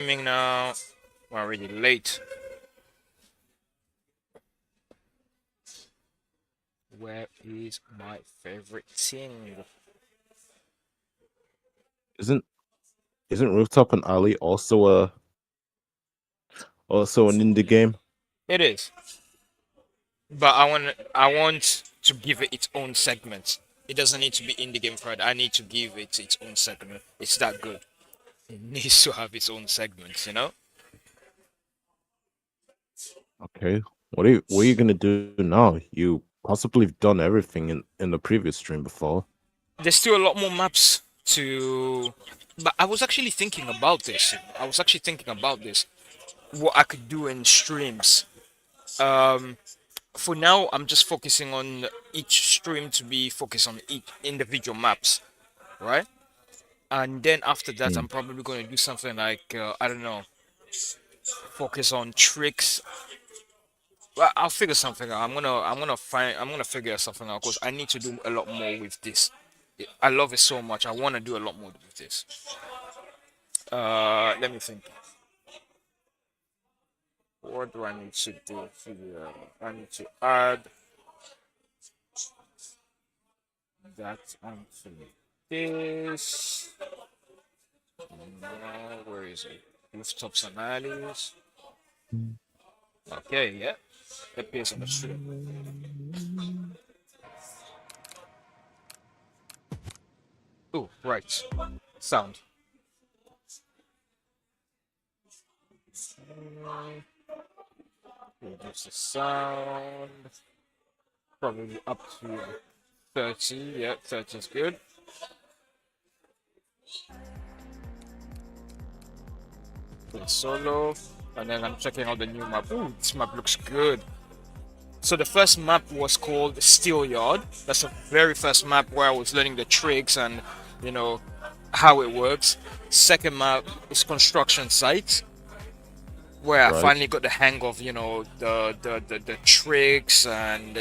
Streaming now. We're already late. Where is my favorite thing? Isn't isn't Rooftop and Alley also an indie game? It is, but I want to give it its own segment. It doesn't need to be indie game Friday. I need to give it its own segment. It's that good. It needs to have its own segments. Okay. What are you gonna do now? You possibly have done everything in the previous stream before. There's still a lot more maps to. But I was actually thinking about this. I was actually thinking about this. What I could do in streams. Um, for now, I'm just focusing on each stream to be focused on each individual maps, right? And then after that, Hmm. I'm probably going to do something like I don't know, focus on tricks. Well, I'll figure something out. I'm gonna figure something out because I need to do a lot more with this. I love it so much. I want to do a lot more with this. Let me think. What do I need to do here? I need to add that onto this. Where is it? Rooftops and alleys. Okay, yeah. Appears on the stream. Oh, right. Sound. Reduce the sound. Probably up to 30. Yeah, 30 is good. Play solo. And then I'm checking out the new map. Ooh, this map looks good. So the first map was called Steel Yard. That's the very first map where I was learning the tricks and you know how it works. Second map is Construction Site, where I Right. finally got the hang of the tricks and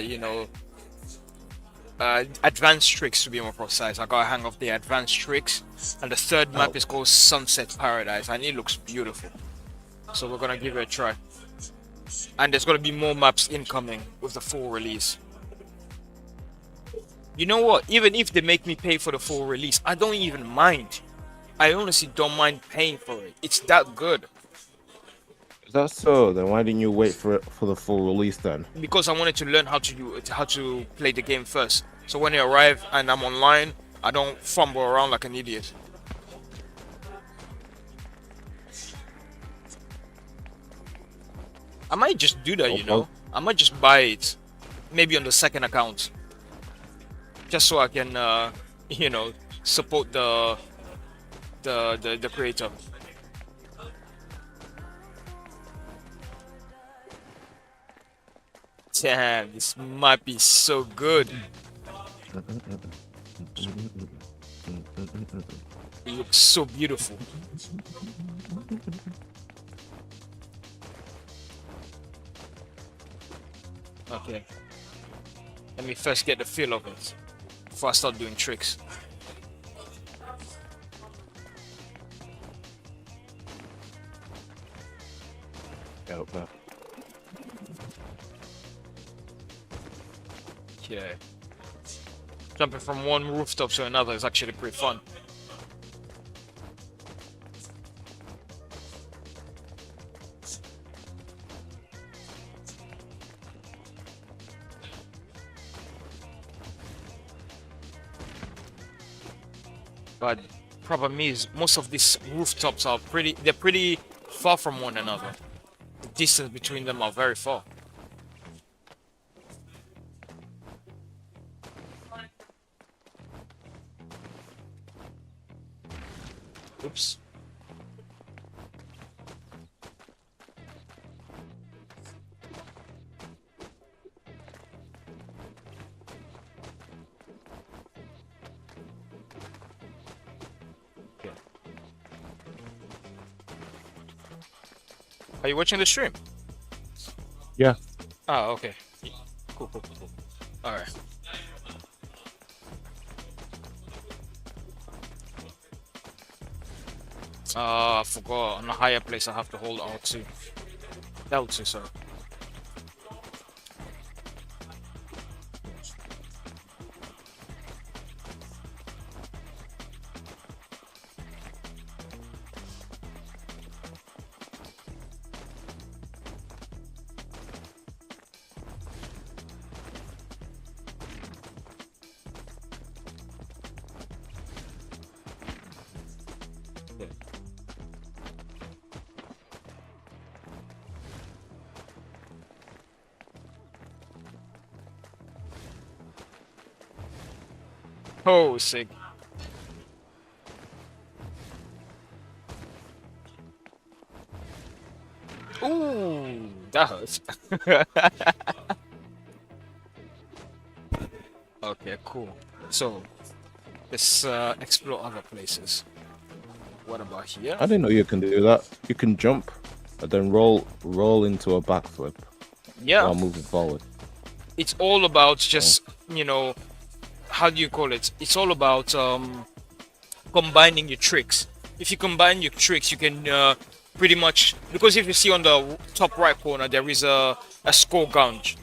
advanced tricks to be more precise. I got a hang of the advanced tricks, and the third map Oh, is called Sunset Paradise, and it looks beautiful. So we're gonna give it a try. And there's gonna be more maps incoming with the full release. You know what? Even if they make me pay for the full release, I don't even mind. I honestly don't mind paying for it. It's that good is that so? Then why didn't you wait for the full release then? because I wanted to learn how to play the game first. So when it arrive and I'm online, I don't fumble around like an idiot. I might just do that, Oh, well, I might just buy it, maybe on the second account, just so I can, you know, support the creator. Damn, this might be so good. It looks so beautiful. Okay, let me first get the feel of it before I start doing tricks. yeah, Okay, jumping from one rooftop to another is actually pretty fun. But problem is, most of these rooftops are they're pretty far from one another. The distance between them are very far. Oops. Okay. Are you watching the stream? yeah. Oh, okay. Cool, cool, cool, cool. All right. I forgot. On a higher place, I have to hold R2. L2, sorry. Oh, sick. Ooh, that hurts. Okay, cool. So, let's explore other places. What about here? I didn't know you can do that. You can jump and then roll into a backflip Yeah, while moving forward. it's all about Oh, just, how do you call it? It's all about combining your tricks. If you combine your tricks, you can pretty much, because if you see on the top right corner, there is a score gauge,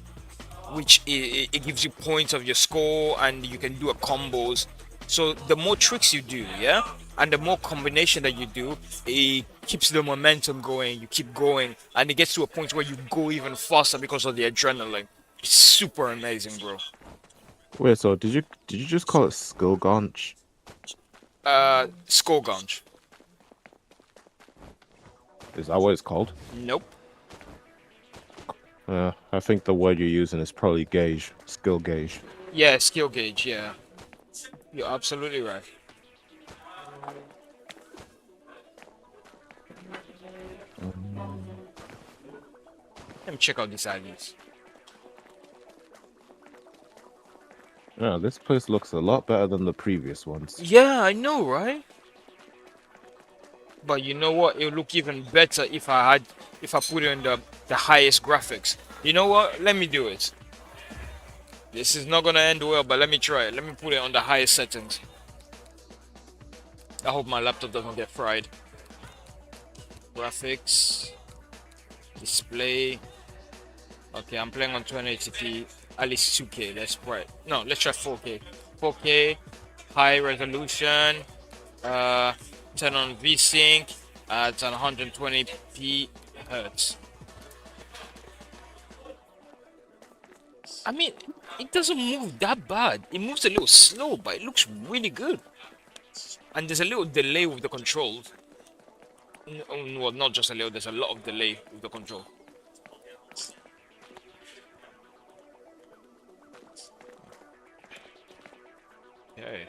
which it gives you points of your score, and you can do a combos. So the more tricks you do, yeah, and the more combination that you do, it keeps the momentum going. You keep going, and it gets to a point where you go even faster because of the adrenaline. It's super amazing, bro. wait. So did you just call it skill gaunch? Score gauge. Is that what it's called? Nope. I think the word you're using is probably gauge, skill gauge. Yeah, skill gauge. Yeah, you're absolutely right. Let me check out these IDs. Yeah, this place looks a lot better than the previous ones. Yeah, I know, right? But you know what? It'll look even better if I put in the highest graphics. You know what? Let me do it. This is not gonna end well, but let me try it. Let me put it on the highest settings. I hope my laptop doesn't get fried. Graphics, display. Okay, I'm playing on 1080p, at least 2K. Let's try it. No, let's try 4K. 4K, high resolution. Uh, turn on VSync at 120p hertz. I mean, it doesn't move that bad. It moves a little slow, but it looks really good. And there's a little delay with the controls. Well, not just a little. There's a lot of delay with the control. Okay.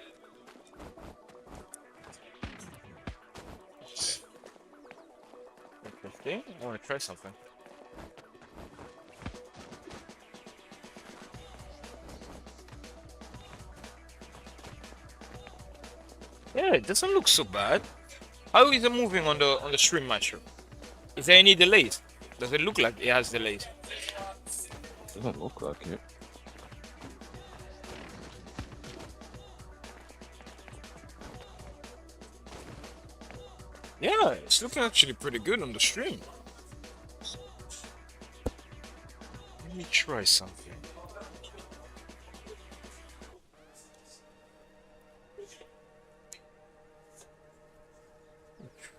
Interesting. I want to try something. Yeah, it doesn't look so bad. How is it moving on the stream master? Is there any delays? Does it look like it has delays? Doesn't look like it. Yeah, it's looking actually pretty good on the stream. Let me try something.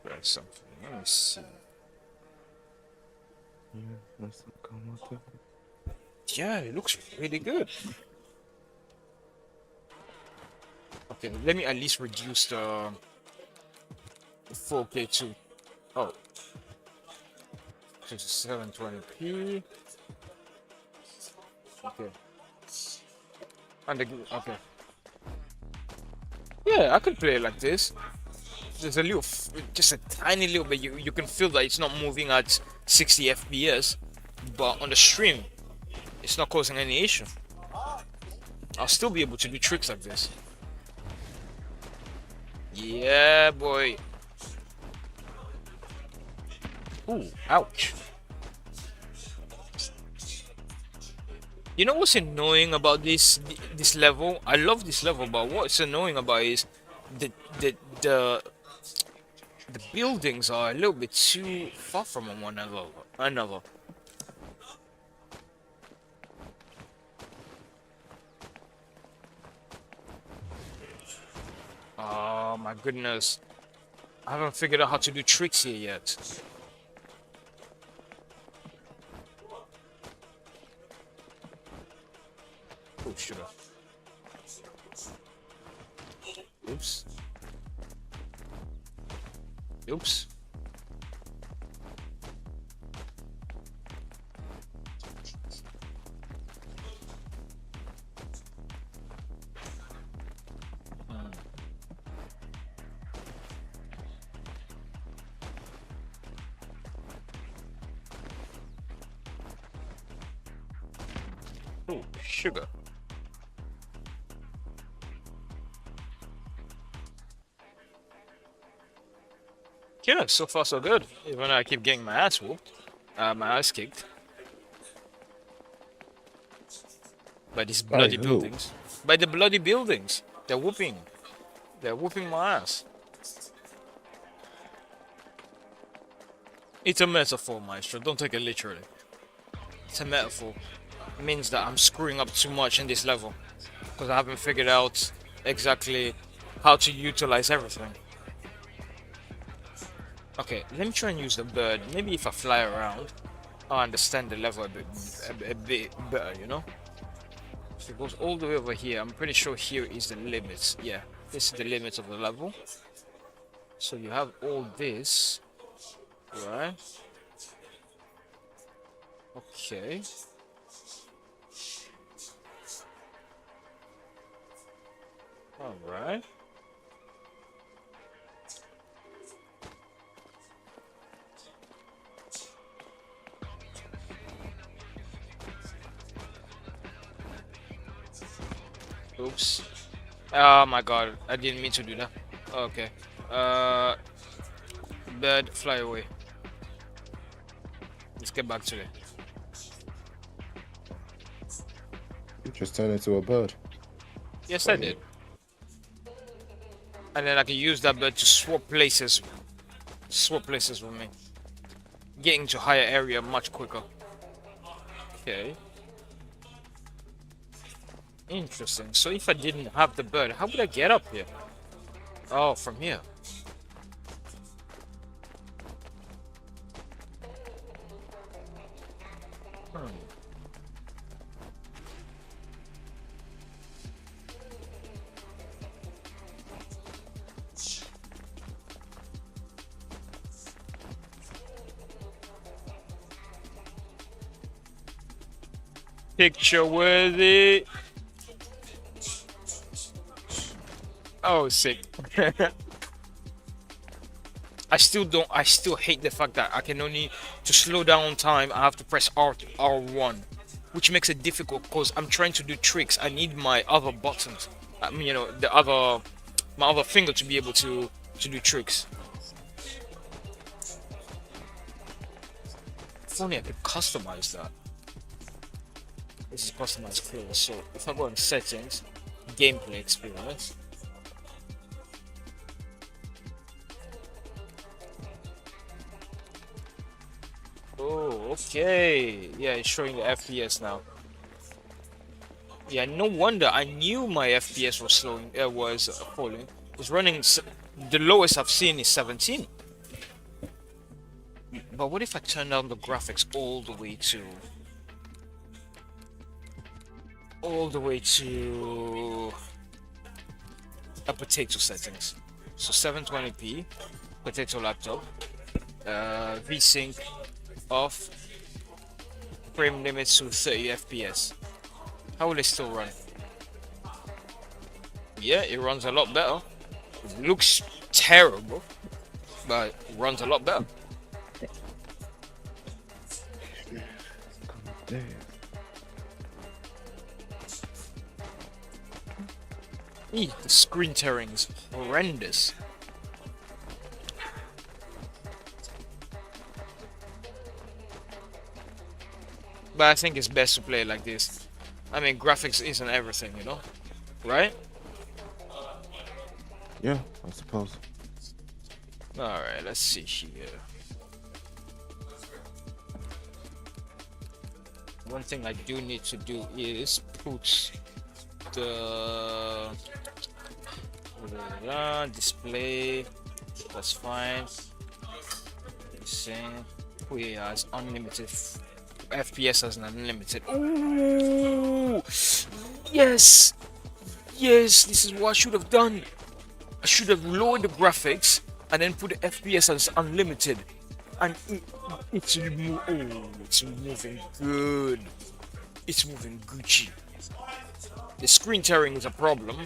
Try something. Let me see. Yeah, it looks really good. Okay, let me at least reduce the 4K to, oh, to 720p. Okay. And the, okay. Yeah, I could play it like this. There's a little, just a tiny little bit. You can feel that it's not moving at 60 FPS, but on the stream, it's not causing any issue. I'll still be able to do tricks like this. Yeah, boy. Ooh, ouch. You know what's annoying about this level? I love this level, but what's annoying about is the the The buildings are a little bit too far from one another. Oh my goodness. I haven't figured out how to do tricks here yet. Oh, sugar. Oops. Oops. Oh, sugar. Yeah, so far so good. Even though I keep getting my ass whooped, my ass kicked by these By bloody who? buildings. By the bloody buildings. They're whooping. They're whooping my ass. It's a metaphor, Maestro. Don't take it literally. It's a metaphor. It means that I'm screwing up too much in this level. Because I haven't figured out exactly how to utilize everything. Okay, let me try and use the bird. Maybe if I fly around, I'll understand the level a bit better, you know? If it goes all the way over here, I'm pretty sure here is the limit. Yeah, this is the limit of the level. So you have all this, right? Okay. Alright. Oops. Oh my god, I didn't mean to do that. Okay. Uh, bird, fly away. Let's get back to it. You just turned into a bird. Yes, I did. And then I can use that bird to swap places. Swap places with me. Getting to higher area much quicker. Okay. Interesting. So if I didn't have the bird, how would I get up here? Oh, from here. Hmm. Picture worthy. Oh, sick. I still hate the fact that I can only, to slow down time, I have to press R1, which makes it difficult because I'm trying to do tricks. I need my other buttons. I mean, you know, my other finger to be able to do tricks. If only I could customize that. This is customized flow. So if I go in settings, gameplay experience. Oh, okay. Yeah, it's showing the FPS now. Yeah, no wonder. I knew my FPS was slowing. Was falling. It's running. The lowest I've seen is 17. But what if I turn down the graphics all the way to a potato settings? So 720p, potato laptop, VSync off, frame limits to 30 FPS. How will it still run? Yeah, it runs a lot better. It looks terrible, but it runs a lot better. Damn. The screen tearing is horrendous. But I think it's best to play it like this. I mean, graphics isn't everything, you know? Right? Yeah, I suppose. Alright, let's see here. One thing I do need to do is put the display. That's fine. Same. We has unlimited FPS as an unlimited. Ooh, yes, yes. This is what I should have done. I should have lowered the graphics and then put the FPS as unlimited, and it's moving good. It's moving Gucci. The screen tearing is a problem,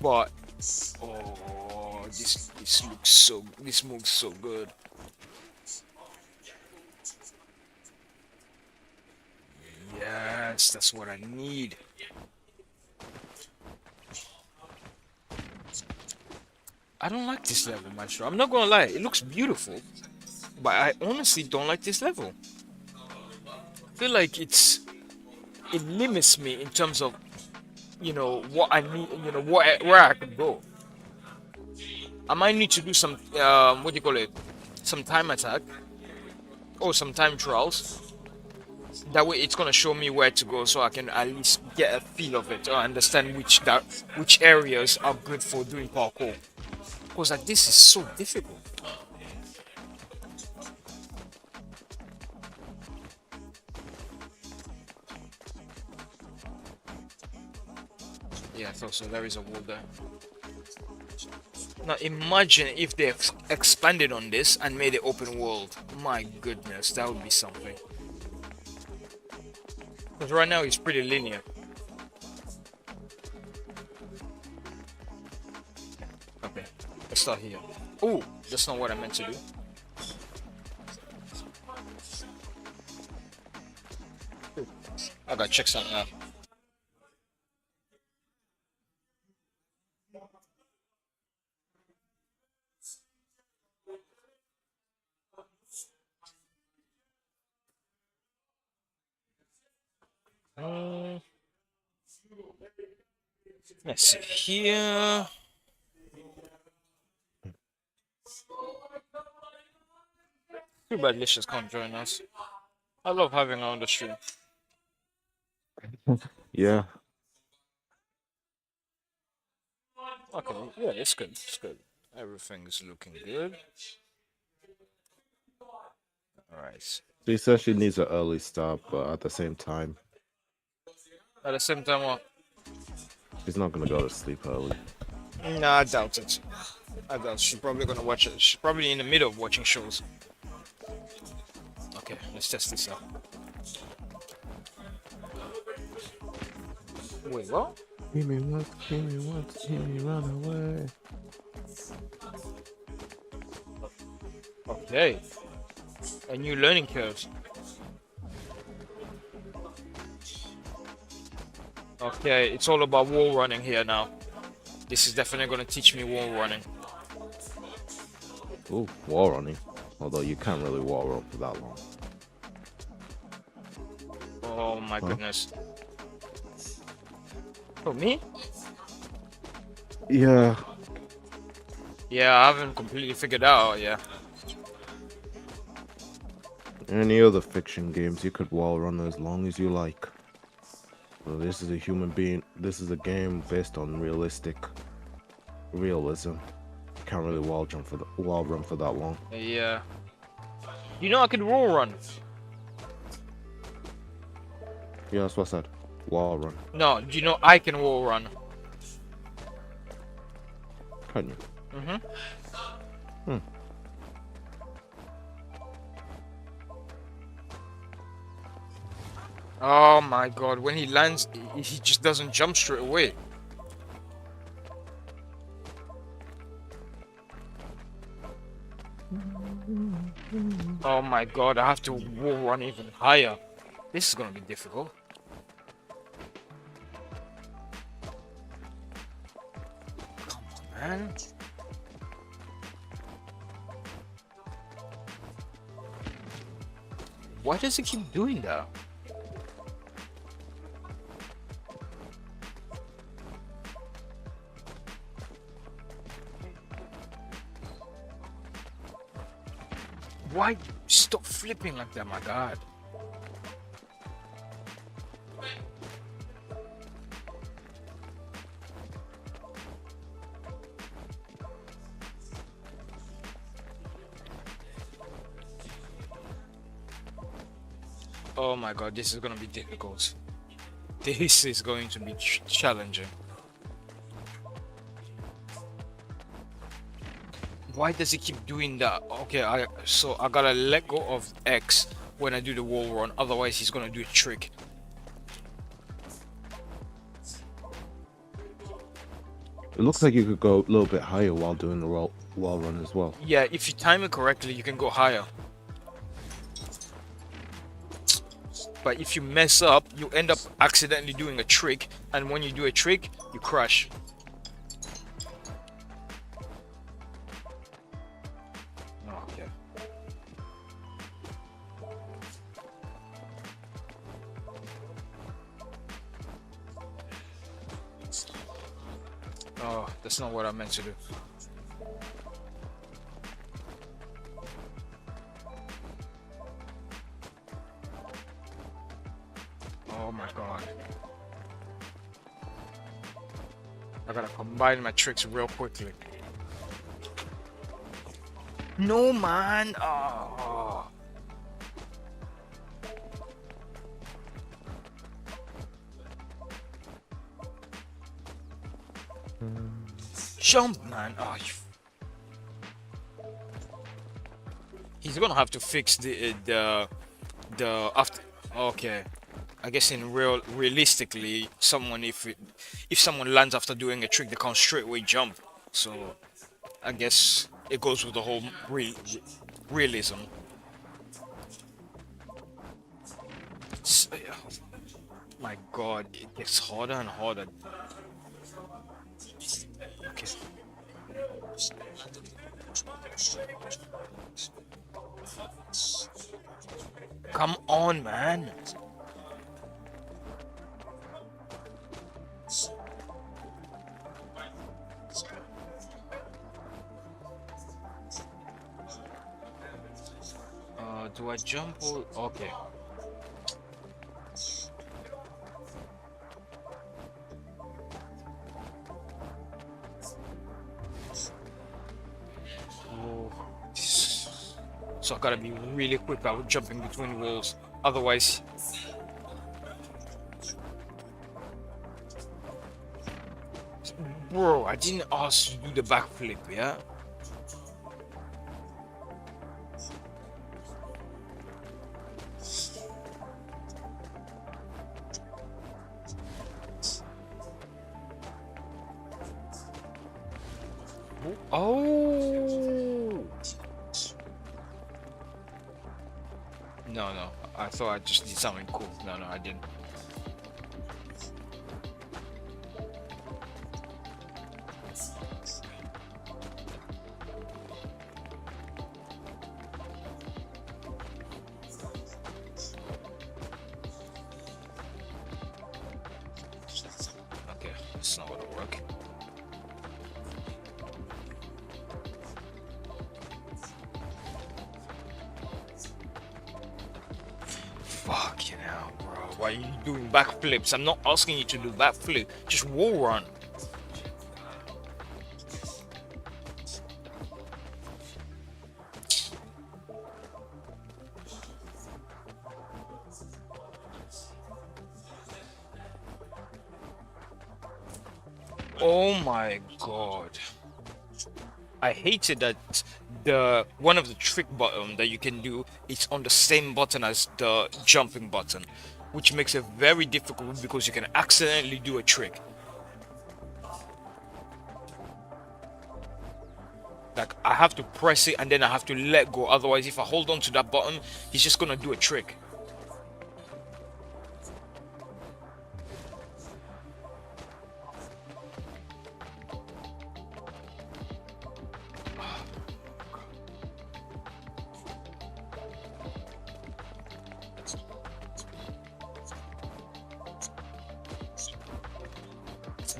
but oh, this moves so good. Yes, that's what I need. I don't like this level, Maestro. I'm not gonna lie, it looks beautiful, but I honestly don't like this level. I feel like it limits me in terms of what I need, where I could go. I might need to do some what do you call it? Some time attack or some time trials. That way, it's gonna show me where to go, so I can at least get a feel of it or understand which areas are good for doing parkour. Because like this is so difficult. Yeah, I thought so. There is a wall there. Now imagine if they expanded on this and made it open world. My goodness, that would be something. Because right now it's pretty linear. Okay, let's start here. Oh, that's not what I meant to do. I gotta check something out. Uh, let's see here. Too bad Licious can't join us. I love having her on the stream. Yeah. Okay, yeah, it's good. It's good. Everything's looking good. Alright. She says she needs an early start, but at the same time, At the same time, what? she's not gonna go to sleep early. Nah, I doubt it. I doubt she's probably gonna watch it. She's probably in the middle of watching shows. Okay, let's test this out. Wait, what? Give me once, give me run away. Okay. A new learning curve. Okay, it's all about wall running here now. This is definitely gonna teach me wall running. Ooh, wall running. Although you can't really wall run for that long. Oh my Huh? goodness. Oh, me? Yeah. Yeah, I haven't completely figured out, yeah. Any other fiction games, you could wall run as long as you like. Well, this is a human being. This is a game based on realism. You can't really wall run for that long. Yeah. You know I could wall run. Yeah, that's what I said. Wall run. No, do you know I can wall run? Can you? Mm-hmm. Oh my god, when he lands, he just doesn't jump straight away. Oh my god, I have to wall run even higher. This is gonna be difficult. Come on, man. Why does he keep doing that? Why stop flipping like that, my God? Oh my God, this is gonna be difficult. This is going to be challenging. Why does he keep doing that? Okay, so I gotta let go of X when I do the wall run, otherwise he's gonna do a trick. It looks like you could go a little bit higher while doing the wall run as well. Yeah, if you time it correctly, you can go higher. But if you mess up, you end up accidentally doing a trick, and when you do a trick, you crash. Okay. Oh, that's not what I meant to do. Oh my God. I gotta combine my tricks real quickly. No, man. Oh. Jump, man. Oh, he's gonna have to fix the after. Okay. I guess in realistically, if someone lands after doing a trick, they can't straight away jump. So I guess it goes with the whole realism. Yeah. My God, it gets harder and harder. Okay. Come on, man. Do I jump or okay? Oh. So I gotta be really quick about jumping between walls, otherwise. Bro, I didn't ask you to do the backflip, yeah? Oh! No. I thought I just did something cool. No, I didn't. Okay, that's not gonna work. Fucking hell, bro. Why are you doing backflips? I'm not asking you to do backflip. Just wall run. Oh my God. I hated that the one of the trick button that you can do is on the same button as the jumping button, which makes it very difficult because you can accidentally do a trick. Like I have to press it and then I have to let go, otherwise if I hold on to that button, he's just gonna do a trick.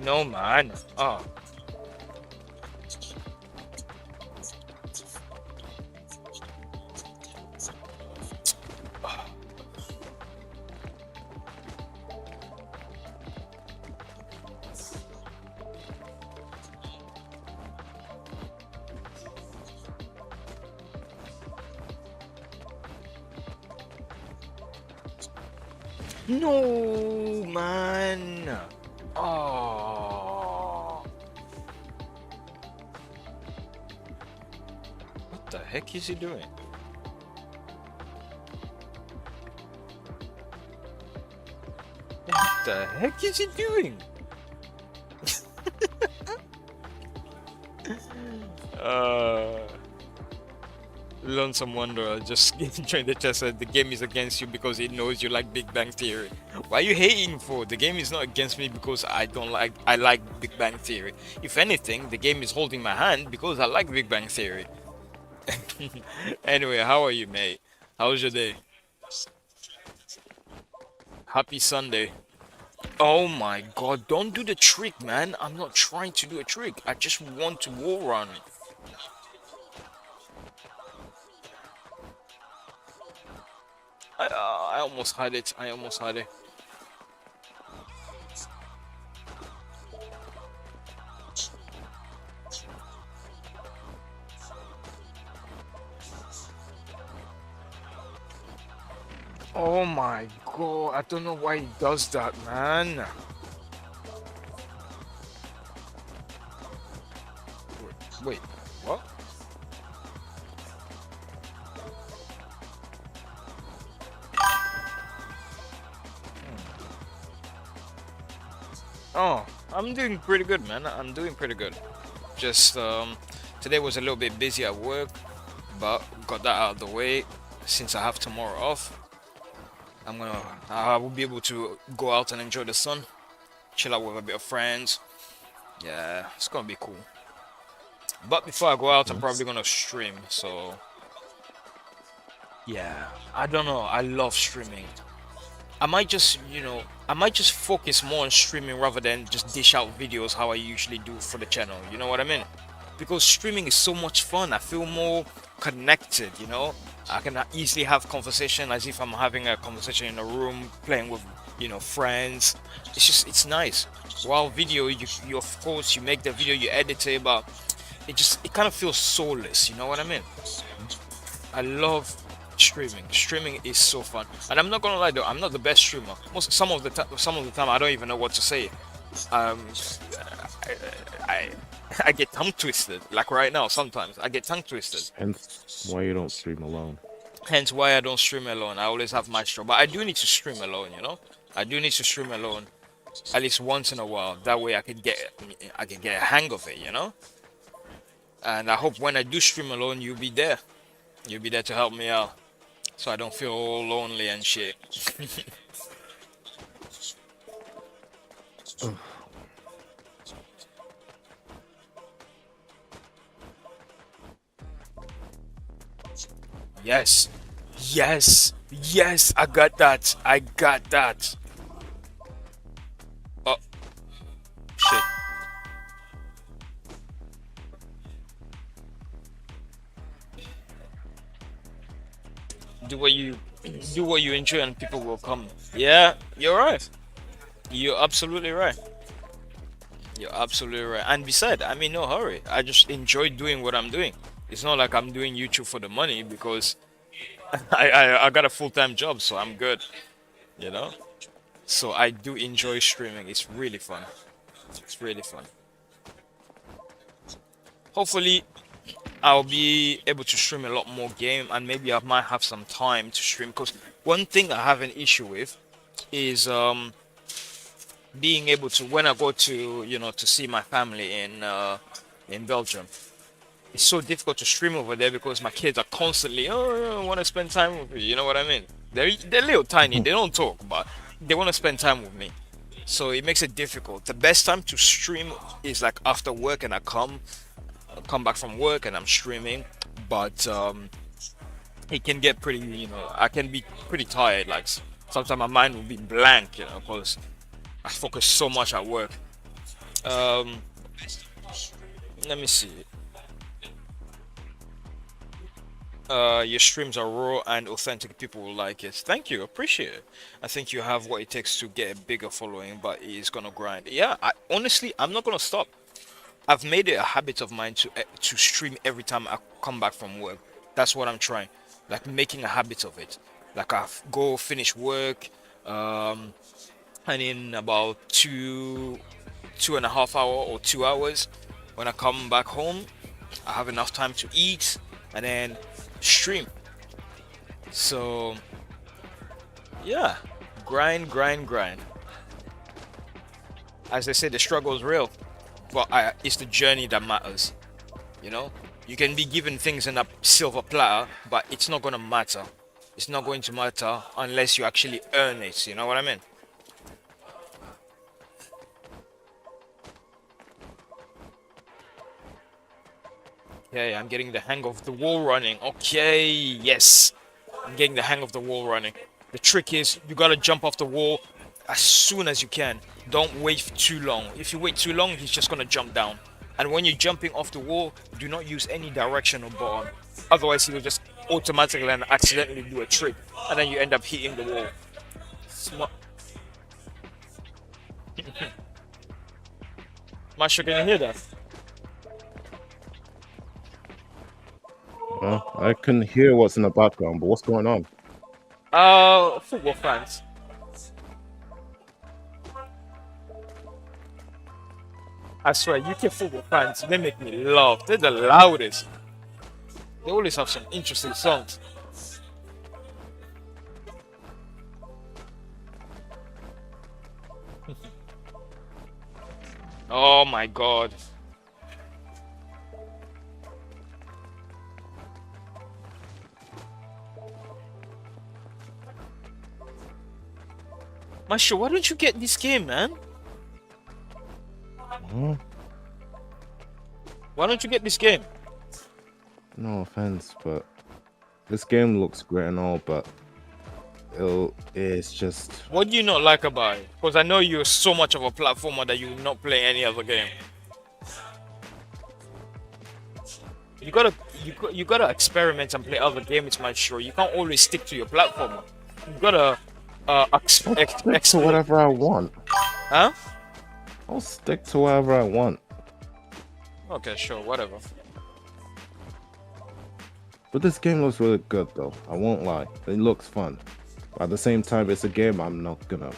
No, man. Oh. No, man. Oh, what the heck is he doing? What the heck is he doing? Uh, Lonesome Wanderer just joined the chat said the game is against you because it knows you like Big Bang Theory. Why are you hating for? The game is not against me because I like Big Bang Theory. If anything, the game is holding my hand because I like Big Bang Theory. Anyway, how are you, mate? How was your day? Happy Sunday. Oh my god, don't do the trick, man. I'm not trying to do a trick. I just want to wall run. I almost had it. I almost had it. Oh my god, I don't know why he does that, man. Wait, what? Oh, I'm doing pretty good, man. I'm doing pretty good. Just today was a little bit busy at work, but got that out of the way. Since I have tomorrow off, I will be able to go out and enjoy the sun, chill out with a bit of friends. Yeah, it's gonna be cool. But before I go out, I'm Nice. probably gonna stream. So yeah, I don't know. I love streaming. I might just focus more on streaming rather than just dish out videos how I usually do for the channel. You know what I mean? Because streaming is so much fun. I feel more connected, you know? I can easily have conversation as if I'm having a conversation in a room, playing with, friends. It's nice. While video, you of course, you make the video, you edit it, but it kind of feels soulless, you know what I mean? I love streaming. Streaming is so fun, and I'm not gonna lie though, I'm not the best streamer. Some of the time, I don't even know what to say. Um, I, I, I get tongue twisted. Like right now, sometimes I get tongue twisted. Hence why you don't stream alone. Hence why I don't stream alone. I always have Maestro, but I do need to stream alone. I do need to stream alone at least once in a while. That way, I can get a hang of it. And I hope when I do stream alone, you'll be there. You'll be there to help me out, so I don't feel all lonely and shit. Ugh. Yes, yes, I got that. I got that. Oh shit! Do what you do what you enjoy, and people will come. Yeah, you're right. You're absolutely right. You're absolutely right. And besides, I'm in no hurry. I just enjoy doing what I'm doing. It's not like I'm doing YouTube for the money because I got a full-time job, so I'm good. You know. So I do enjoy streaming. It's really fun. It's really fun. Hopefully, I'll be able to stream a lot more game, and maybe I might have some time to stream. Because one thing I have an issue with is being able to, when I go to to see my family in Belgium. It's so difficult to stream over there because my kids are constantly, oh, I want to spend time with you. You know what I mean? They're little tiny. They don't talk, but they want to spend time with me. So it makes it difficult. The best time to stream is like after work, and I come back from work and I'm streaming. But it can get pretty, I can be pretty tired. Like sometimes my mind will be blank, because I focus so much at work. Um, Let me see. Your streams are raw and authentic. People will like it. Thank you, appreciate it. I think you have what it takes to get a bigger following, but it's gonna grind. Yeah, honestly, I'm not gonna stop. I've made it a habit of mine to stream every time I come back from work. That's what I'm trying, like making a habit of it. Like I go finish work, Um, and in about 2.5 hour or 2 hours, when I come back home, I have enough time to eat and then stream. So yeah, grind, grind, grind. As they say, the struggle is real, but it's the journey that matters. You know, you can be given things in a silver platter, but it's not gonna matter. It's not going to matter unless you actually earn it. You know what I mean? Okay, I'm getting the hang of the wall running. Okay, yes, I'm getting the hang of the wall running. The trick is you gotta jump off the wall as soon as you can. Don't wait too long. If you wait too long, he's just gonna jump down. And when you're jumping off the wall, do not use any directional button. Otherwise, he will just automatically and accidentally do a trick, and then you end up hitting the wall. Smart. Masha, can you hear that? I can hear what's in the background, but what's going on? Football fans. I swear, UK football fans, they make me laugh. They're the loudest. They always have some interesting songs. Oh my god. Masha, why don't you get this game, man? Huh? Why don't you get this game? No offense, but this game looks great and all, but it's just What do you not like about it? Because I know you're so much of a platformer that you will not play any other game. You gotta, you gotta experiment and play other games, man. Sure, you can't always stick to your platformer. You gotta stick to explore. whatever I want. Huh? I'll stick to whatever I want. Okay, sure, whatever. But this game looks really good, though. I won't lie. It looks fun. But at the same time, it's a game I'm not gonna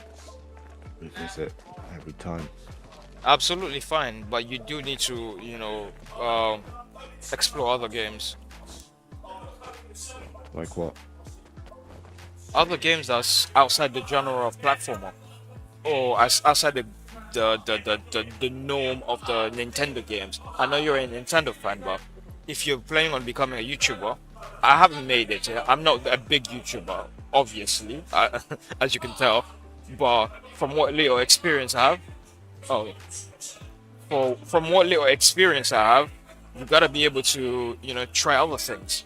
revisit every time. Absolutely fine, but you do need to, explore other games. Like what? Other games that's outside the genre of platformer, or as outside the norm of the Nintendo games. I know you're a Nintendo fan, but if you're planning on becoming a YouTuber, I haven't made it. I'm not a big YouTuber, obviously, as you can tell. But from what little experience I have, oh, from what little experience I have, you gotta be able to, try other things.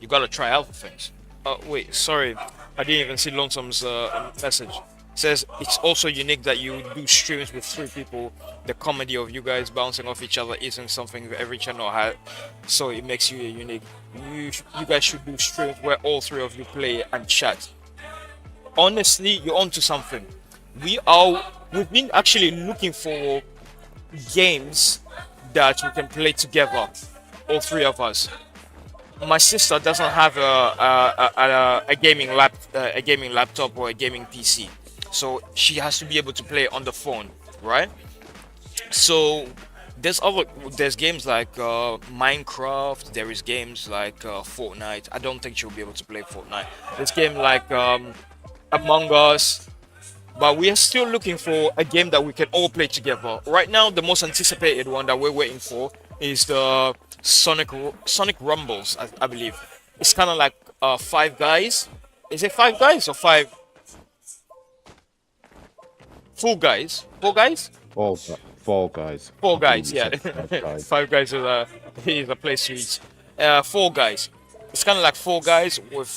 You gotta try other things. Oh wait, sorry, I didn't even see Lonesome's message. Says it's also unique that you do streams with three people. The comedy of you guys bouncing off each other isn't something that every channel has, so it makes you unique. You guys should do streams where all three of you play and chat. Honestly, you're onto something. We've been actually looking for games that we can play together, all three of us. My sister doesn't have a gaming laptop or a gaming PC, so she has to be able to play on the phone, right? So there's games like Minecraft. There is games like Fortnite. I don't think she'll be able to play Fortnite. There's game like Among Us. But we are still looking for a game that we can all play together. Right now, the most anticipated one that we're waiting for is the Sonic Rumbles, I believe. It's kind of like Five Guys. Is it Five Guys or Five Full Guys? Four Guys? Fall Guys. Four I believe Guys, you yeah. said Five Guys. Five Guys is a place to eat. Four Guys. It's kind of like Four Guys with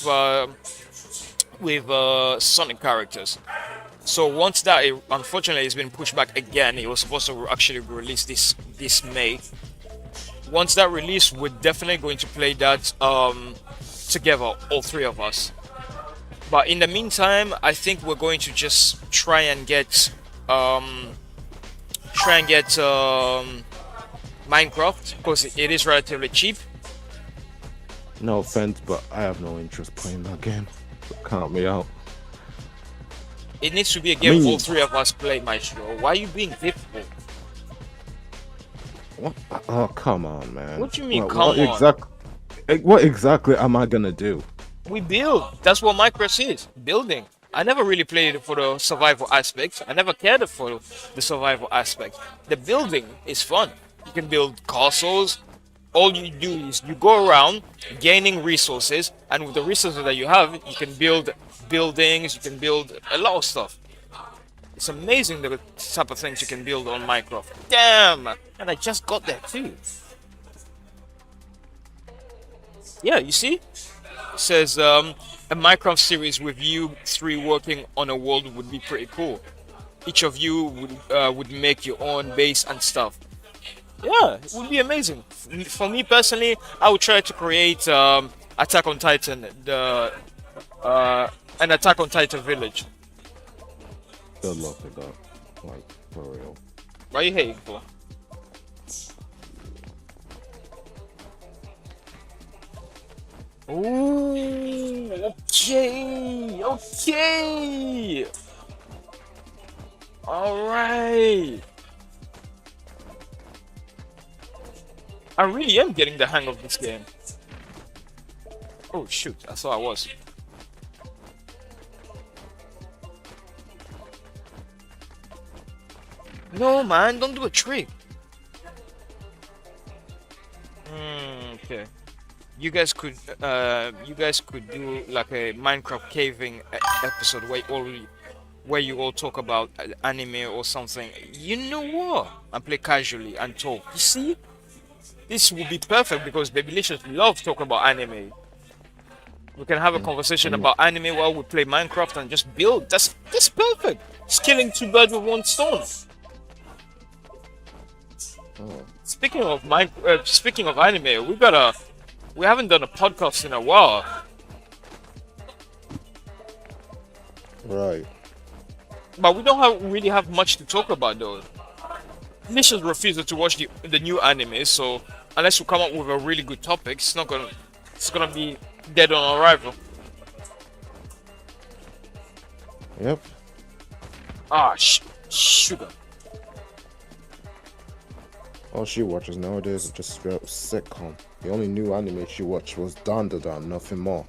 Sonic characters. So once that unfortunately has been pushed back again, it was supposed to actually release this May. Once that release, we're definitely going to play that together, all three of us. But in the meantime, I think we're going to just try and get Minecraft because it is relatively cheap. No offense, but I have no interest playing that game. So count me out. It needs to be a I game all mean, three of us play, Maestro. Why are you being difficult? what? Oh, come on, man. What do you mean, What come on? exact? What exactly am I gonna do? We build. That's what Minecraft is. Building. I never really played it for the survival aspect. I never cared for the survival aspect. The building is fun. You can build castles. All you do is you go around gaining resources, and with the resources that you have, you can build buildings. You can build a lot of stuff. It's amazing the type of things you can build on Minecraft. Damn! And I just got there too. Yeah, you see? It says a Minecraft series with you three working on a world would be pretty cool. Each of you would make your own base and stuff. Yeah, it would be amazing. For me personally, I would try to create Attack on Titan, the an Attack on Titan village. Good luck with that. Like, for real. What are you hating for? Ooh, okay, okay. All right. I really am getting the hang of this game. Oh shoot, I thought I was. No man, don't do a trick. Okay. You guys could do like a Minecraft caving episode where you all talk about anime or something. You know what? And play casually and talk. You see? This would be perfect because Babylicious love talking about anime. We can have a Yeah. conversation I'm, about anime while we play Minecraft and just build. That's perfect. It's killing two birds with one stone. oh, Speaking of anime, we haven't done a podcast in a while. right. But we don't really have much to talk about though. Nations refuses to watch the new anime, so unless we come up with a really good topic, it's gonna be dead on arrival. Yep. Ah, sugar. All she watches nowadays is just straight up sitcom. The only new anime she watched was Dan Da Dan, nothing more.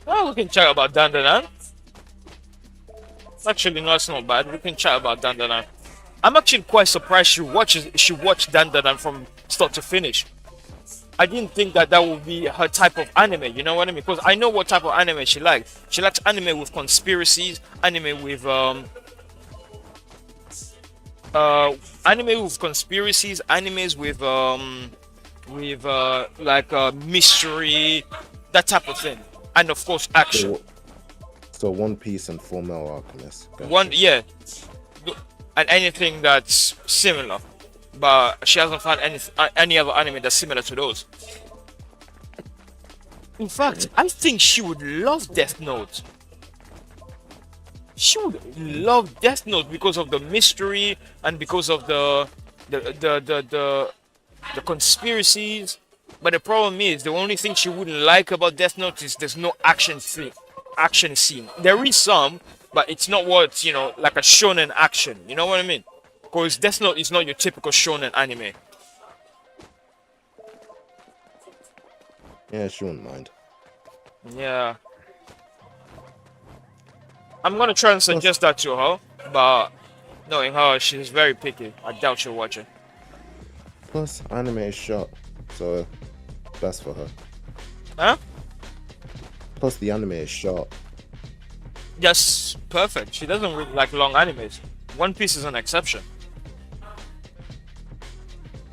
Well, we can chat about Dandanan. Actually, no, it's not bad. We can chat about Dandanan. I'm actually quite surprised she watched Dandanan from start to finish. I didn't think that would be her type of anime. You know what I mean? Because I know what type of anime she likes. She likes anime with conspiracies, anime with conspiracies, animes with like mystery, that type of thing, and of course action. So, so One Piece and Full Metal Alchemist. One, Gotcha. yeah, and anything that's similar, but she hasn't found any other anime that's similar to those. In fact, I think she would love Death Note. She would love Death Note because of the mystery and because of the conspiracies. But the problem is the only thing she wouldn't like about Death Note is there's no action scene. There is some, but it's not what like a shonen action. You know what I mean? Because Death Note is not your typical shonen anime. Yeah, she wouldn't mind. Yeah. I'm gonna try and suggest that to her, but knowing her, she's very picky. I doubt she'll watch it. Plus, anime is short, so best for her. Huh? Plus, the anime is short. Yes, perfect. She doesn't really like long animes. One Piece is an exception.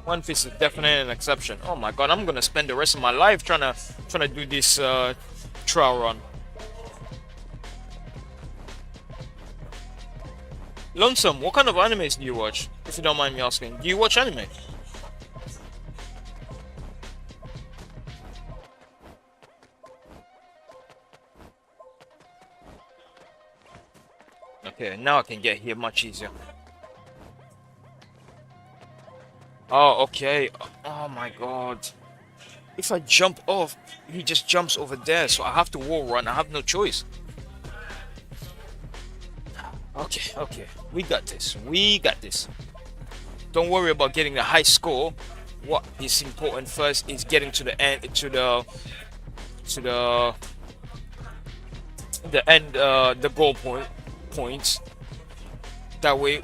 One Piece is definitely an exception. Oh my god, I'm gonna spend the rest of my life trying to do this trial run. Lonesome, what kind of animes do you watch? If you don't mind me asking, do you watch anime? Okay, now I can get here much easier. Oh, okay. Oh my god. If I jump off, he just jumps over there, so I have to wall run. I have no choice. Okay, okay. We got this. We got this. Don't worry about getting a high score. What is important first is getting to the end, to the end, the goal points. That way,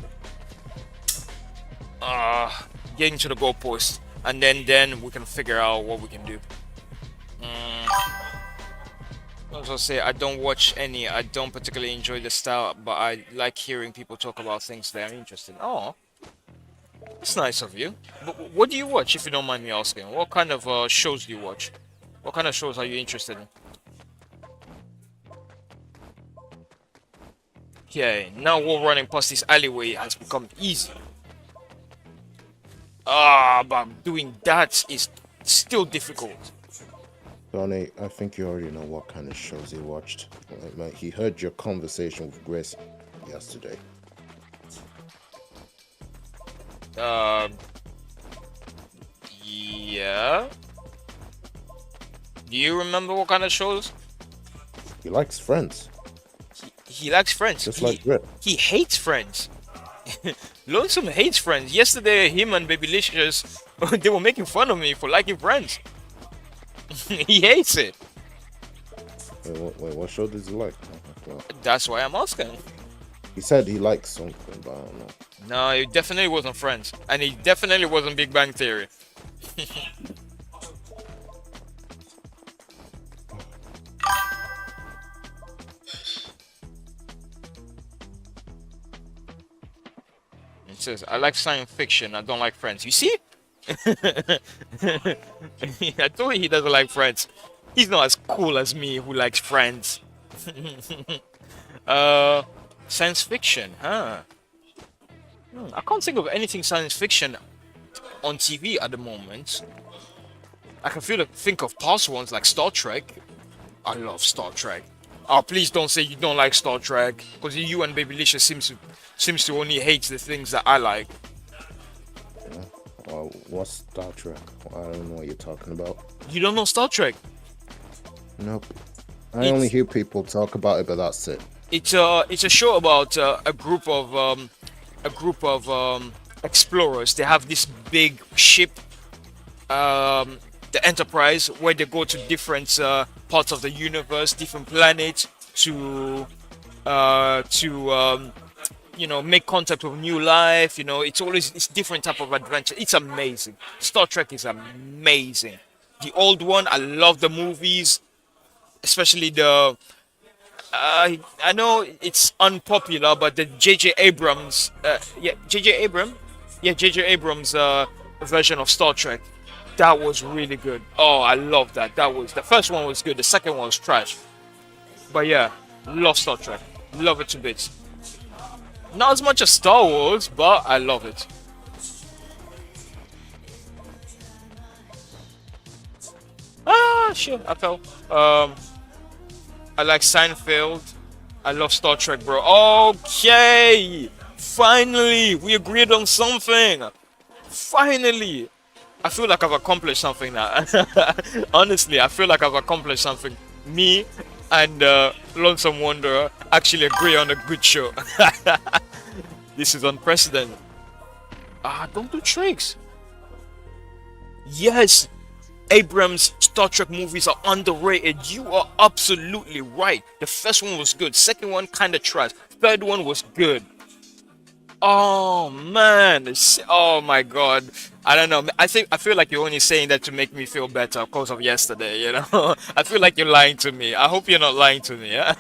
uh, getting to the goal post, and then we can figure out what we can do. I was gonna say I don't watch any. I don't particularly enjoy the style, but I like hearing people talk about things they're interested in. Oh, that's nice of you. But what do you watch, if you don't mind me asking? What kind of shows do you watch? What kind of shows are you interested in? Okay, now wall running past this alleyway has become easy. Ah, but doing that is still difficult. Donnie, I think you already know what kind of shows he watched. He heard your conversation with Grace yesterday. Um, yeah. Do you remember what kind of shows? He likes Friends, He likes Friends. just like Grit. He hates Friends. Lonesome hates Friends. Yesterday, him and Babylicious, they were making fun of me for liking Friends. He hates it. Wait, what show does he like? Well, That's why I'm asking. he said he likes something, but I don't know. No, it definitely wasn't Friends, and it definitely wasn't Big Bang Theory. It says, I like science fiction, I don't like Friends. You see? I told you he doesn't like Friends. He's not as cool as me who likes Friends. uh, Science fiction, huh? I can't think of anything science fiction on TV at the moment. I can think of past ones like Star Trek. I love Star Trek. Oh, please don't say you don't like Star Trek, because you and Babylicia seems to only hate the things that I like. Yeah. What's Star Trek? I don't know what you're talking about. You don't know Star Trek? Nope. I only hear people talk about it, but that's it. It's a show about a group of explorers. They have this big ship, the Enterprise, where they go to different parts of the universe, different planets to make contact with new life. It's different type of adventure. It's amazing. Star Trek is amazing. The old one, I love the movies, especially the I know it's unpopular, but the J.J. Abrams, J.J. Abrams version of Star Trek, that was really good. Oh, I love that. The first one was good. The second one was trash. But yeah, love Star Trek. Love it to bits. Not as much as Star Wars, but I love it. Ah, sure, I fell. I like Seinfeld. I love Star Trek, bro. Okay! Finally! We agreed on something! Finally! I feel like I've accomplished something now. Honestly, I feel like I've accomplished something. Me and Lonesome Wanderer actually agree on a good show. This is unprecedented. Don't do tricks. Yes! Abrams' Star Trek movies are underrated. You are absolutely right. The first one was good. Second one kind of trash. Third one was good. Oh man. Oh my god. I don't know. I feel like you're only saying that to make me feel better because of yesterday, you know? I feel like you're lying to me. I hope you're not lying to me, yeah?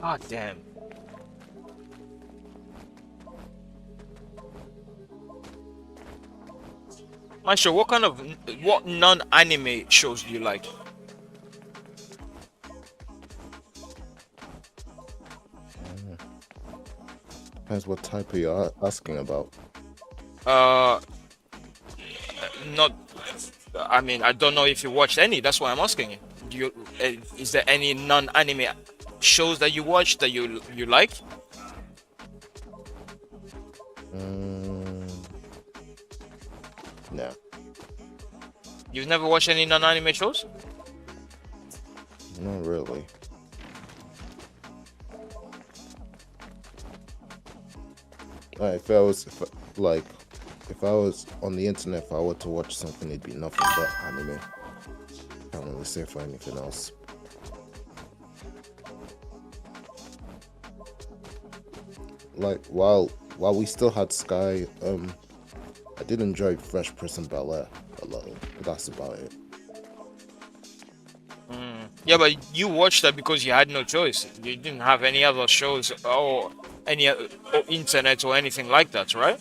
God damn. Maestro, what non-anime shows do you like? Depends what type are you asking about. Uh, Not. I mean, I don't know if you watched any. That's why I'm asking you. Is there any non-anime shows that you watch that you like? No. You've never watched any non-anime shows? Not really. If I was like, if I was on the internet, if I were to watch something, it'd be nothing but anime. Can't really say for anything else. Like while we still had Sky, I did enjoy Fresh Prince and Bel-Air a lot. But that's about it. Yeah, but you watched that because you had no choice. You didn't have any other shows or any or internet or anything like that, right?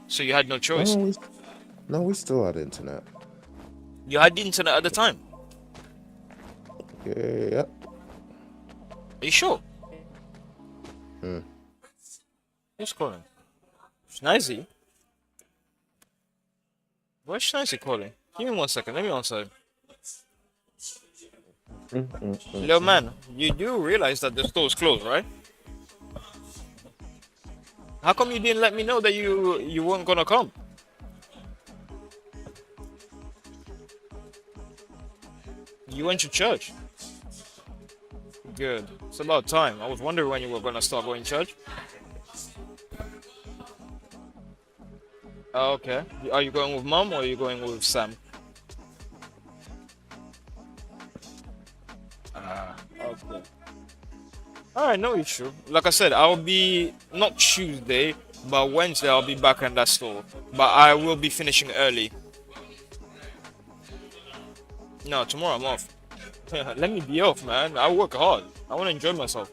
So you had no No, choice. we still had internet. You had the internet at the time. Yeah. Are you sure? Hmm. Who's calling? Schneizy? Where's Schneizy calling? Give me 1 second. Let me answer him. Little man, you do realize that the store's closed, right? How come you didn't let me know that you weren't gonna come? You went to church. Good. It's about time. I was wondering when you were gonna start going to church. Okay. Are you going with mom or are you going with Sam? Okay. Alright, no issue. Like I said, I'll be not Tuesday, but Wednesday I'll be back in that store. But I will be finishing early. No, tomorrow I'm off. Let me be off, man. I work hard. I want to enjoy myself.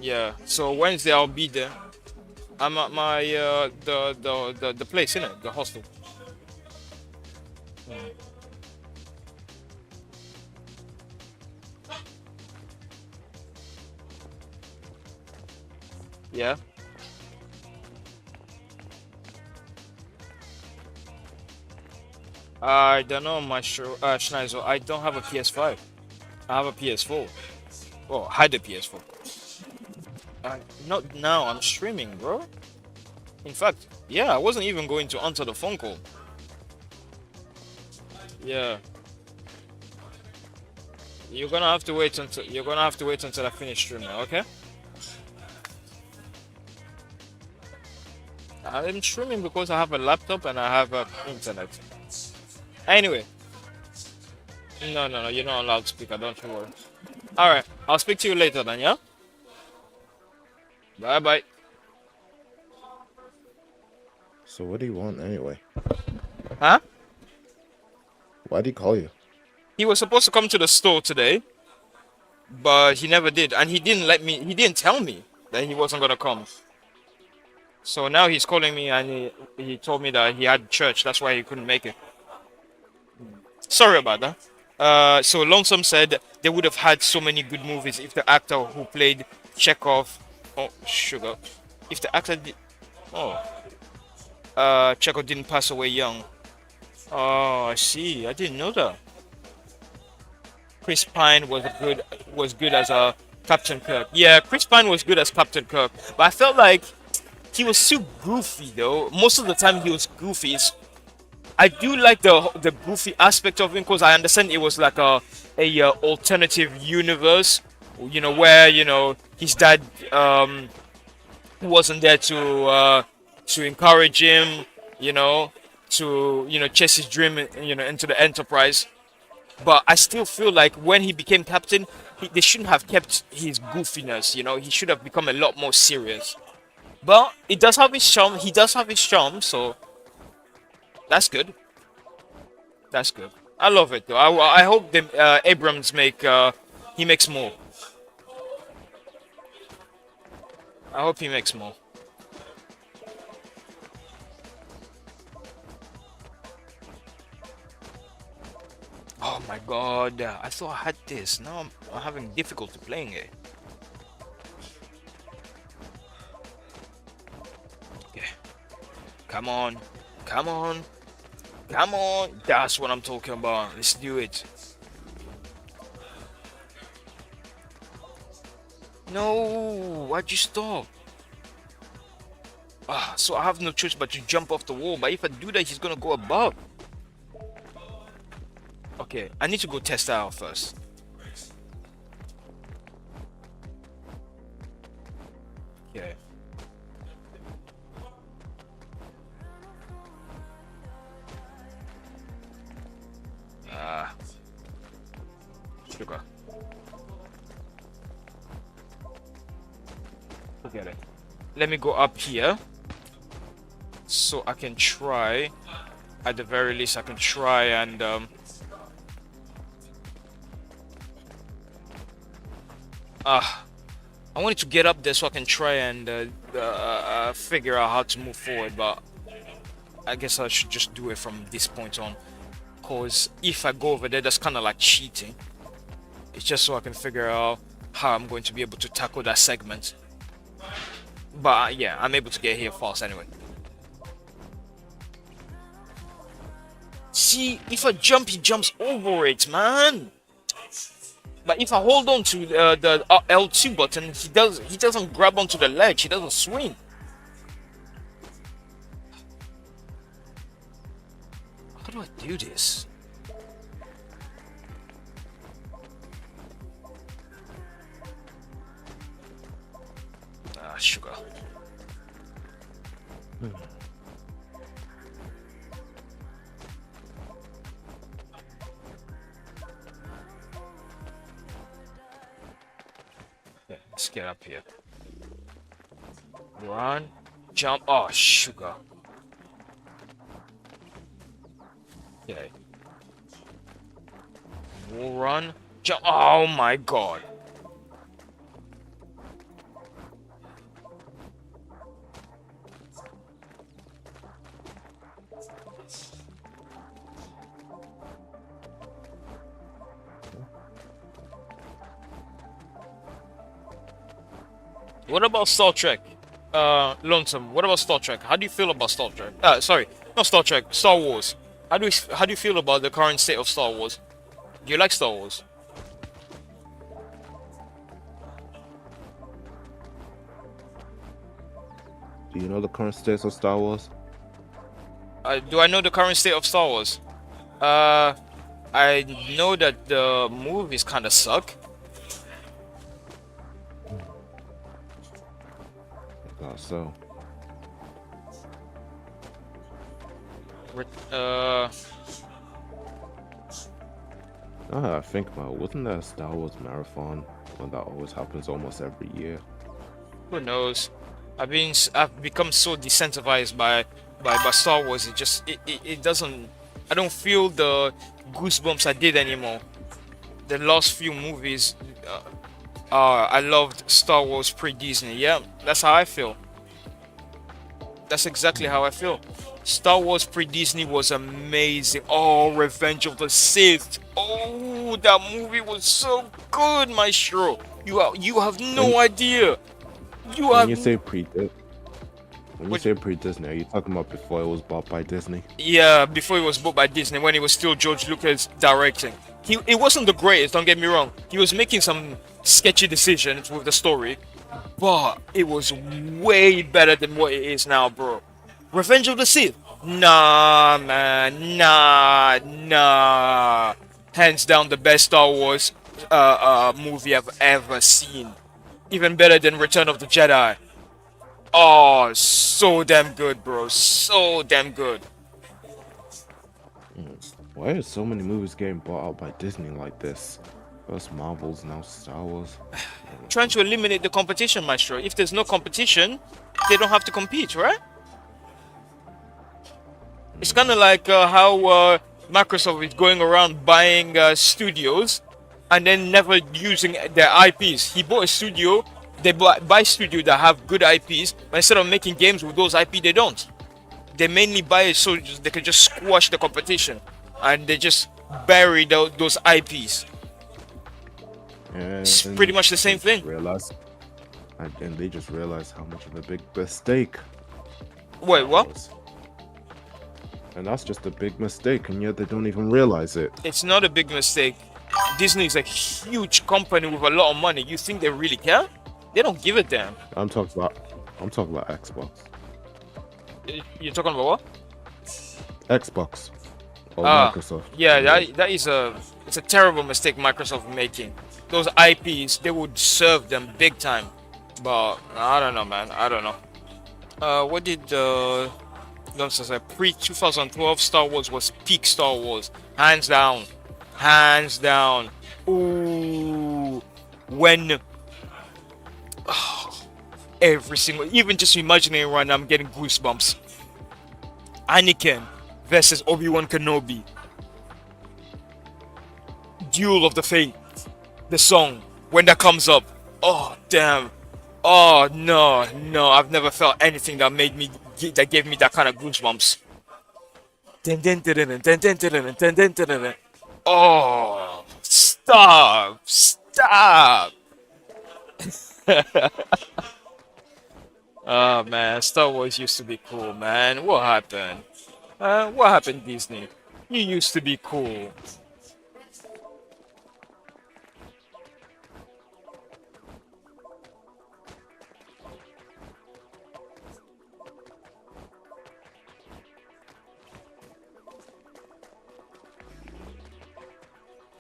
Yeah. So Wednesday I'll be there. I'm at my the place, innit? The hostel. Yeah. I don't know, my Schneizer. I don't have a PS5. I have a PS4. Oh, I had a PS4. Not now. I'm streaming, bro. In fact, yeah, I wasn't even going to answer the phone call. Yeah. You're gonna have to wait until I finish streaming, okay? I'm streaming because I have a laptop and I have internet. Anyway, no, you're not on loudspeaker. Don't you worry. All right, I'll speak to you later then. Yeah. Bye bye. So what do you want anyway? Huh? Why'd he call you? He was supposed to come to the store today, but he never did, and he didn't let me. He didn't tell me that he wasn't gonna come. So now he's calling me, and he told me that he had church. That's why he couldn't make it. Sorry about that. So Lonesome said they would have had so many good movies if the actor who played Chekhov, oh sugar, if the actor did, oh, Chekhov didn't pass away young. Oh, I see. I didn't know that. Chris Pine was good as a Captain Kirk. Yeah, Chris Pine was good as Captain Kirk, but I felt like he was too goofy though. Most of the time he was goofy. I do like the goofy aspect of him because I understand it was like a alternative universe, you know, where his dad wasn't there to encourage him, you know, to chase his dream, into the Enterprise. But I still feel like when he became captain, they shouldn't have kept his goofiness. He should have become a lot more serious. But it does have his charm. He does have his charm, so that's good. That's good. I love it though. I hope Abrams he makes more. I hope he makes more. Oh my god! I thought I had this. Now I'm having difficulty playing it. Okay. Come on. Come on. Come on. That's what I'm talking about. Let's do it. No. Why'd you stop? So I have no choice but to jump off the wall. But if I do that, he's gonna go above. Okay, I need to go test that out first. Okay. Sugar. Forget it. Let me go up here so I can try. At the very least, I can try and I wanted to get up there so I can try and figure out how to move forward, but I guess I should just do it from this point on. Cause if I go over there, that's kind of like cheating. It's just so I can figure out how I'm going to be able to tackle that segment. But yeah, I'm able to get here fast anyway. See, if I jump, he jumps over it, man. But if I hold on to the L2 button, he doesn't grab onto the ledge. He doesn't swing. How do I do this? Ah, sugar. Yeah, let's get up here. Run, jump. Oh, sugar. Okay. Run, jump. Oh my god. What about Star Trek? Lonesome. What about Star Trek? How do you feel about Star Trek? Sorry, not Star Trek. Star Wars. How do you feel about the current state of Star Wars? Do you like Star Wars? Do you know the current status of Star Wars? Do I know the current state of Star Wars? I know that the movies kind of suck. So. I think about it, wasn't there a Star Wars marathon when that always happens almost every year? Who knows? I've become so desensitized by Star Wars. It doesn't. I don't feel the goosebumps I did anymore. The last few movies, I loved Star Wars pre-Disney. Yeah, that's how I feel. That's exactly how I feel. Star Wars pre-Disney was amazing. Oh, Revenge of the Sith. Oh, that movie was so good, Maestro. You have no idea. When you say pre-Disney, are you talking about before it was bought by Disney? Yeah, before it was bought by Disney, when it was still George Lucas directing. It wasn't the greatest, don't get me wrong. He was making some sketchy decisions with the story, but it was way better than what it is now, bro. Revenge of the Sith? Nah, man. Nah. Hands down the best Star Wars movie I've ever seen. Even better than Return of the Jedi. Oh, so damn good, bro. So damn good. Why are so many movies getting bought out by Disney like this? First Marvel's, now Star Wars. Trying to eliminate the competition, Maestro. If there's no competition, they don't have to compete, right? It's kind of like how Microsoft is going around buying studios and then never using their IPs. He bought a studio, they buy studios that have good IPs, but instead of making games with those IP, they don't. They mainly buy it so they can just squash the competition, and they just bury those IPs. It's pretty much the same thing. And they just realized how much of a big mistake. Wait, what? And that's just a big mistake, and yet they don't even realize it. It's not a big mistake. Disney is a huge company with a lot of money. You think they really care? They don't give a damn. I'm talking about Xbox. You're talking about what? Xbox. Or Microsoft. Yeah, it's a terrible mistake Microsoft making. Those IPs, they would serve them big time. But I don't know, man. I don't know. What did pre-2012 Star Wars was peak Star Wars, hands down. Ooh, when every single, even just imagining it right now, I'm getting goosebumps. Anakin versus Obi-Wan Kenobi, Duel of the Fate, the song when that comes up. Oh damn. Oh no, no, I've never felt anything that made me that gave me that kind of goosebumps. Dun, dun, dun, dun, dun, dun, dun, dun, dun, dun, dun, dun, dun. Oh, stop, stop. Oh man, Star Wars used to be cool, man. What happened? What happened, Disney? You used to be cool.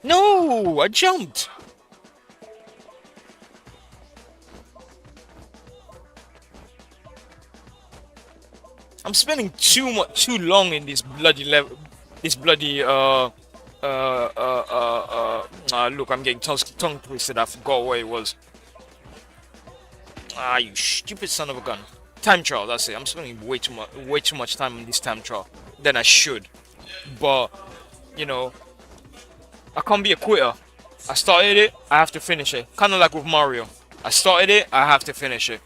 No, I jumped. I'm spending too long in this bloody level, this bloody look, I'm getting tongue twisted. I forgot what it was. Ah, you stupid son of a gun. Time trial. That's it. I'm spending way too much time on this time trial than I should. But you know, I can't be a quitter. I started it, I have to finish it. Kind of like with Mario. I started it, I have to finish it.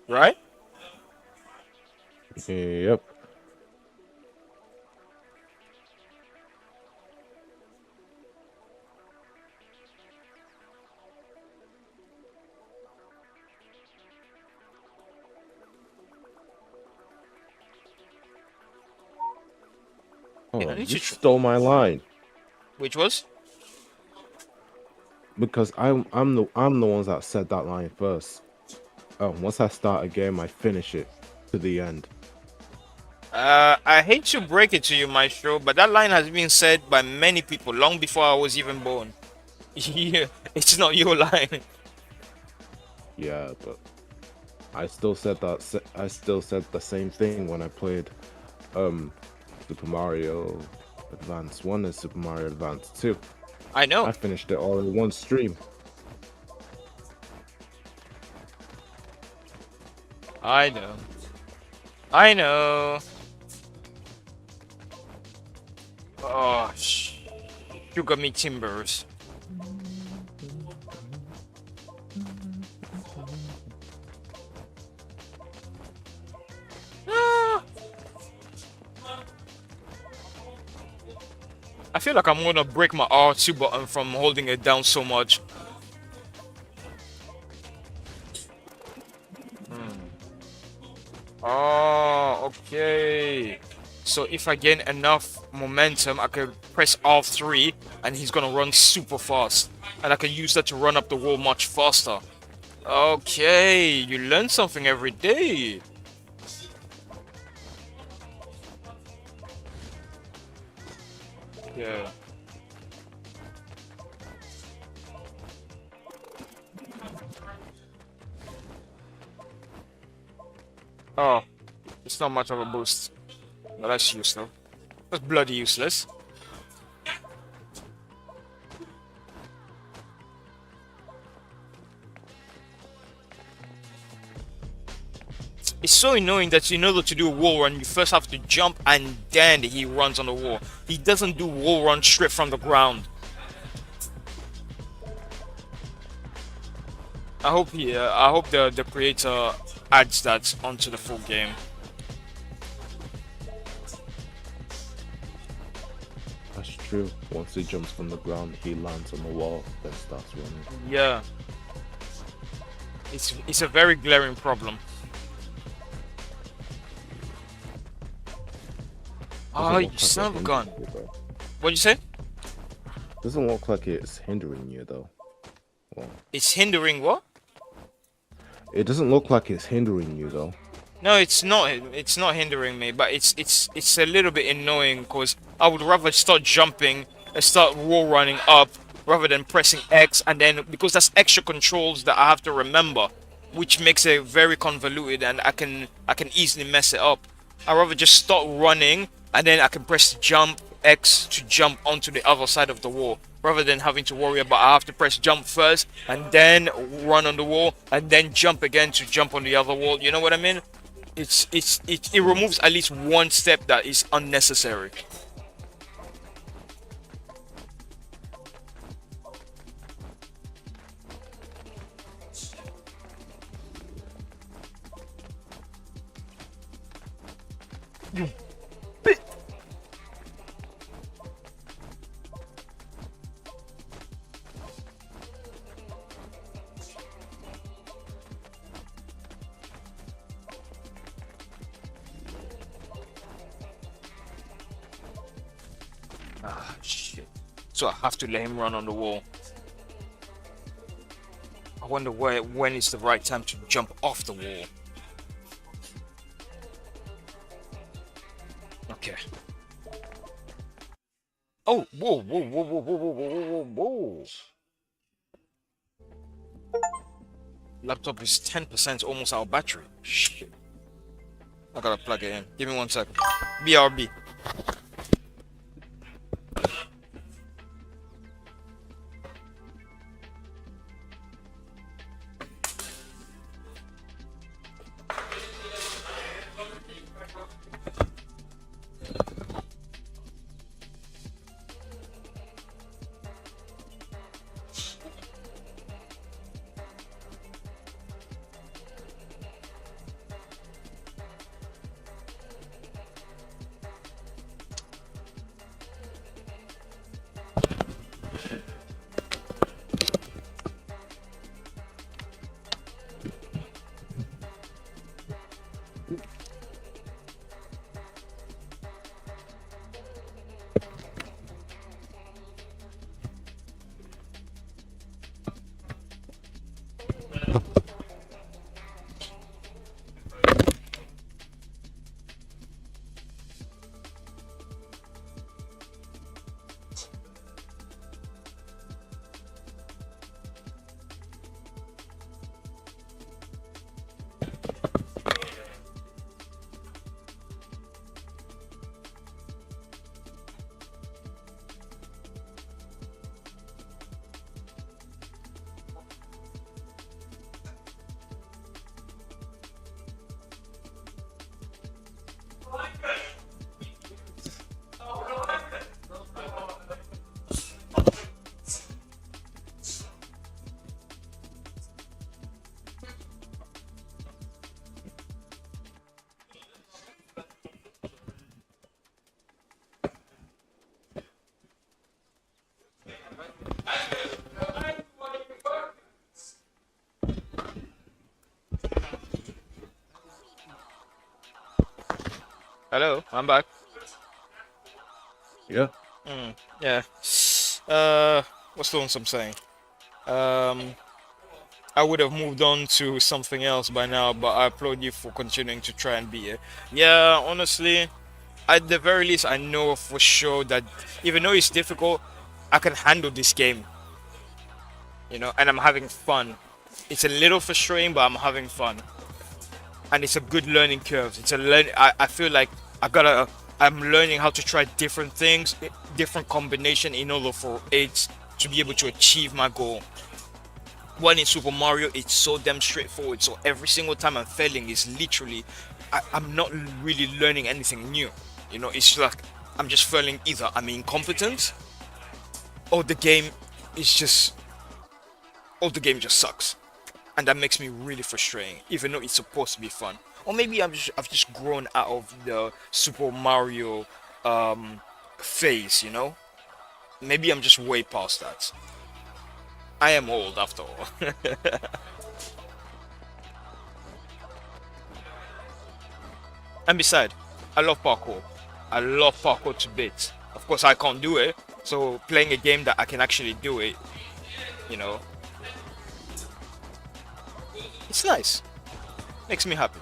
Right? Yep. Yeah, I Oh, need you to. stole my line Which was? because I'm the ones that said that line first. Oh, once I start a game, I finish it to the end. I hate to break it to you, Maestro, but that line has been said by many people long before I was even born. Yeah, it's not your line. Yeah, but I still said that. I still said the same thing when I played um Super Mario Advance 1 and Super Mario Advance 2. I know. I finished it all in one stream. I know. I know. Oh, sugar me timbers. Ah, I feel like I'm gonna break my R2 button from holding it down so much. Oh, okay. So if I gain enough momentum, I could press R3 and he's gonna run super fast. And I can use that to run up the wall much faster. Okay, you learn something every day. Yeah. Oh, it's not much of a boost. No, that's useless. That's bloody useless. It's so annoying that in order to do a wall run, you first have to jump and then he runs on the wall. He doesn't do wall run straight from the ground. I hope the creator adds that onto the full game. That's true. Once he jumps from the ground, he lands on the wall, then starts running. Yeah, it's a very glaring problem. Oh, Doesn't you look like son it of a hinders gun. you, though. What'd you say? Doesn't look like it's hindering you though. Well, It's hindering what? it doesn't look like it's hindering you though. No, it's not. It's not hindering me, but it's a little bit annoying because I would rather start jumping and start wall running up rather than pressing X and then because that's extra controls that I have to remember, which makes it very convoluted and I can easily mess it up. I rather just start running and then I can press jump X to jump onto the other side of the wall, rather than having to worry about I have to press jump first and then run on the wall and then jump again to jump on the other wall. You know what I mean? It Mm. removes at least one step that is unnecessary. Ah, shit. So I have to let him run on the wall. I wonder when is the right time to jump off the wall. Okay. Oh, whoa, whoa, whoa, whoa, whoa, whoa, whoa, whoa, whoa. Laptop is 10% almost out of battery. Shit. I gotta plug it in. Give me 1 second. BRB. Hello, I'm back. Yeah. Yeah. Uh, what's the one I'm saying? Um, I would have moved on to something else by now, but I applaud you for continuing to try and beat it. Yeah, honestly, at the very least, I know for sure that even though it's difficult, I can handle this game, and I'm having fun. It's a little frustrating, but I'm having fun, and it's a good learning curve. It's a learn. I feel like I gotta. I'm learning how to try different things, different combination in order for it to be able to achieve my goal. One in Super Mario, it's so damn straightforward. So every single time I'm failing is literally, I'm not really learning anything new. It's like I'm just failing either I'm incompetent or is just, or the game just sucks, and that makes me really frustrating. Even though it's supposed to be fun, or maybe I've just grown out of the Super Mario phase. Maybe I'm just way past that. I am old after all. And besides, I love parkour. I love parkour to bits. Of course, I can't do it. So playing a game that I can actually do it, you know, it's nice. Makes me happy.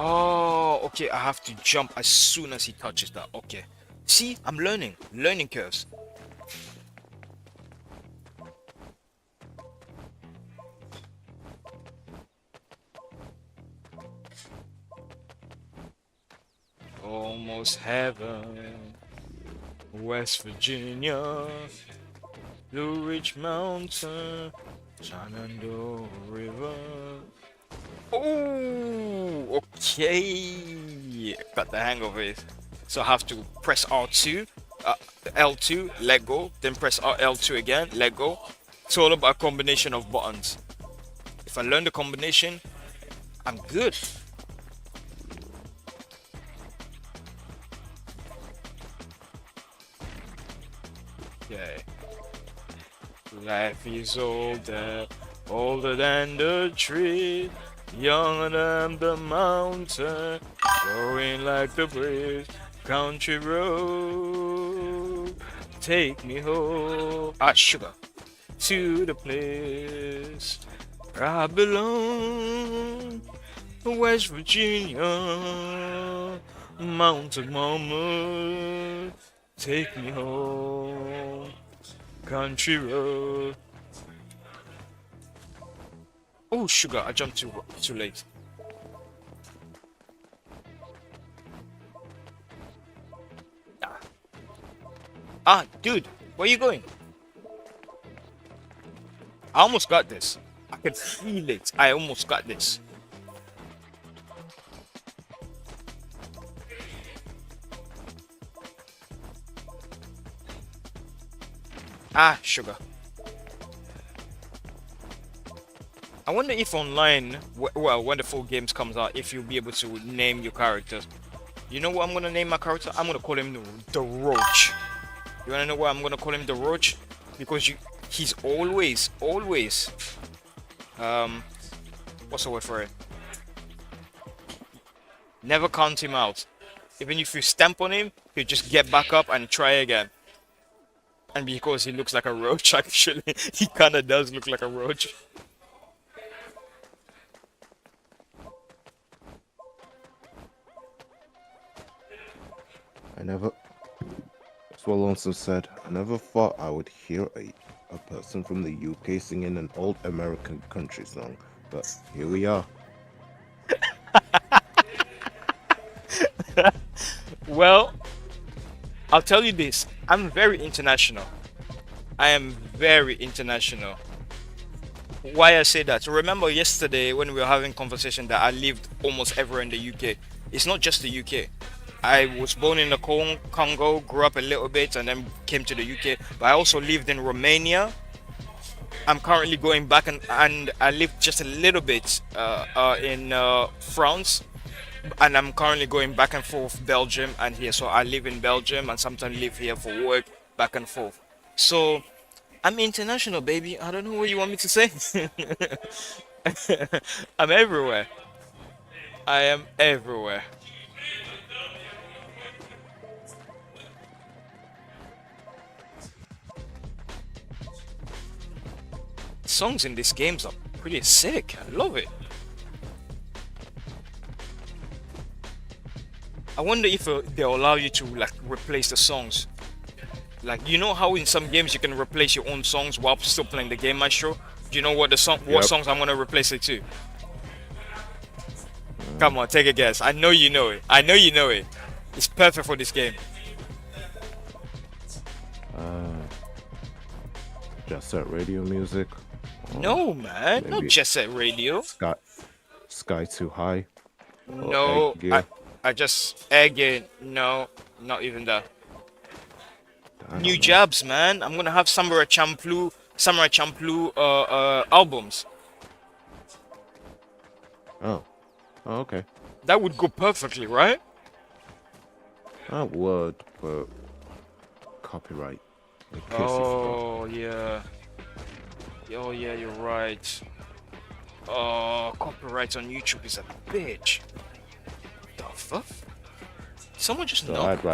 Oh, Oh, okay, I have to jump as soon as he touches that. Okay. See, I'm learning. Learning curves. Almost heaven. West Virginia. Blue Ridge Mountain. Shenandoah River. Oh, okay. Got the hang of it. So I have to press R2, L2, let go, then press L2 again, let go. It's all about a combination of buttons. If I learn the combination, I'm good. Okay. Life is older, older than the tree, younger than the mountain, growing like the breeze. Country road, take me home. Ah, sugar. To the place where I belong, West Virginia, Mountain Mama, take me home, country road. Oh, sugar! I jumped too late. Ah, dude, where you going? I almost got this. I can feel it. I almost got this. Ah, sugar. I wonder if online, well, when the full games comes out, if you'll be able to name your characters. You know what I'm gonna name my character? I'm gonna call him the Roach. You wanna know why I'm gonna call him the Roach? Because he's always, what's the word for it? Never count him out. Even if you stamp on him, he'll just get back up and try again. And because he looks like a roach, actually, he kinda does look like a roach. I never, as well also said, I never thought I would hear a person from the UK singing an old American country song, but here we are. Well, I'll tell you this. I'm very international. I am very international. Why I say that? Remember yesterday when we were having conversation that I lived almost everywhere in the UK. It's not just the UK. I was born in the Congo, grew up a little bit, and then came to the UK. But I also lived in Romania. I'm currently going back and I lived just a little bit in France, and I'm currently going back and forth Belgium and here. So I live in Belgium and sometimes live here for work, back and forth. So I'm international, baby. I don't know what you want me to say. I'm everywhere. I am everywhere. Songs in these games are pretty sick. I love it. I wonder if they'll allow you to like replace the songs. Like you know how in some games you can replace your own songs while still playing the game, Maestro. Do you know what what Yep. songs I'm gonna replace it to? Come on, take a guess. I know you know it. I know you know it. It's perfect for this game. Uh, Just Set Radio music. Or No, man, not maybe Jet Set Radio. Sky Too High or Egg No, Gear. I just again. No, not even that. I New don't know. jabs, man. I'm gonna have Samurai Champloo albums. Oh. Oh, okay. That would go perfectly, right? I would, but copyright. In case you forgot. Oh yeah. Oh yeah, you're right. Oh, copyright on YouTube is a bitch. The fuck? Someone just So know. I'd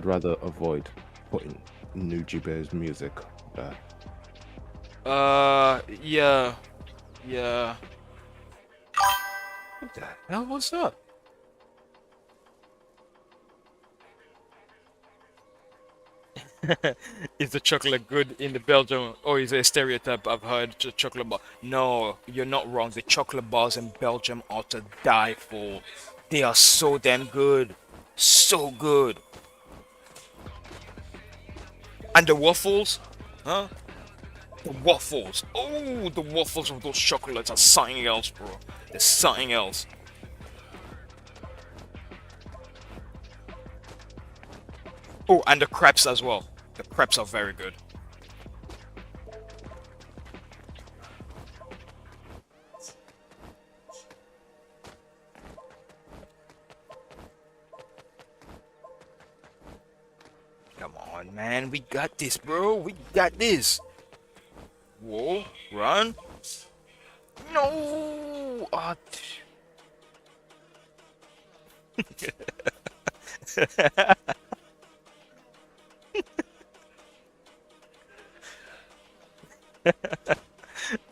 rather avoid putting Nuji Bear's music there. Yeah, yeah. What the hell was that? Is the chocolate good in the Belgium, or is it a stereotype I've heard? Chocolate bar. No, you're not wrong. The chocolate bars in Belgium are to die for. They are so damn good, so good. And the waffles, huh? The waffles. Oh, the waffles of those chocolates are something else, bro. They're something else. Oh, and the crepes as well. The crepes are very good. Come on, man. We got this, bro. We got this. Whoa, run. No.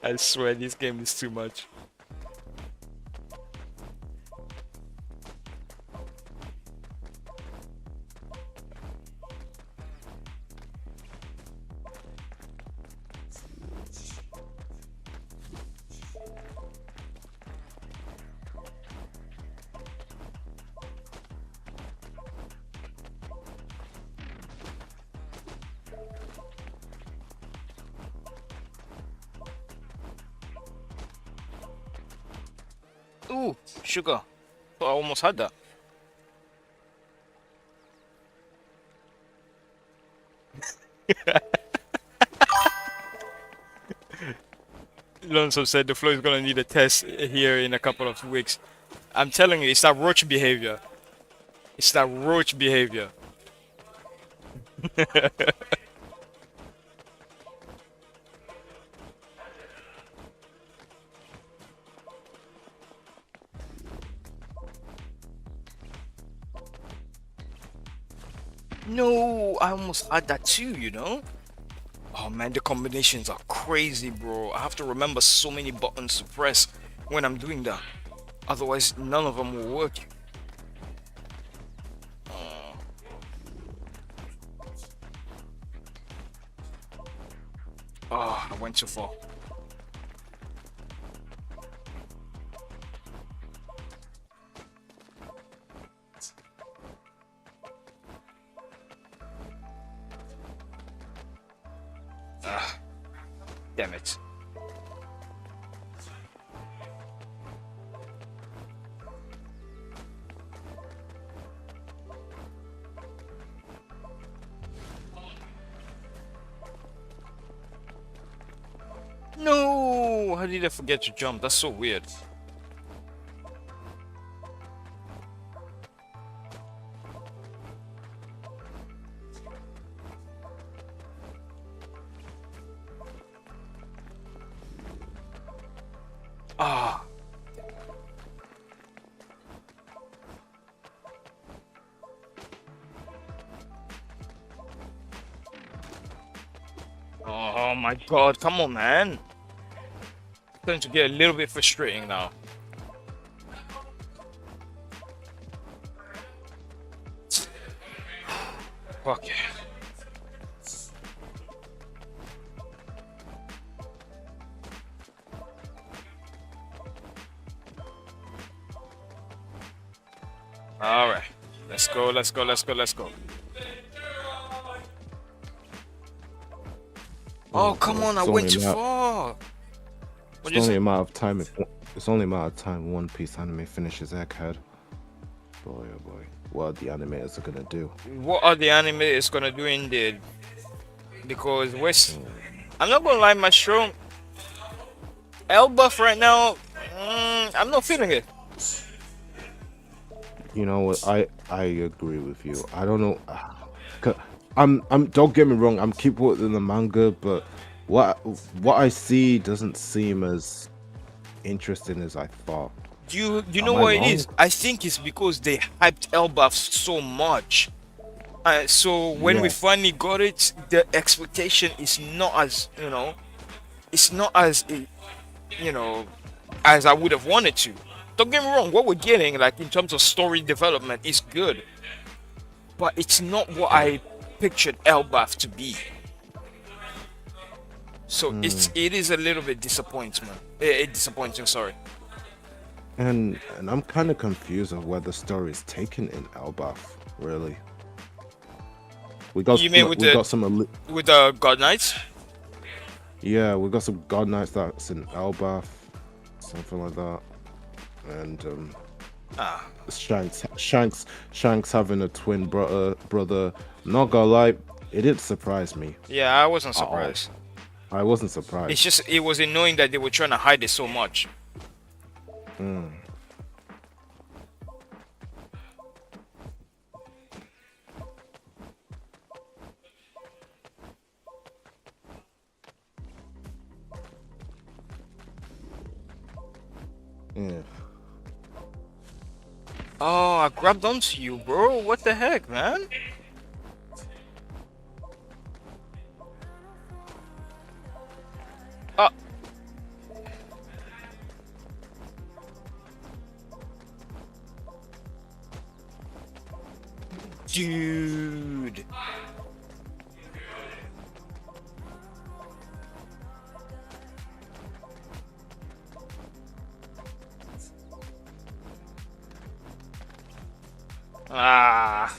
I swear this game is too much. Ooh, sugar. Oh, I almost had that. Lonzo said the flow is gonna need a test here in a couple of weeks. I'm telling you, it's that roach behavior. It's that roach behavior. No, I almost had that too, you know? Oh man, the combinations are crazy, bro. I have to remember so many buttons to press when I'm doing that. Otherwise, none of them will work. Uh, oh, I went too far. Ah, damn it. No! How did I forget to jump? That's so weird. Ah. Oh my god, come on, man. It's going to get a little bit frustrating now. Okay. Alright. Let's go, let's go, let's go, let's go. Oh, Oh come god, on, I went too far. What it's do you only say? a matter of time. It's only a matter of time One Piece anime finishes Egghead. Boy, oh boy, what the animators are gonna do? What are the animators gonna do indeed? Because I'm not gonna lie, my strong Elbuff right now, I'm not feeling it. You know what? I agree with you. I don't know. 'Cause I'm. Don't get me wrong. I'm keep watching the manga, but what what I see doesn't seem as interesting as I thought. Do you know Am I what it wrong? is? I think it's because they hyped Elbaf so much. So when we Yeah, finally got it, the expectation is not as it's not as you know, as I would have wanted to. Don't get me wrong, what we're getting, like in terms of story development, is good, but it's not what yeah. I pictured Elbaf to be. So Hmm. it is a little bit disappointing. Sorry. And I'm kind of confused of where the story is taken in Elbaf. Really, You mean we got some with the God Knights? yeah, we got some God Knights that's in Elbaf, something like that, and Ah, Shanks having a twin brother. Not gonna lie, it didn't surprise me yeah, I wasn't at all. surprised. I wasn't It's surprised. just it was annoying that they were trying to hide it so much. Mm, yeah. Oh, I grabbed onto you, bro. What the heck, man? Oh, dude. Ah.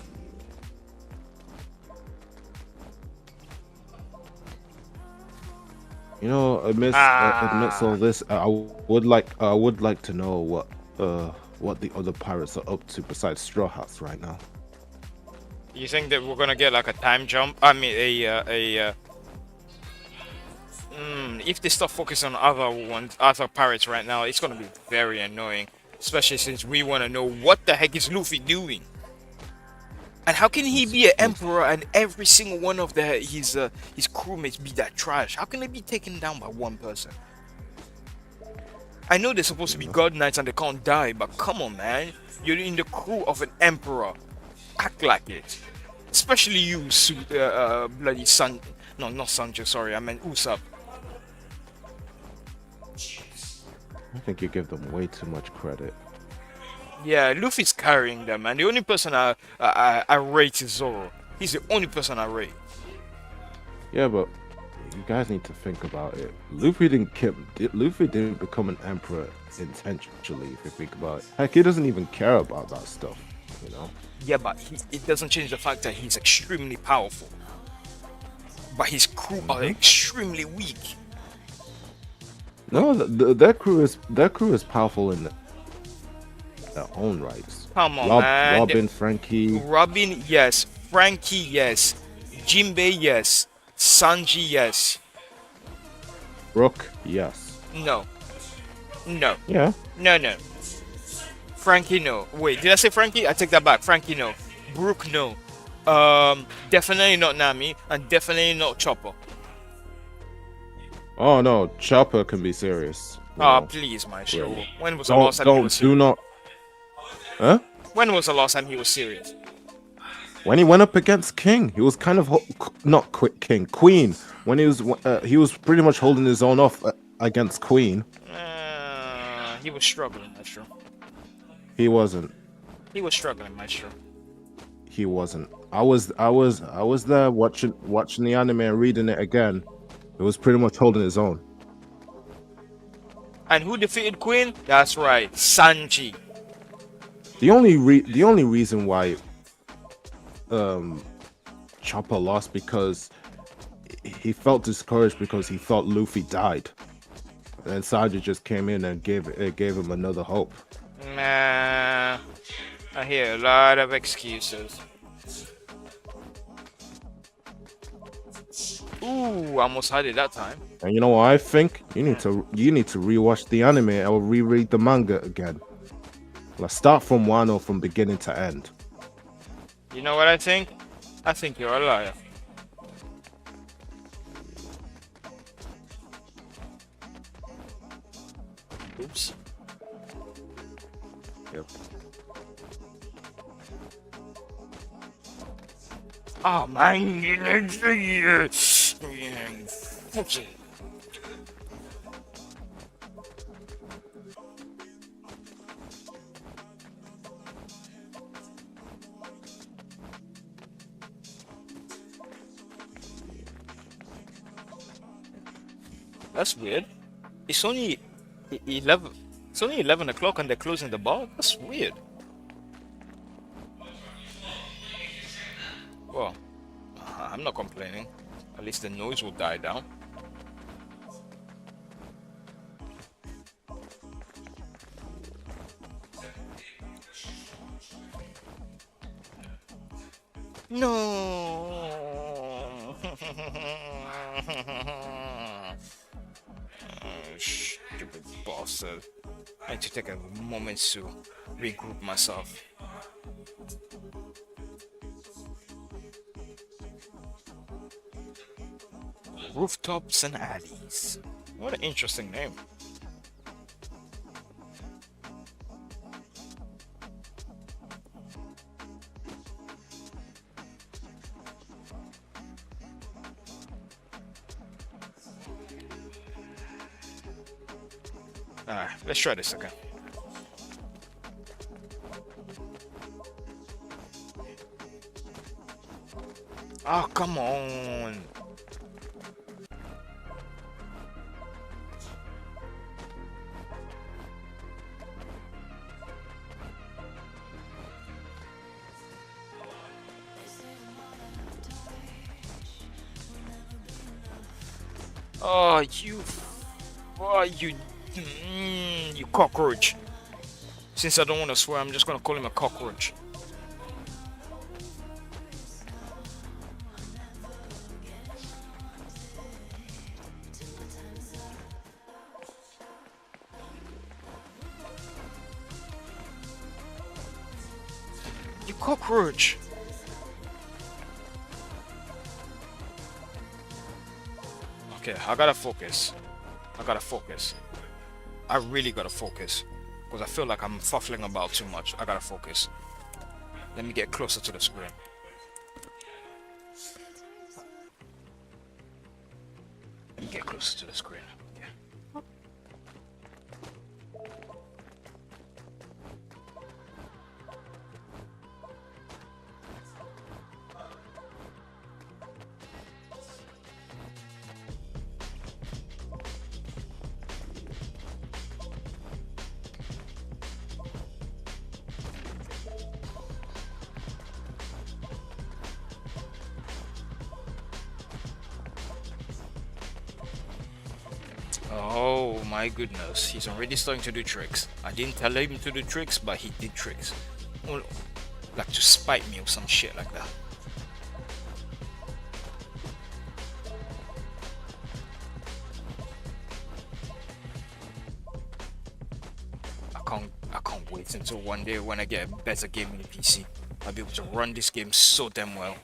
You know, amidst all Ah. this, I would like to know what the other pirates are up to besides Straw Hats right now. You think that we're gonna get like a time jump? I mean, if they start focusing on other pirates right now, it's gonna be very annoying. Especially since we wanna know what the heck is Luffy doing. And how can he It's be an because emperor and every single one of his crewmates be that trash? How can they be taken down by one person? I know they're supposed to you be know, god knights and they can't die, but come on, man. You're in the crew of an emperor. Act like it. Especially you, bloody San. No, not Sancho. Sorry, I meant Usopp. I think you give them way too much credit. Yeah, Luffy's carrying them, and the only person I rate is Zoro. He's the only person I rate. Yeah, but you guys need to think about it. Luffy didn't become an emperor intentionally. If you think about it, heck, he doesn't even care about that stuff. You know. Yeah, but it doesn't change the fact that he's extremely powerful. But his crew are Hmm. extremely weak. No, their crew is powerful in their own rights. Come on, man. Robin, Frankie, Robin, yes. Frankie, yes. Jinbei, yes. Sanji, yes. Brook, yes. No. No. Yeah. No, no. Frankie, no. Wait, did I say Frankie? I take that back. Frankie, no. Brook, no. Definitely not Nami, and definitely not Chopper. Oh no, Chopper can be serious. You Ah, know, please, my show. really. When was the last time he was Do serious? not. Huh? When was the last time he was serious? When he went up against King, he was kind of not King, Queen. When he was pretty much holding his own off against Queen. He was struggling, Maestro. He wasn't. He was struggling, Maestro. He wasn't. I was there watching the anime and reading it again. It was pretty much holding his own. And who defeated Queen? That's right, Sanji. The only reason why Chopper lost because he felt discouraged because he thought Luffy died. And Sanji just came in and gave him another hope. Nah, I hear a lot of excuses. Ooh, almost had it that time. And you know what I think? You need to rewatch the anime or reread the manga again. Like start from one or from beginning to end. You know what I think? I think you're a liar. Oops. Yep. Oh man. That's weird. It's only 11. It's only 11 o'clock and they're closing the bar. That's weird. Well, I'm not complaining. At least the noise will die down. No. Stupid bastard. I need to take a moment to regroup myself. Rooftops and alleys. What an interesting name. Alright, let's try this again. Oh, come on. Oh, you cockroach. Since I don't want to swear, I'm just gonna call him a cockroach. You cockroach. Okay, I gotta focus. I gotta focus. I really gotta focus. Because I feel like I'm fuffling about too much. I gotta focus. Let me get closer to the screen. Let me get closer to the screen. Okay. Oh my goodness, he's already starting to do tricks. I didn't tell him to do tricks, but he did tricks. Well, like to spite me or some shit like that. I can't wait until one day when I get a better gaming PC. I'll be able to run this game so damn well.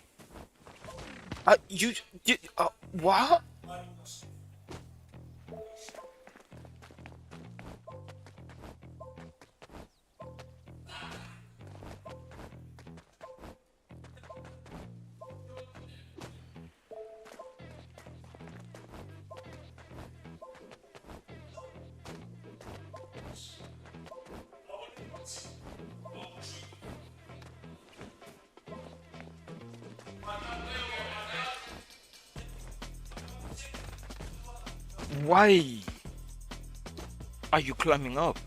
What? Why are you climbing up?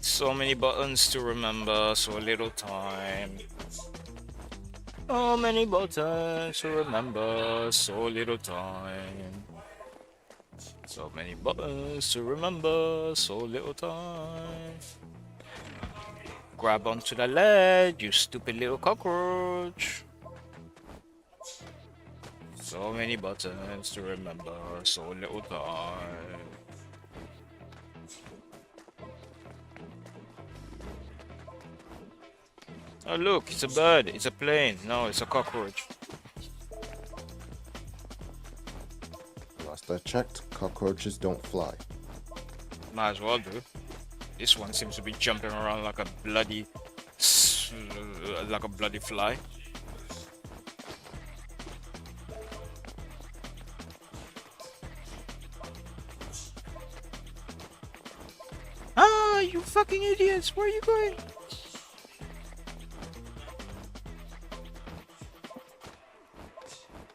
So many buttons to remember, so little time. So many buttons to remember, so little time. So many buttons to remember, so little time. Grab onto the ledge, you stupid little cockroach. So many buttons to remember, so little time. Oh look, it's a bird, it's a plane. No, it's a cockroach. Last I checked, cockroaches don't fly. Might as well do. This one seems to be jumping around like a bloody, like a bloody fly. Ah, you fucking idiots! Where are you going?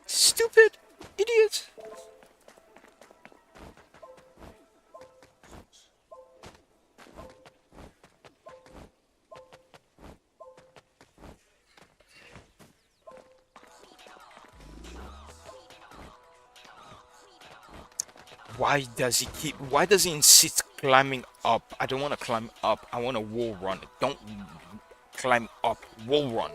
Stupid idiots! Why does he insist climbing up? I don't want to climb up. I want to wall run. Don't climb up. Wall run.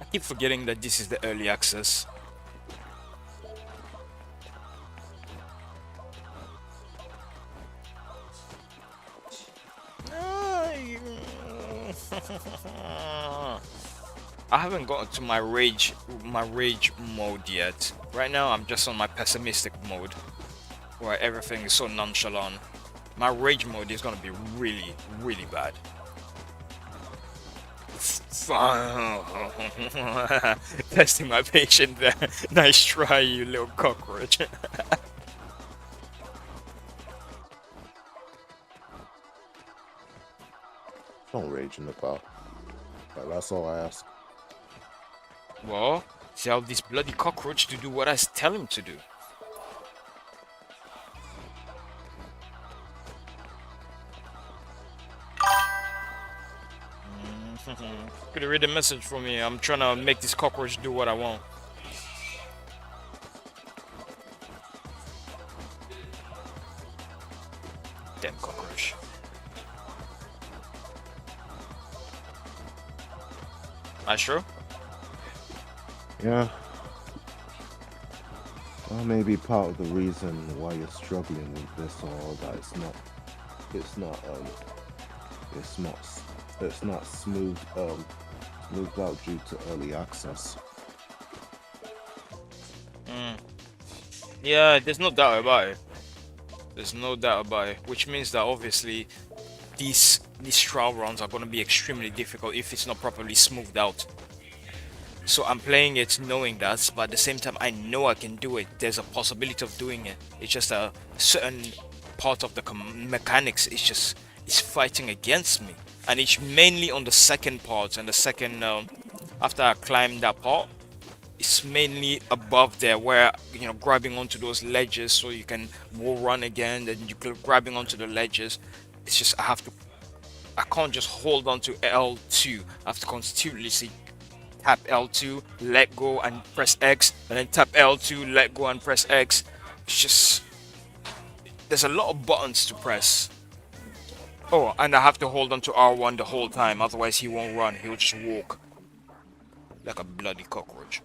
I keep forgetting that this is the early access. I haven't gotten to my rage mode yet. Right now I'm just on my pessimistic mode, where everything is so nonchalant. My rage mode is gonna be really, really bad. Testing my patience there. Nice try, you little cockroach. Don't rage in the car. But that's all I ask. Well, tell this bloody cockroach to do what I tell him to do. Could you read the message for me? I'm trying to make this cockroach do what I want. Damn cockroach. Are you sure? Yeah. Well, maybe part of the reason why you're struggling with this or that it's not it's not smoothed out due to early access. Yeah, there's no doubt about it. There's no doubt about it. Which means that obviously these trial rounds are going to be extremely difficult if it's not properly smoothed out. So I'm playing it knowing that, but at the same time I know I can do it. There's a possibility of doing it. It's just a certain part of the mechanics is fighting against me, and it's mainly on the second part. And the second after I climb that part, it's mainly above there where grabbing onto those ledges so you can wall run again. Then you're grabbing onto the ledges. It's just I can't just hold on to L2. I have to continuously tap L2, let go and press X, and then tap L2, let go and press X. It's just, there's a lot of buttons to press. Oh, and I have to hold on to R1 the whole time, otherwise he won't run, he'll just walk like a bloody cockroach.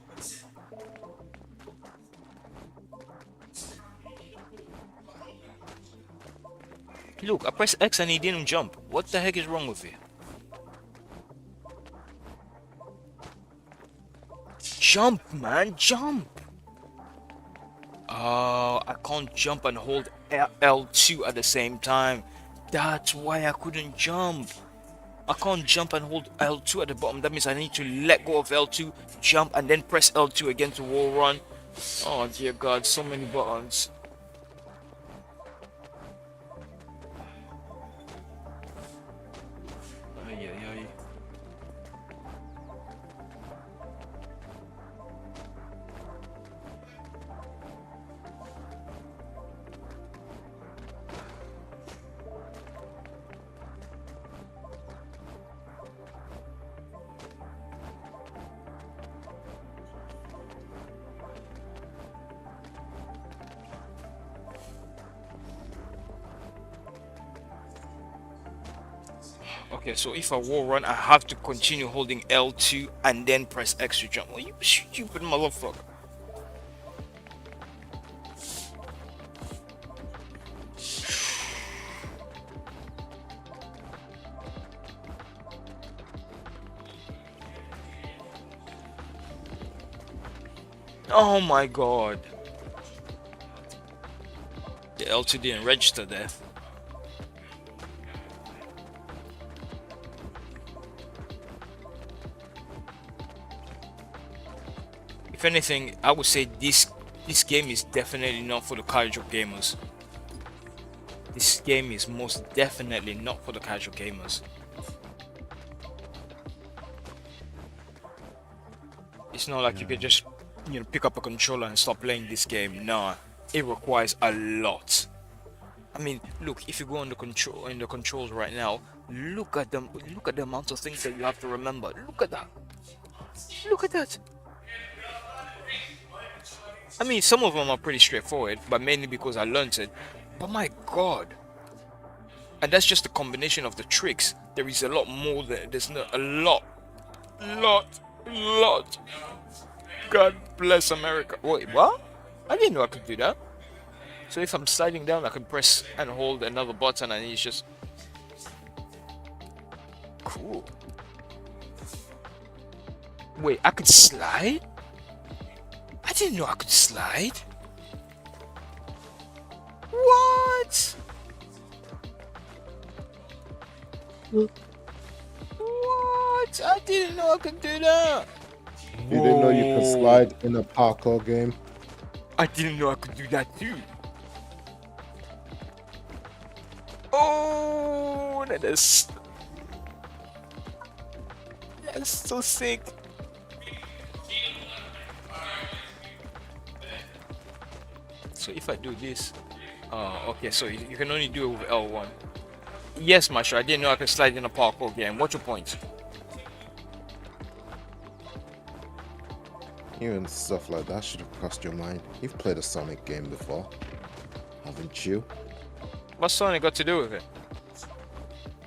Look, I pressed X and he didn't jump. What the heck is wrong with you? Jump, man, jump! Oh, I can't jump and hold L2 at the same time. That's why I couldn't jump. I can't jump and hold L2 at the bottom. That means I need to let go of L2, jump, and then press L2 again to wall run. Oh dear God, so many buttons. Ay, ay, ay. Okay, so if I wall run, I have to continue holding L2 and then press X to jump. Oh, you stupid motherfucker. Oh my god. The L2 didn't register there. If anything, I would say this game is definitely not for the casual gamers. This game is most definitely not for the casual gamers. It's not like you could Yeah. just, pick up a controller and start playing this game. Nah, it requires a lot. I mean, look, if you go on the controls right now, look at them. Look at the amount of things that you have to remember. Look at that. Look at that. I mean, some of them are pretty straightforward, but mainly because I learned it. But my God, and that's just a combination of the tricks. There is a lot more there. There's no, a lot. God bless America. Wait, what? I didn't know I could do that. So if I'm sliding down, I can press and hold another button, and it's just cool. Wait, I could slide? I didn't know I could slide. What? What? I didn't know I could do that. You didn't know you could Whoa. slide in a parkour game? I didn't know I could do that too. Oh, that's so sick. So if I do this, okay, so you can only do it with L1. Yes, Master, I didn't know I could slide in a parkour game. What's your point? Even stuff like that should have crossed your mind. You've played a Sonic game before, haven't you? What's Sonic got to do with it?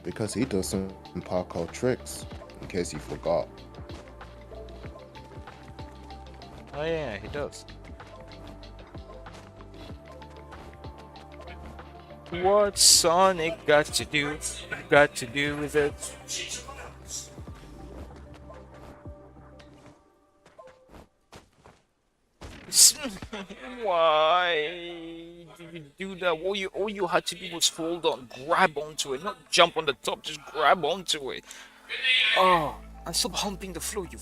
Because he does some parkour tricks, in case you forgot. Oh yeah, he does. What Sonic got to do with it? Why did you do that? All you had to do was hold on, grab onto it, not jump on the top, just grab onto it. Oh, and stop humping the floor, you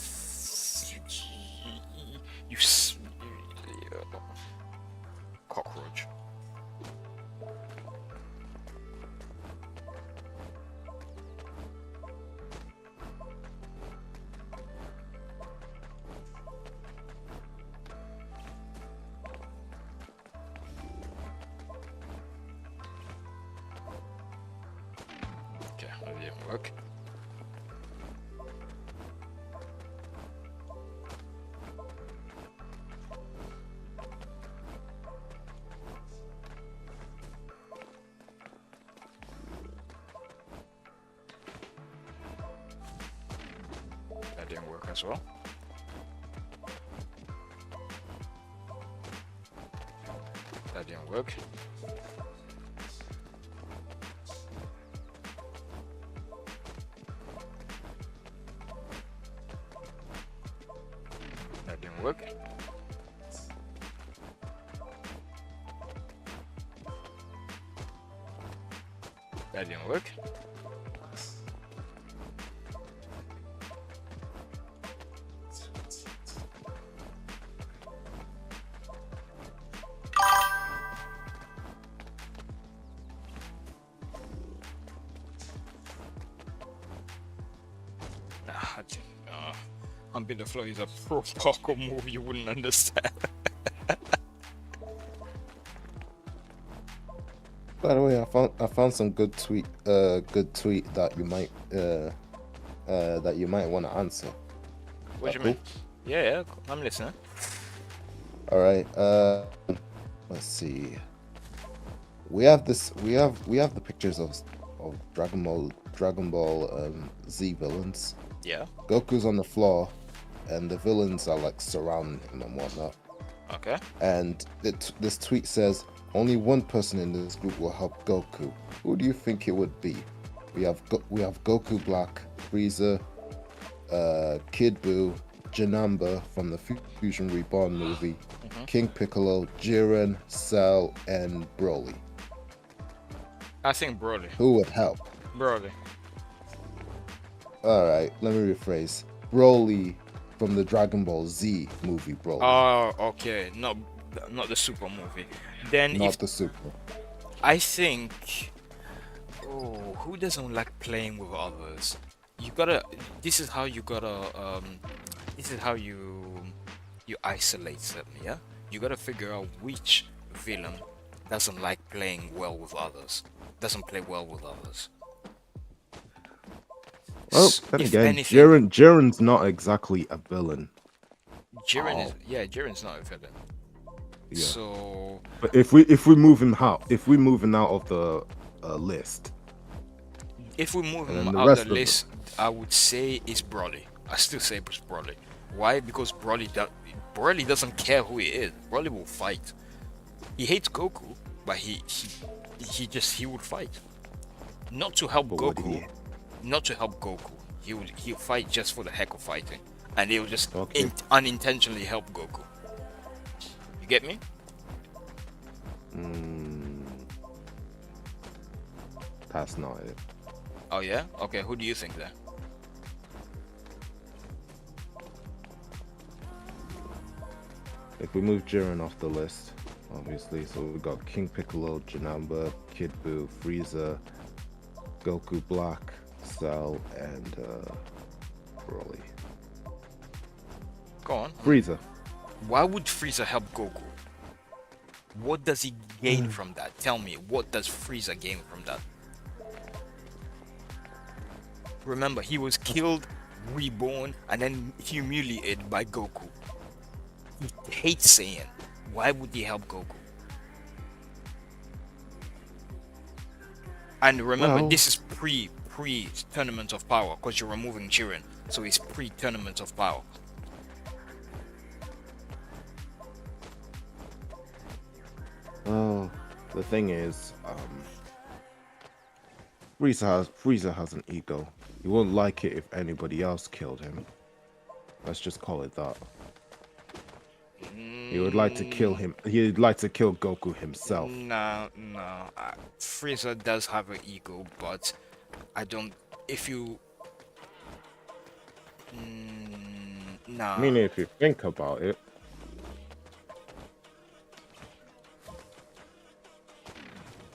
cockroach. Okay, that didn't work. That didn't work as well. That didn't work. That didn't work. That didn't work. Nah, humping the floor is a pro parkour move you wouldn't understand. By the way, I found some good tweet that you might want to answer. What do you Cool? mean? Yeah, I'm listening. All right. Let's see. We have the pictures of Dragon Ball Z villains. Yeah. Goku's on the floor, and the villains are like surrounding him and whatnot. Okay. And this tweet says only one person in this group will help Goku. Who do you think it would be? We have Goku Black, Frieza, Kid Buu, Janamba from the Fusion Reborn movie, Mhm. King Piccolo, Jiren, Cell, and Broly. I think Broly. Who would help? Broly. All right, let me rephrase. Broly from the Dragon Ball Z movie, Broly, Oh, okay. Not the Super movie. Then if not the Super. I think, oh, who doesn't like playing with others? You gotta. This is how you gotta. This is how you isolate them. Yeah. You gotta figure out which villain doesn't like playing well with others. Doesn't play well with others. Well, then If again, anything, Jiren's not exactly a villain. Jiren is Oh, yeah. Jiren's not a villain. yeah. So But if we move him out, if we move him out of the list, if we move and him then the out the rest of them, list, I would say it's Broly. I still say it's Broly. Why? Because Broly doesn't care who he is. Broly will fight. He hates Goku, but he would fight. Not to help but what Goku. he Not to help Goku. He'll fight just for the heck of fighting, and he'll just okay, unintentionally help Goku. You get me? mm, that's not it. Oh yeah. Okay. Who do you think then? If we move Jiren off the list, obviously, so we got King Piccolo, Janamba, Kid Buu, Frieza, Goku Black, Cell, and Broly. Go on. Frieza. Why would Frieza help Goku? What does he gain from that? Tell me, what does Frieza gain from that? Remember, he was killed, reborn, and then humiliated by Goku. He hates Saiyan. Why would he help Goku? And remember, Well, this is pre tournament of power because you're removing Jiren, so it's pre tournament of power. well, the thing is, Frieza has an ego. He won't like it if anybody else killed him. Let's just call it that. He would like to kill him. He'd like to kill Goku himself. No, no. Frieza does have an ego, but I don't. If you, I nah. mean, if you think about it,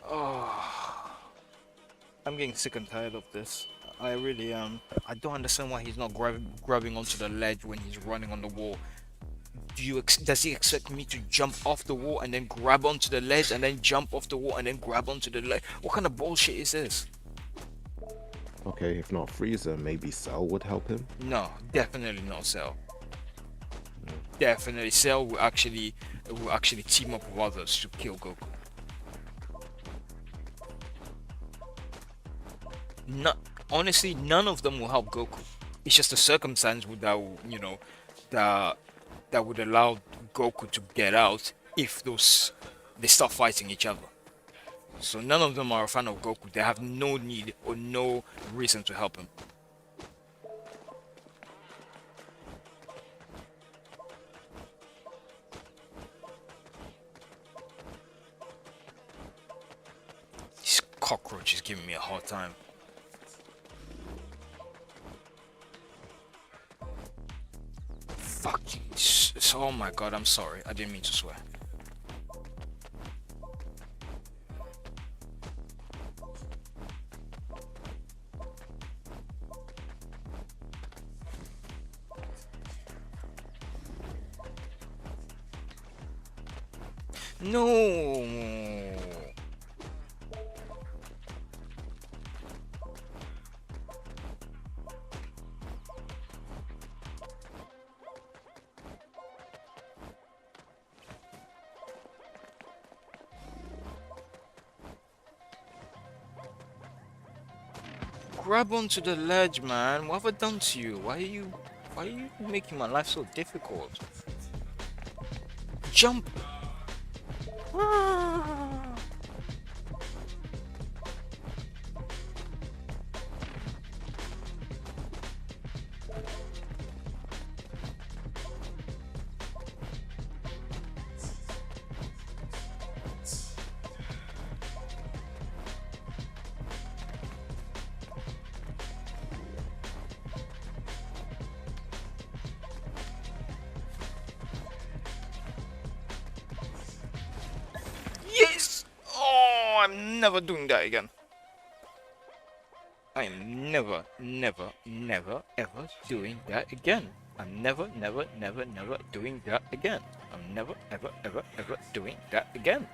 Oh, I'm getting sick and tired of this. I really am. I don't understand why he's not grabbing onto the ledge when he's running on the wall. Does he expect me to jump off the wall and then grab onto the ledge and then jump off the wall and then grab onto the ledge? What kind of bullshit is this? okay, if not Frieza, maybe Cell would help him. No, definitely not Cell. Definitely Cell will actually team up with others to kill Goku. No, honestly, none of them will help Goku. It's just a circumstance that that would allow Goku to get out if they start fighting each other. So none of them are a fan of Goku. They have no need or no reason to help him. This cockroach is giving me a hard time. Fuck you. Oh my god, I'm sorry. I didn't mean to swear. No. Grab onto the ledge, man. What have I done to you? Why are you making my life so difficult? Jump. Ah. I'm never doing that again. I am never, never, never, ever doing that again. I'm never, never, never, never doing that again. I'm never, ever, ever, ever doing that again.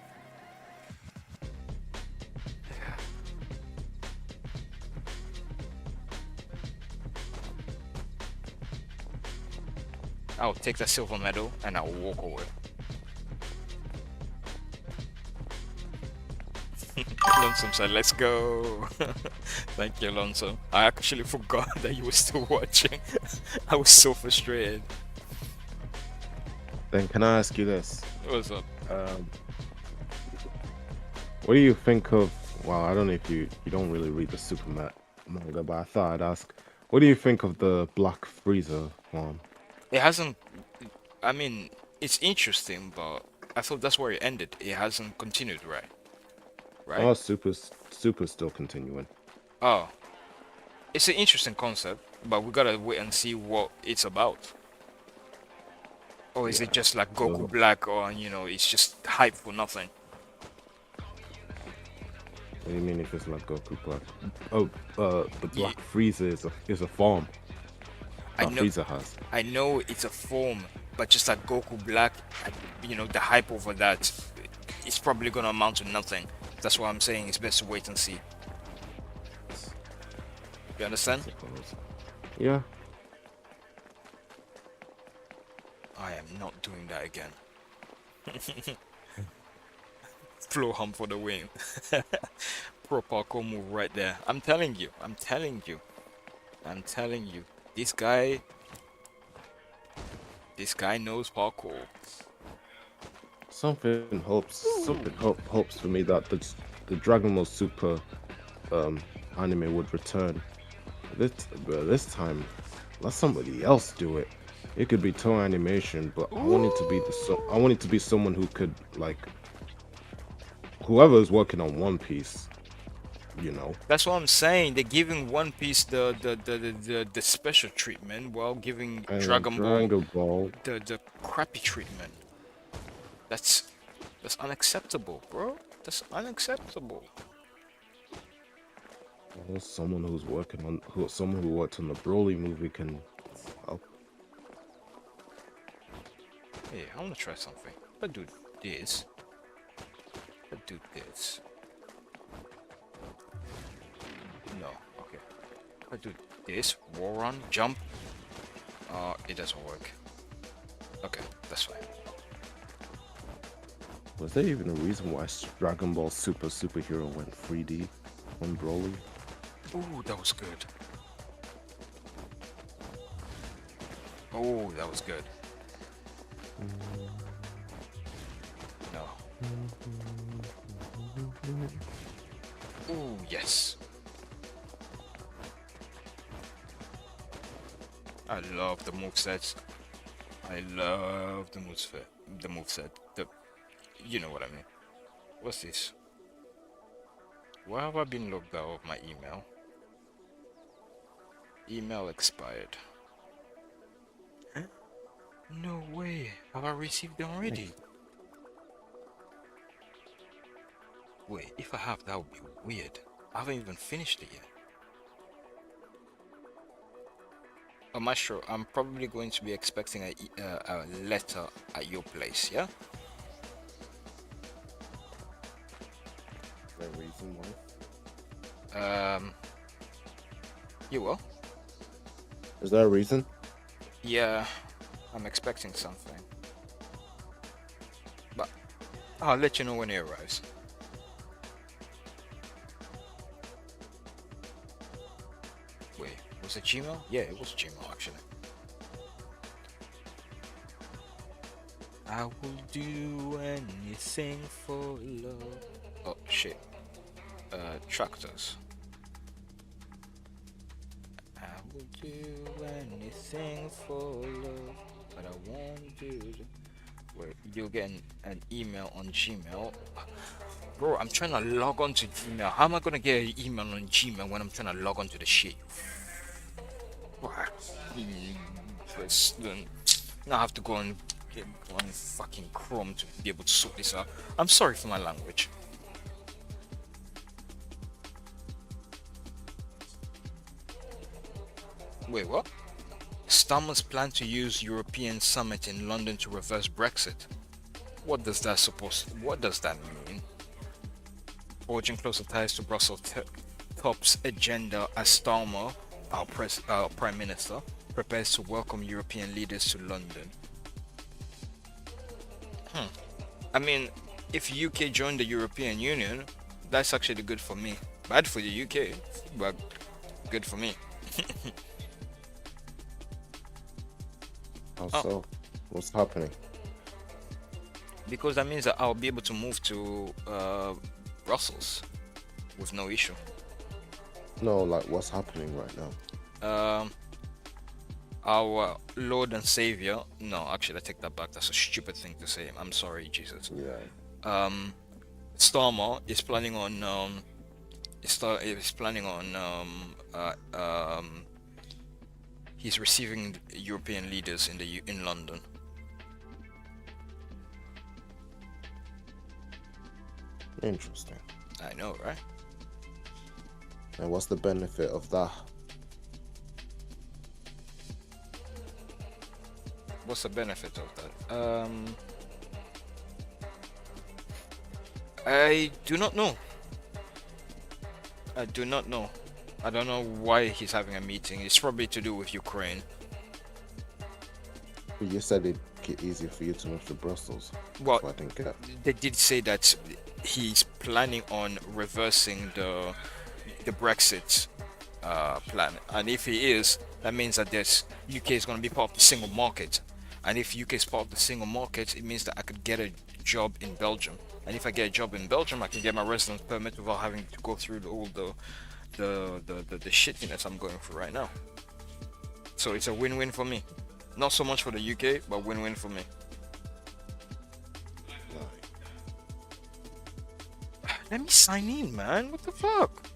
I'll take the silver medal and I'll walk away. Lonesome said, let's go. Thank you, Lonesome. I actually forgot that you were still watching. I was so frustrated. Then can I ask you this? What's up? Um, what do you think of? Well, I don't know if you don't really read the manga, but I thought I'd ask. What do you think of the Black Freezer one? It hasn't. I mean, it's interesting, but I thought that's where it ended. It hasn't continued, right? Right? Oh, Super's still continuing. Oh, it's an interesting concept, but we gotta wait and see what it's about. Or is it Yeah. just like Goku So, Black, or it's just hype for nothing? what do you mean if it's like Goku Black? Oh, the Yeah, Black Freezer is a form I that know, Frieza has. I know it's a form, but just like Goku Black, the hype over that, it's probably gonna amount to nothing. That's why I'm saying it's best to wait and see. You I understand? suppose. Yeah. I am not doing that again. Flow hump for the win. Pro parkour move right there. I'm telling you. I'm telling you. I'm telling you. This guy. This guy knows parkour. Something hopes for me that the Dragon Ball Super anime would return. This time, let somebody else do it. It could be Toei Animation, but I want it to be someone who could like whoever is working on One Piece, you know. That's what I'm saying. They're giving One Piece the special treatment while giving And Dragon Ball Dragon Ball. the crappy treatment. That's that's unacceptable, bro. That's unacceptable. Someone someone who worked on the Broly movie can help. Hey, I wanna try something. Let's do this. Let's do this. No, okay. Let's do this. Wall run, jump. It doesn't work. Okay, that's fine. Was there even a reason why Dragon Ball Superhero went 3D on Broly? Ooh, that was good. Oh, that was good. No. Ooh, yes. I love the movesets. I love the moveset. The moveset. You know what I mean. What's this? Why have I been logged out of my email? Email expired. No way. Have I received them already? Wait, if I have, that would be weird. I haven't even finished it yet. Am I sure? I'm probably going to be expecting a letter at your place, yeah? Is there a reason why? You will? Is there a reason? Yeah, I'm expecting something. But I'll let you know when it arrives. Wait, was it Gmail? Yeah, it was Gmail actually. I will do anything for love. Oh shit. Tractors. I will do anything for love, but I won't do. Wait, you'll get an email on Gmail. Bro, I'm trying to log on to Gmail. How am I gonna get an email on Gmail when I'm trying to log on to the shit? Now I have to go and get on fucking Chrome to be able to sort this out. I'm sorry for my language. Wait, what? Starmer's plan to use European summit in London to reverse Brexit. What does that mean? Forging closer ties to Brussels tops agenda as Starmer, our Prime Minister, prepares to welcome European leaders to London. I mean, if UK joined the European Union, that's actually good for me. Bad for the UK, but good for me. How Oh, so? What's happening? because that means that I'll be able to move to Brussels with no issue. No, like what's happening right now? Um, our Lord and Savior. No, actually, I take that back. That's a stupid thing to say. I'm sorry, Jesus. Yeah. Um, Starmer is planning on is planning on he's receiving European leaders in London. Interesting. I know, right? And what's the benefit of that? What's the benefit of that? I do not know. I do not know. I don't know why he's having a meeting. It's probably to do with Ukraine. But you said it'd get easier for you to move to Brussels. Well, That's what I didn't get. they did say that he's planning on reversing the Brexit plan, and if he is, that means that this UK is going to be part of the single market, and if UK is part of the single market, it means that I could get a job in Belgium, and if I get a job in Belgium, I can get my residence permit without having to go through all the shittiness I'm going through right now. So it's a win-win for me. Not so much for the UK, but win-win for me. Let me sign in, man. What the fuck?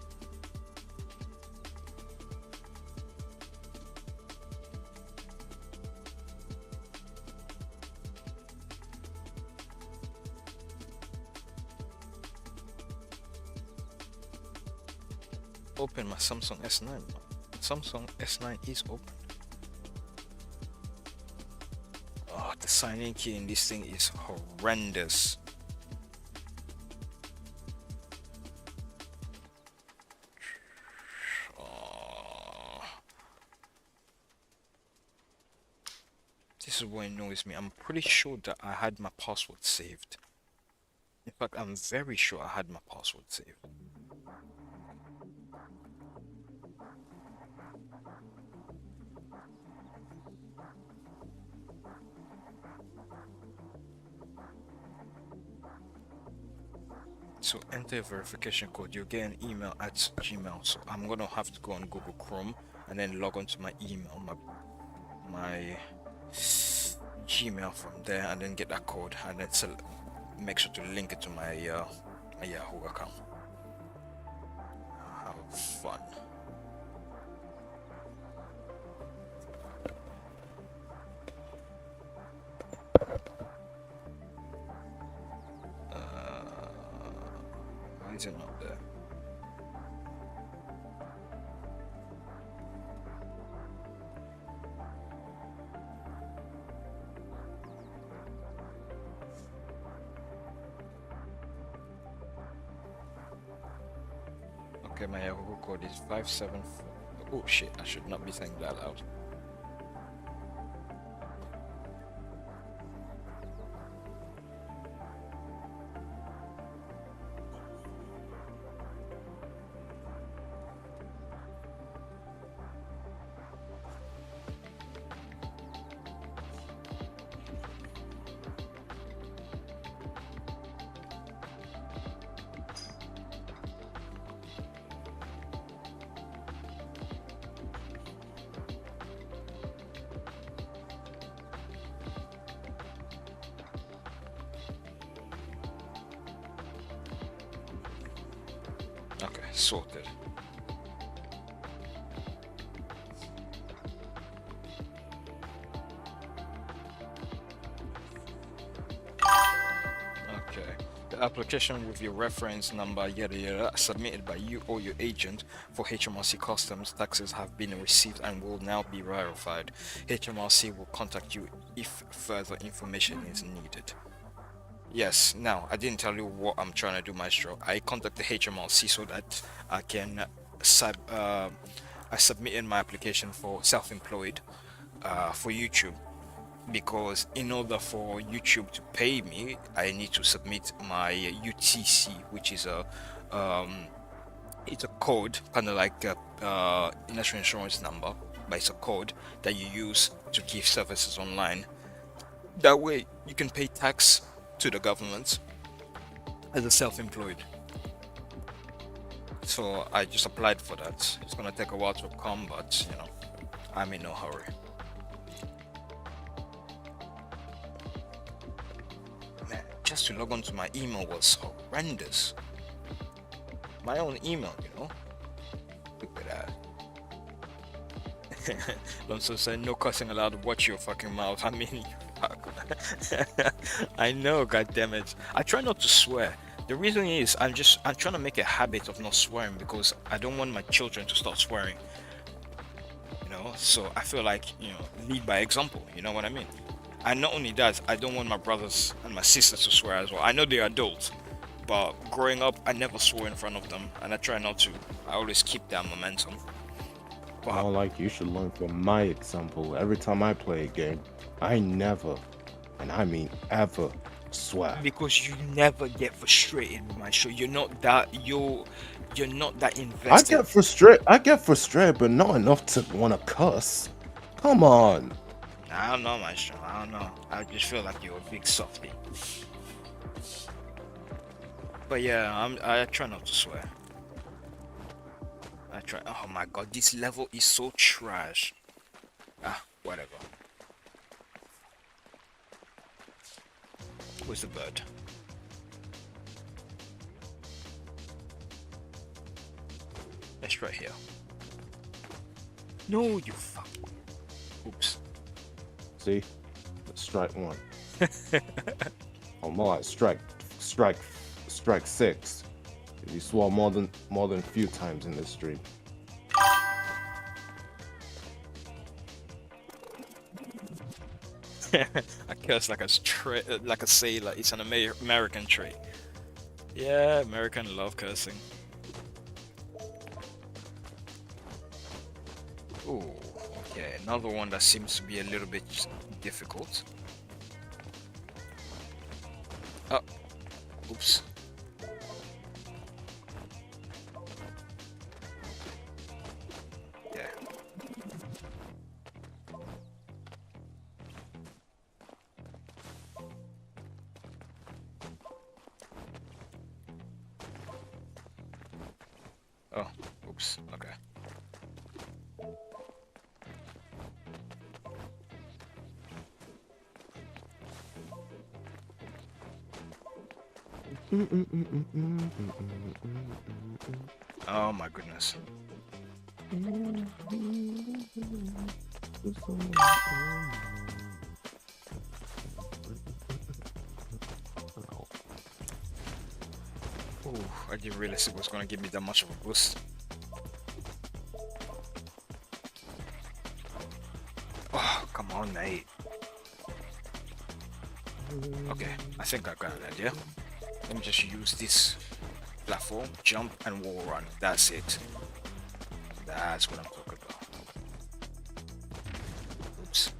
Open my Samsung S9. Samsung S9 is open. Oh, the sign-in key in this thing is horrendous. Oh, this is what annoys me. I'm pretty sure that I had my password saved. In fact, I'm very sure I had my password saved. So enter a verification code. You'll get an email at Gmail. So I'm gonna have to go on Google Chrome and then log onto my email, my Gmail from there, and then get that code, and then make sure to link it to my Yahoo account. Have fun. Why is it not there? Okay, my Yahoo code is 574. Oh shit, I should not be saying that out. Okay, sorted. Okay. The application with your reference number, yada yada, submitted by you or your agent for HMRC customs taxes have been received and will now be verified. HMRC will contact you if further information is needed. Yes, now I didn't tell you what I'm trying to do, Maestro. I contacted HMRC so that I can I submitted my application for self-employed for YouTube, because in order for YouTube to pay me, I need to submit my UTC, which is a it's a code, kind of like a national insurance number, but it's a code that you use to give services online. That way, you can pay tax to the government as a self-employed. So I just applied for that. It's gonna take a while to come, but I'm in no hurry. Man, just to log on to my email was horrendous. My own email, Look at that. Lonzo said, no cussing allowed. Watch your fucking mouth. I mean, I know, god damn it. I try not to swear. The reason is I'm trying to make a habit of not swearing, because I don't want my children to start swearing. So I feel like, lead by example, you know what I mean? And not only that, I don't want my brothers and my sisters to swear as well. I know they're adults, but growing up, I never swore in front of them, and I try not to. I always keep that momentum. But More like you should learn from my example. Every time I play a game, I never, and I mean ever, swear. because you never get frustrated with my show, you're not that invested. I get frustrated, but not enough to want to cuss. Come on. I don't know, Maestro. I don't know. I just feel like you're a big softie. But yeah, I try not to swear. I try. Oh my god, this level is so trash. Whatever. Where's the bird? It's right here. No, you fuck. Oops. See, strike one. Or more like strike six. If you swore more than a few times in this stream. I curse like a sailor. It's an American trait. Yeah, American love cursing. Ooh, okay, another one that seems to be a little bit difficult. Oh, oops. Yeah. Oh, oops, okay. Oh my goodness. Ooh, I didn't realize it was gonna give me that much of a boost. Oh, come on, mate. Okay, I think I got an idea. Let me just use this platform, jump and wall run. That's it. That's what I'm talking about. Oops.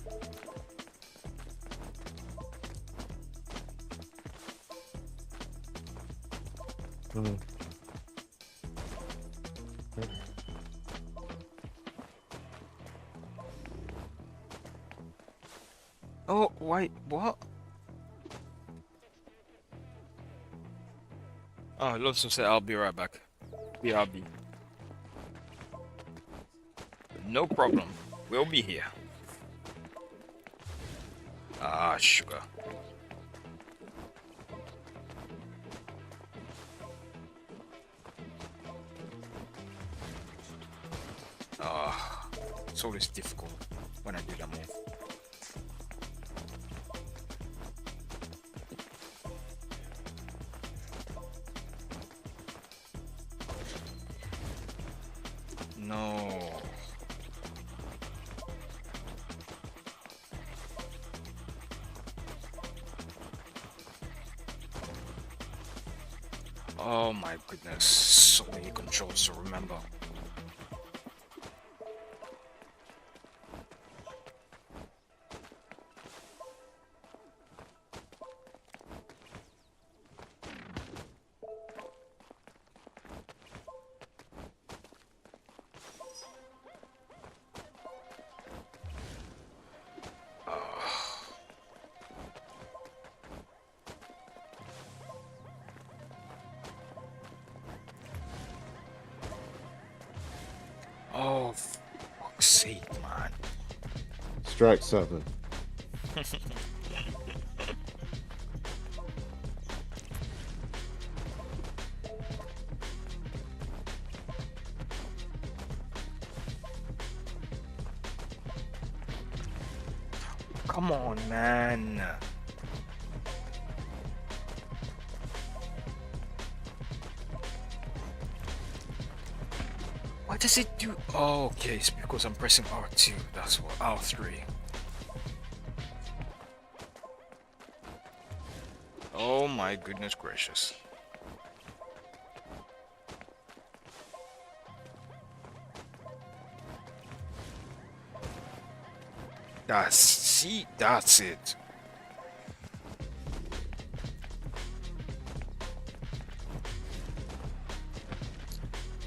Oh, wait, what? Oh, Lonzo said I'll be right back. BRB. No problem. We'll be here. Ah, sugar. Ah, it's always difficult when I do that move. no. Oh my goodness. So many controls to remember. Oh, fuck's sake, man. Strike 7. Come on, man. What does it do? Oh, okay, it's because I'm pressing R2. That's what. R3. Oh my goodness gracious. See, that's it.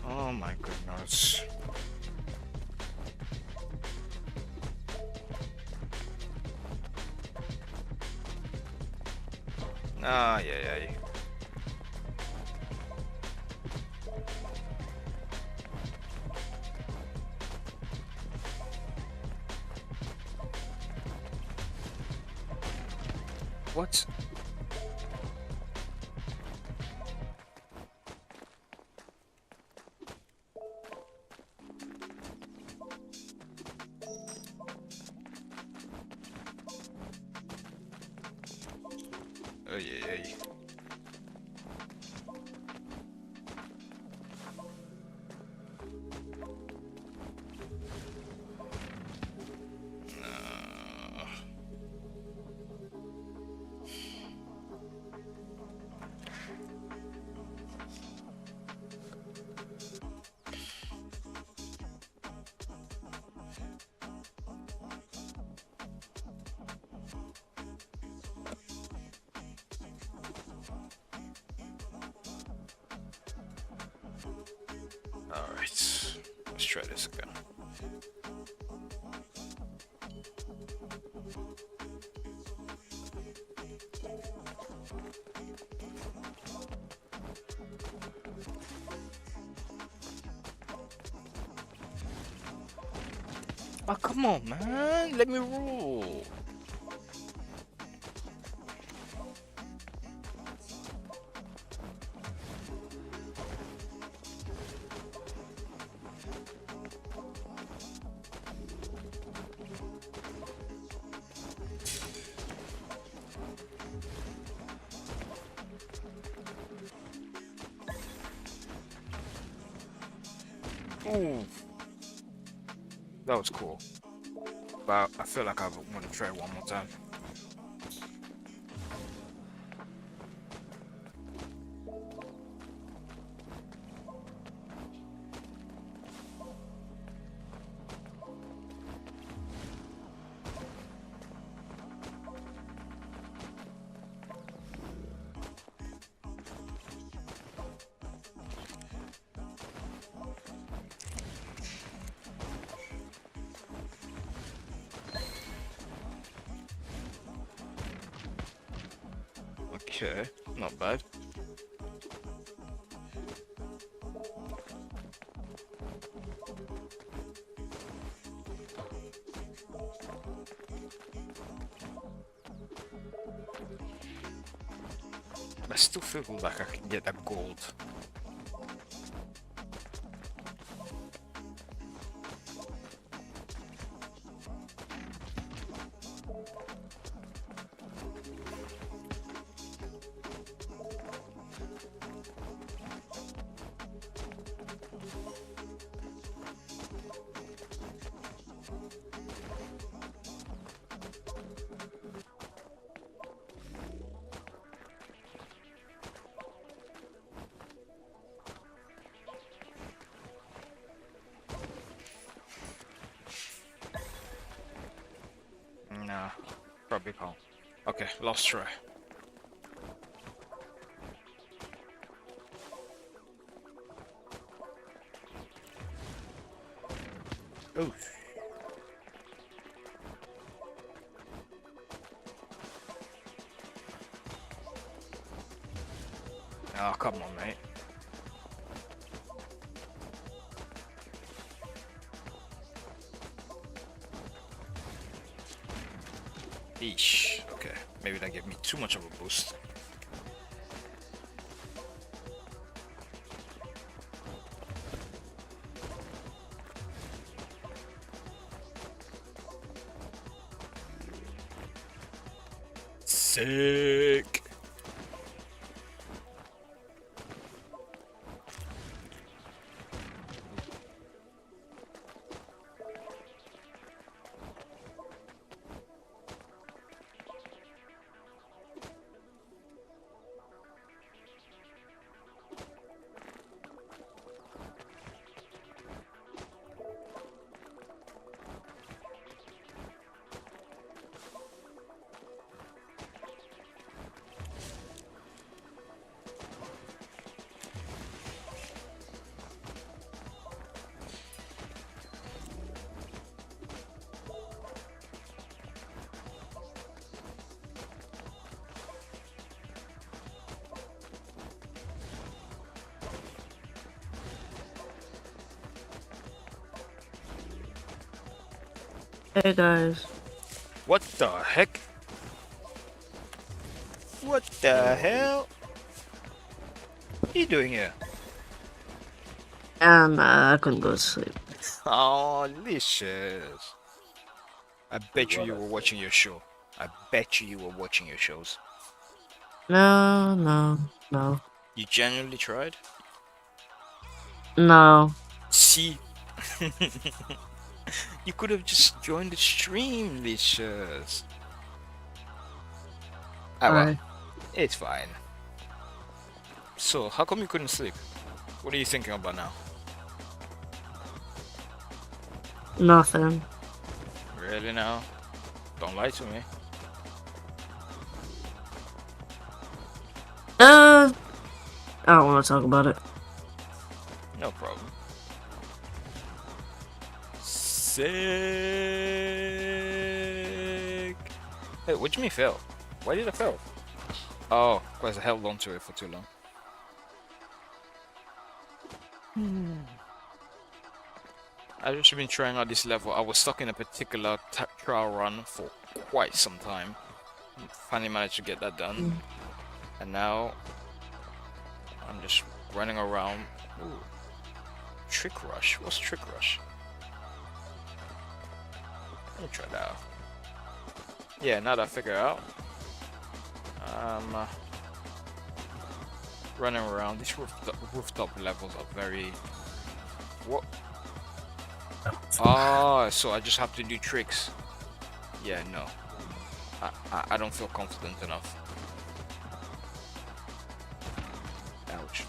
Oh my goodness. Ah, yeah. What? Oh, yeah. Alright. Let's try this again. Oh, come on, man. Let me roll. Ooh. That was cool. But I feel like I want to try it one more time. Okay, not bad. I still feel like I can get that gold. Nah, probably can't. Okay, last try. Oh. Oh, come on, mate. Eesh. Okay, maybe that gave me too much of a boost. Sick. Hey guys. What the heck? What the Yo, hell? What are you doing here? And I couldn't go to sleep. Oh, delicious. I bet you what you a were sick. watching your show. I bet you were watching your shows. No, no, no, You genuinely tried? no. See? You could have just joined the stream, delicious. Ah, well, Sorry. it's fine. So, how come you couldn't sleep? What are you thinking about now? Nothing. Really now? Don't lie to me. I don't want to talk about it. No problem. Sick. Hey, what do you mean fail? Why did I fail? Oh, because I held on to it for too long. I've just been trying out this level. I was stuck in a particular trial run for quite some time. Finally managed to get that done. And now I'm just running around. Ooh. Trick Rush? What's Trick Rush? Let me try that out. Yeah, now that I figure out, I'm running around. These rooftop levels are very... What? Oh, so I just have to do tricks. Yeah, no. I don't feel confident enough. Ouch.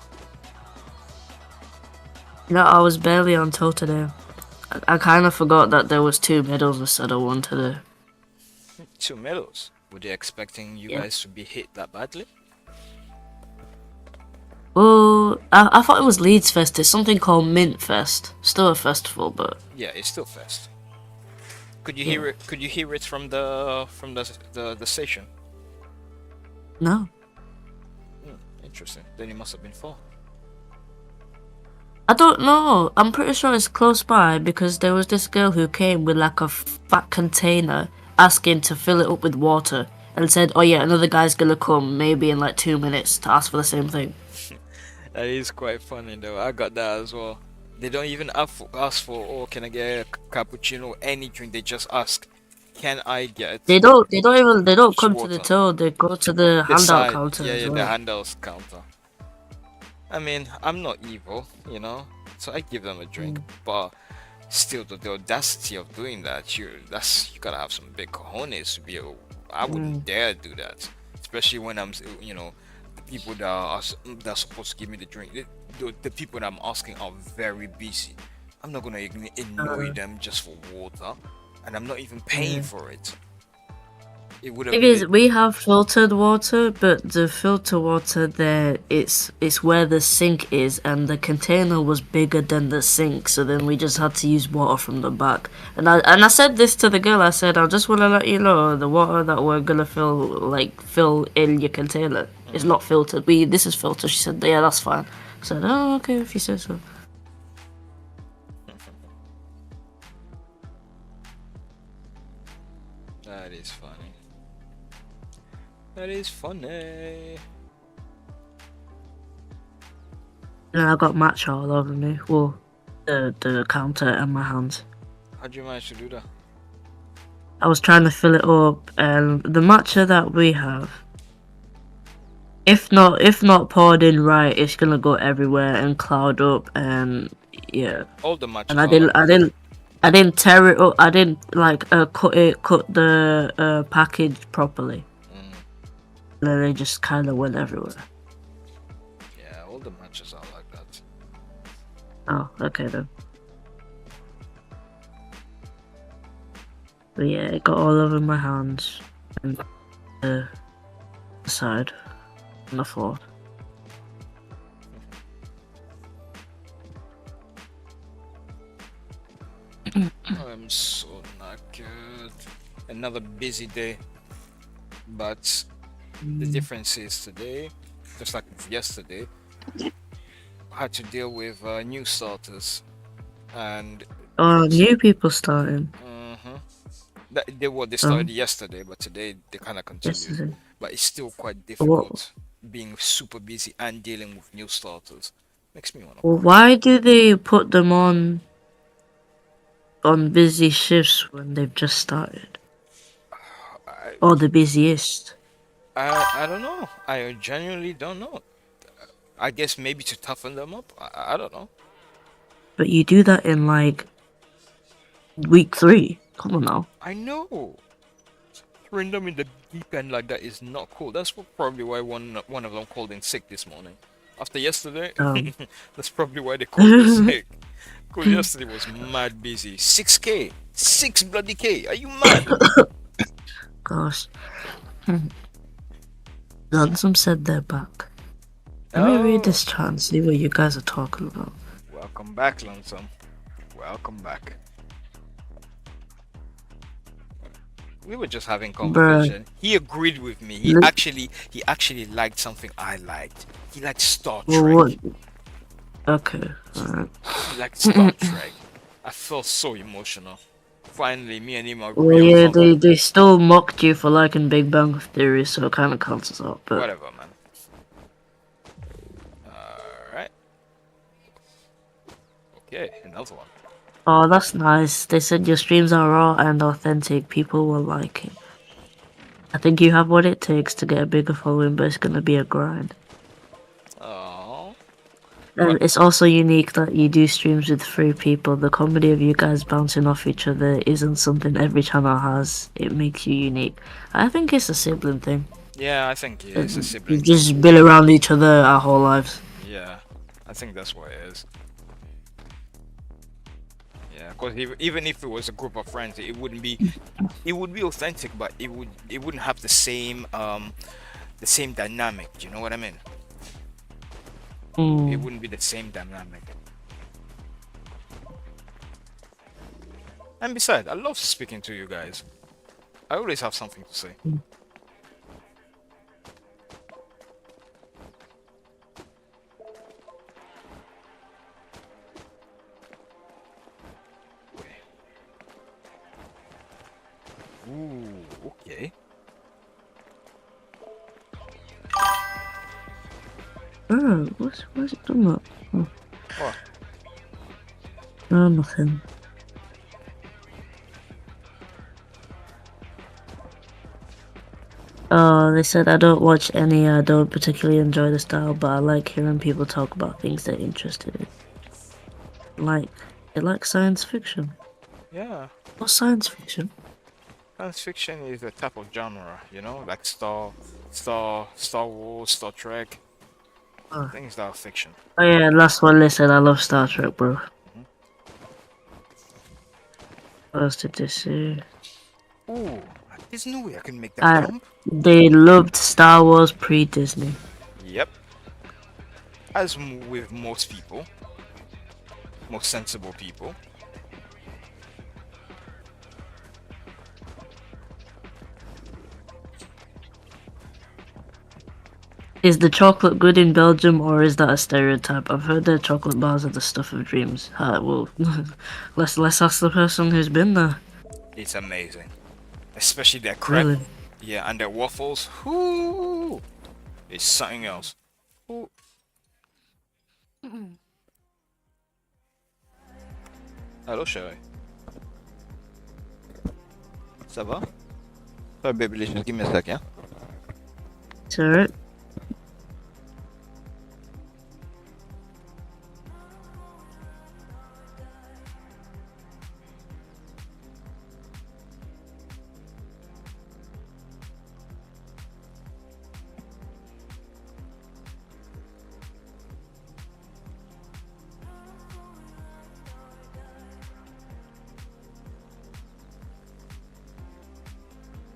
You know, I was barely on toe today. I kind of forgot that there was 2 middles instead of 1 today. 2 medals. Were they expecting you Yeah. guys to be hit that badly? Well, I thought it was Leeds Fest. It's something called Mint Fest. Still a festival, but Yeah, it's still fast. Could you yeah. hear it? Could you hear it from the station? No. Interesting. Then it must have been far. I don't know. I'm pretty sure it's close by because there was this girl who came with like a fat container asking to fill it up with water and said, "Oh yeah, another guy's gonna come maybe in like 2 minutes to ask for the same thing." That is quite funny though. I got that as well. They don't even ask for, oh, can I get a cappuccino? Any drink. They just ask, can I get They don't just come to the water? till. They go to the The handout side. counter Yeah, as yeah, the well. handles counter. I mean, I'm not evil, you know, so I give them a drink, but still, the audacity of doing that, you gotta have some big cojones to be able. I wouldn't dare do that, especially when you know, the people that are supposed to give me the drink, the people that I'm asking are very busy. I'm not gonna annoy them just for water, and I'm not even paying Yeah. for it. It would have Thing made is, it. we have filtered water, but the filter water there, it's where the sink is, and the container was bigger than the sink, so then we just had to use water from the back. And I said this to the girl. I said, I just want to let you know the water that we're gonna fill in your container is not filtered. This is filtered. She said, yeah, that's fine. I said, oh, okay, if you say so. That is funny. That is funny. And I got matcha all over me. Well, the counter and my hands. How'd you manage to do that? I was trying to fill it up, and the matcha that we have, if not poured in right, it's gonna go everywhere and cloud up, and yeah. All the And matches are like that. I didn't tear it up. I didn't cut the package properly. Mm. And then they just kind of went everywhere. Yeah, all the matches are like that. Oh, okay then. But yeah, it got all over my hands and the side on the floor. I'm so not good. Another busy day, but the difference is today, just like yesterday, I had to deal with new starters, and Oh, new people starting. they Oh, started yesterday, but today they kind of continued. yesterday. But it's still quite What? difficult being super busy and dealing with new starters. Makes me want to Well, cry. why do they put them on busy shifts when they've just started? I, Or the busiest? I don't know. I genuinely don't know. I guess maybe to toughen them up. I don't know. But you do that in like week 3. Come on now. I know. Throwing them in the deep end like that is not cool. That's probably why one of them called in sick this morning. After yesterday, Um, that's probably why they called in sick. Because yesterday was mad busy. 6K. 6 bloody K. Are you mad? gosh. Ransom said they're back. Let me read Oh. this chat and see what you guys are talking about. Welcome back, Lonesome. Welcome back. We were just having conversation. He agreed with me. He Look- actually liked something I liked. He liked Star Well, Trek. what? Okay, alright. He liked Star Trek. I felt so emotional. Finally, me and him Well, agree on yeah, something. they still mocked you for liking Big Bang Theory, so it kind of counts as out. But Whatever, man. Alright. Okay, another one. oh, that's nice. They said your streams are raw and authentic. People will like it. I think you have what it takes to get a bigger following, but it's gonna be a grind. Oh. And it's also unique that you do streams with 3 people. The comedy of you guys bouncing off each other isn't something every channel has. It makes you unique. I think it's a sibling thing. Yeah, I think yeah, it's a sibling We've thing. just been around each other our whole lives. Yeah, I think that's what it is. Yeah, because even if it was a group of friends, it would be authentic, but it wouldn't have the same dynamic. You know what I mean? It Mm. wouldn't be the same dynamic. And besides, I love speaking to you guys. I always have something to say. Ooh, okay. Oh, what's it done that? Oh. What? No, nothing. Oh, they said I don't watch any. I don't particularly enjoy the style, but I like hearing people talk about things they're interested in. They like science fiction. Yeah. What's science fiction? Science fiction is a type of genre, you know, like Star Wars, Star Trek, Oh, things that are fiction. oh yeah, last one they said I love Star Trek, bro. What else did they say? Ooh, There's no way I can make that I jump. they loved Star Wars pre-Disney. Yep. As with most people, most sensible people. Is the chocolate good in Belgium, or is that a stereotype? I've heard that chocolate bars are the stuff of dreams. Well, let's ask the person who's been there. It's amazing. Especially their crepe. Really? Yeah, and their waffles. Whoo! It's something else. Ooh. Hello, chérie. Ça va? Sorry, baby, just give me a sec, yeah? Sir,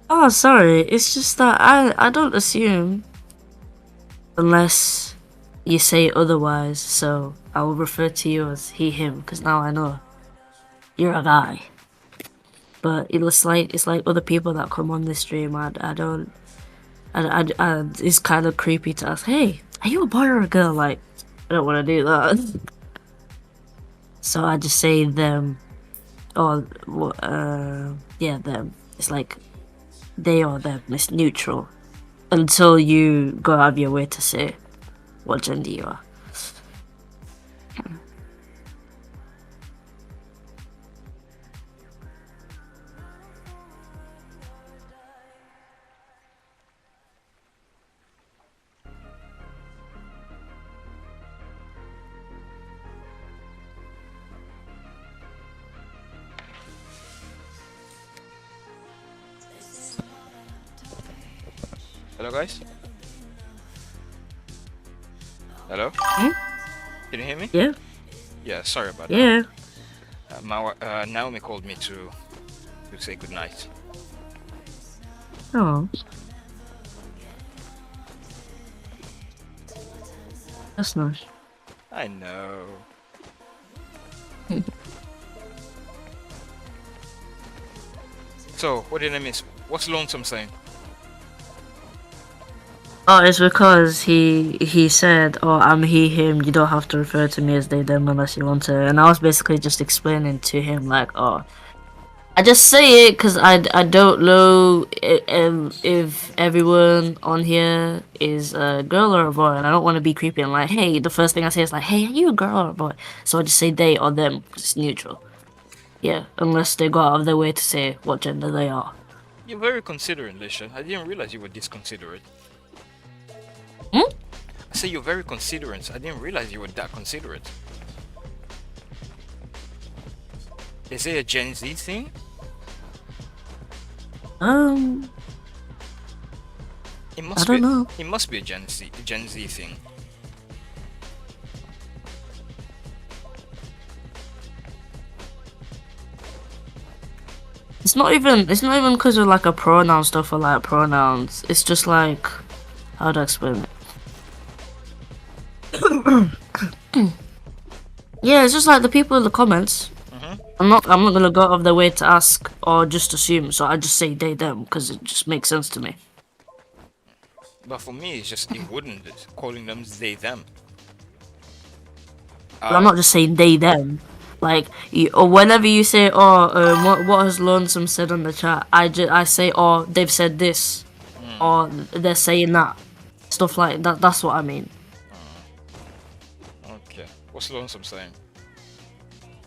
oh, sorry. It's just that I don't assume unless you say otherwise. So I will refer to you as he, him, because now I know you're a guy. But it's like other people that come on this stream. I don't. It's kind of creepy to ask. Hey, are you a boy or a girl? Like, I don't want to do that. So I just say them, or yeah, them. It's like they or them. It's neutral until you go out of your way to say what gender you are. Hello, guys? Hello? Hmm? Can you hear me? Yeah, Yeah, sorry about yeah. that. Naomi called me to say goodnight. Oh, that's nice. I know. So, what did I miss? What's Lonesome saying? Oh, it's because he said, "Oh, I'm he him. You don't have to refer to me as they them unless you want to." And I was basically just explaining to him like, "Oh, I just say it because I don't know if everyone on here is a girl or a boy, and I don't want to be creepy and like, hey, the first thing I say is like, hey, are you a girl or a boy? So I just say they or them 'cause it's neutral. Yeah, unless they go out of their way to say what gender they are. You're very considerate, Lisha. I didn't realize you were this considerate. Hmm? I say you're very considerate. I didn't realize you were that considerate. Is it a Gen Z thing? Um, It I must don't be. know. It must be a Gen Z thing. It's not even because of like a pronoun stuff or like pronouns. It's just like, how do I explain it? Yeah, it's just like the people in the comments. Mhm. I'm not gonna go out of their way to ask or just assume. So I just say they them because it just makes sense to me. But for me, it's just it wouldn't calling them they them. But I'm not just saying they them. Like or whenever you say, oh, what has Lonesome said on the chat? I say, oh, they've said this, or they're saying that, stuff like that. That's what I mean. Okay. What's Lonesome saying?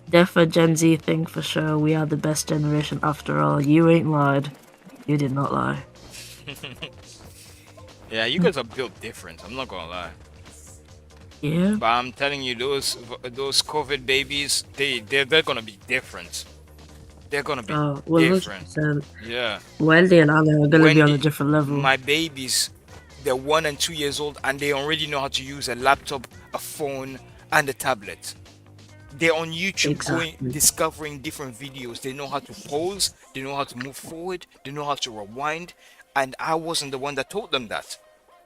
Def a Gen Z thing for sure. We are the best generation after all. You ain't lied. You did not lie. Yeah, you guys are built different. I'm not gonna lie. Yeah. But I'm telling you, those COVID babies, they're gonna be different. They're gonna be 100%. different. Yeah. Wendy and Anna are gonna be on a Wendy, different level. my babies, they're 1 and 2 years old, and they already know how to use a laptop, a phone, and a tablet. They're on YouTube Exactly. discovering different videos. They know how to pose. they know how to move forward, they know how to rewind, and I wasn't the one that taught them that.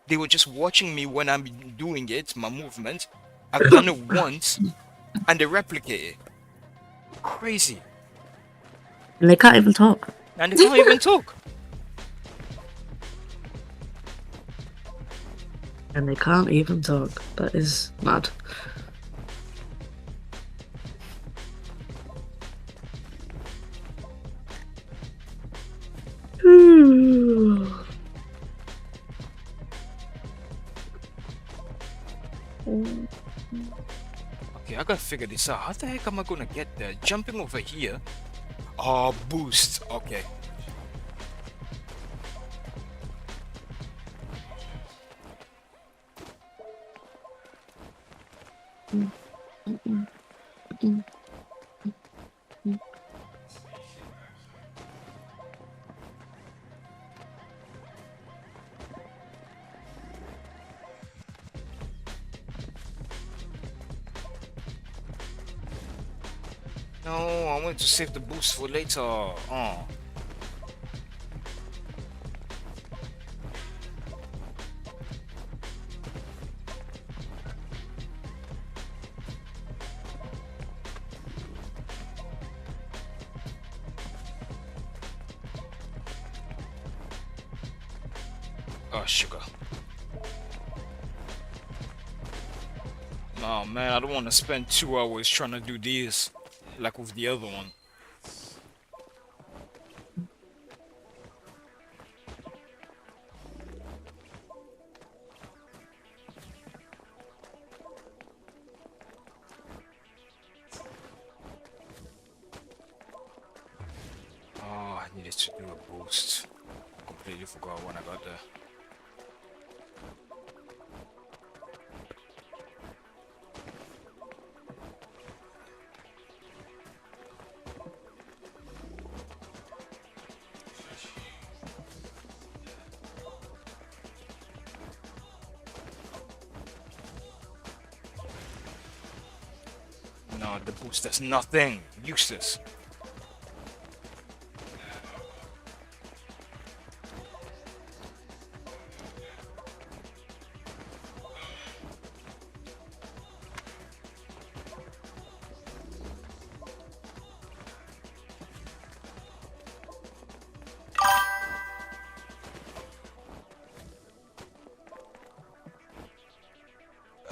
They were just watching me when I'm doing it, my movement. I've done it once, and they replicate it. Crazy. And they can't even talk. And they can't even talk. And they can't even talk. That is mad. Okay, I gotta figure this out. How the heck am I gonna get there? Jumping over here. Oh, boost. Okay. No, I wanted to save the boost for later. Oh. Oh, sugar. Oh man, I don't want to spend 2 hours trying to do this, like with the other one. Oh, I needed to do a boost. Completely forgot when I got there. No, the boost does nothing. Useless.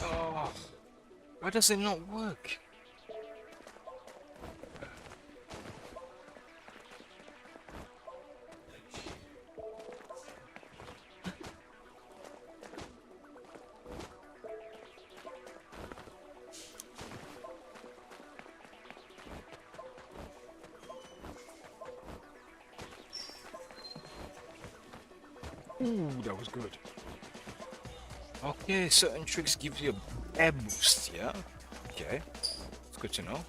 Oh, why does it not work? Ooh, that was good. Okay, certain tricks give you a air boost, yeah? Okay, it's good to know.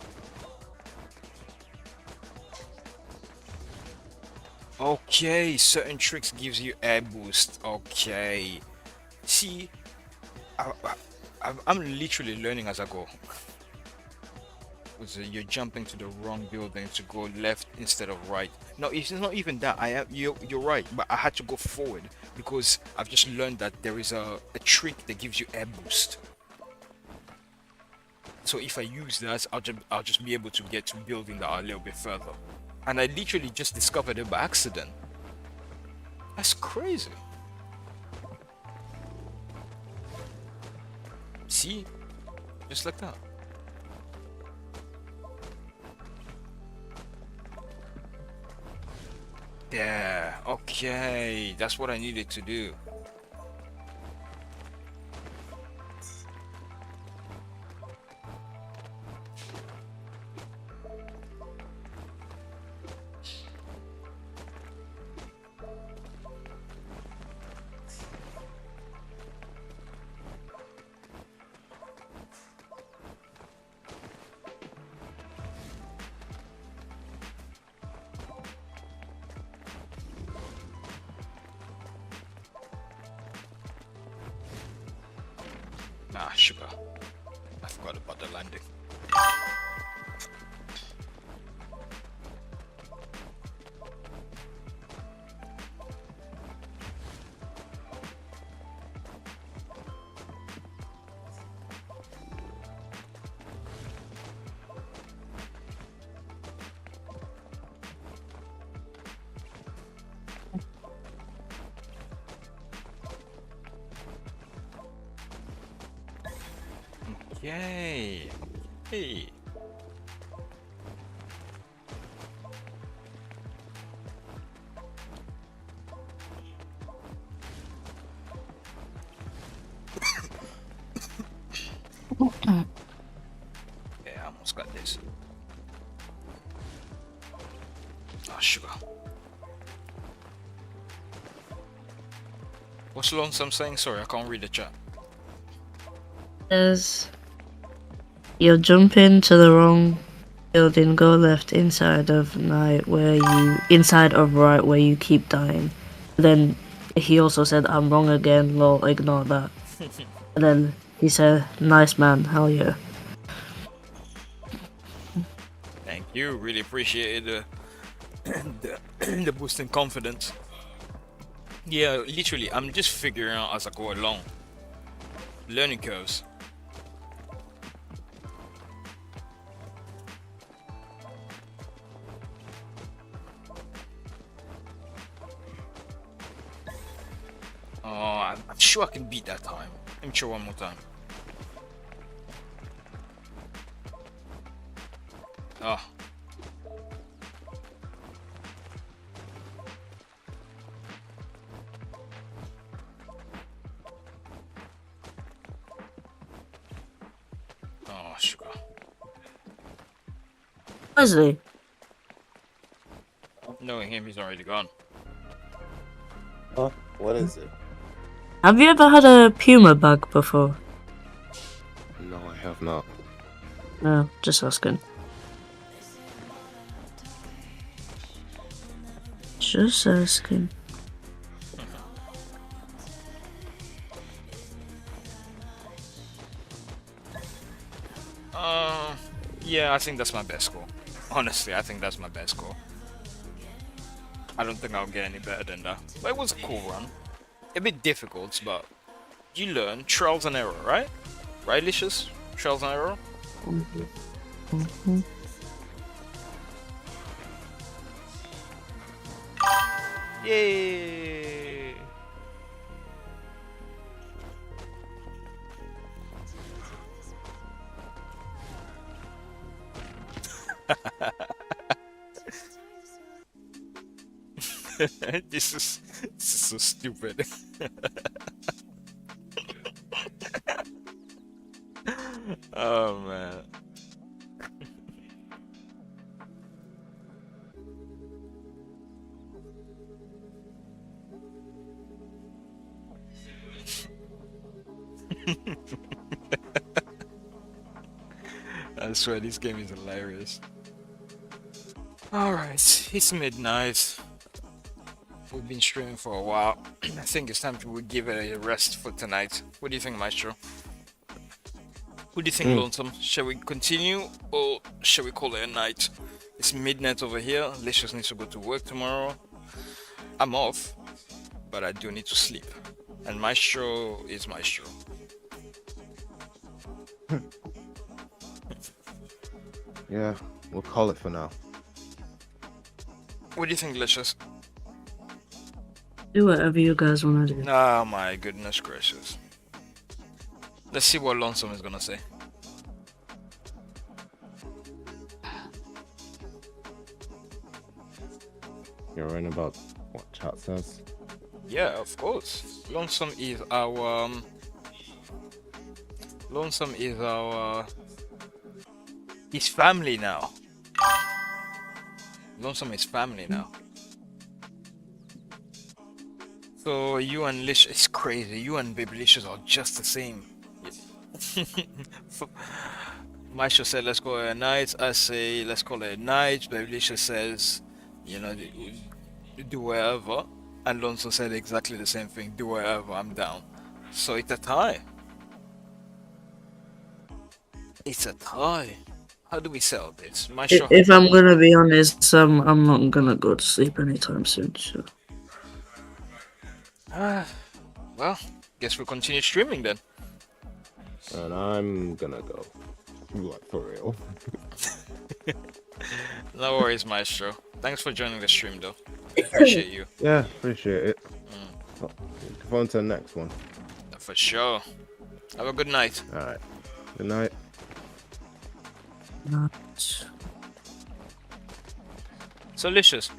Okay, certain tricks gives you air boost. Okay. See, I'm literally learning as I go. So you're jumping to the wrong building to go left instead of right. No, it's not even that. You're right, but I had to go forward because I've just learned that there is a trick that gives you air boost. So if I use that, I'll just be able to get to building that a little bit further. And I literally just discovered it by accident. That's crazy. See? Just like that. Yeah, okay. That's what I needed to do. Nah, sugar. I forgot about the landing. Yay. Hey. Yeah, I almost got this. Oh, sugar. What's Lonesome saying? Sorry, I can't read the chat. Says you're jumping to the wrong building. Go left inside of right where you keep dying. Then he also said, "I'm wrong again." Lol, ignore that. And then he said, "Nice man, hell yeah." Thank you. Really appreciate the, the boost in confidence. Yeah, literally, I'm just figuring out as I go along. Learning curves. Oh, I'm sure I can beat that time. Let me try one more time. Oh. Oh, sugar. Wesley, Knowing him, he's already gone. Huh? What is it? have you ever had a puma bag before? No, I have not. No, just asking. Just asking. Yeah, I think that's my best score. Honestly, I think that's my best score. I don't think I'll get any better than that. But it was a cool run. A bit difficult, but you learn trials and error, right? Right, Licious? Trials and error? Yay! This is so stupid. Oh man. I swear this game is hilarious. Alright, it's midnight. We've been streaming for a while. I think it's time to give it a rest for tonight. What do you think, Maestro? What do you think, Lonesome? Shall we continue or shall we call it a night? It's midnight over here. Licious needs to go to work tomorrow. I'm off, but I do need to sleep. And Maestro is Maestro. Yeah, we'll call it for now. What do you think, Licious? Do whatever you guys want to do. Oh my goodness gracious. Let's see what Lonesome is gonna say. You're right about what chat says. Yeah, of course. Lonesome is our Lonesome is our his family now. Lonesome is family now. So you and Lish, it's crazy. You and Babylicious are just the same. Maestro said let's call it a night. I say let's call it a night. Babylicious says, you know, do whatever. And Lonzo said exactly the same thing. Do whatever. I'm down. So it's a tie. It's a tie. How do we sell this? Maestro. If I'm gonna be honest, I'm not gonna go to sleep anytime soon. So. Well, guess we'll continue streaming then. And I'm gonna go. Like, for real. No worries, Maestro. Thanks for joining the stream, though. Appreciate you. Yeah, appreciate it. Well, on to the next one. For sure. Have a good night. Alright. Good night. Not. So Licious,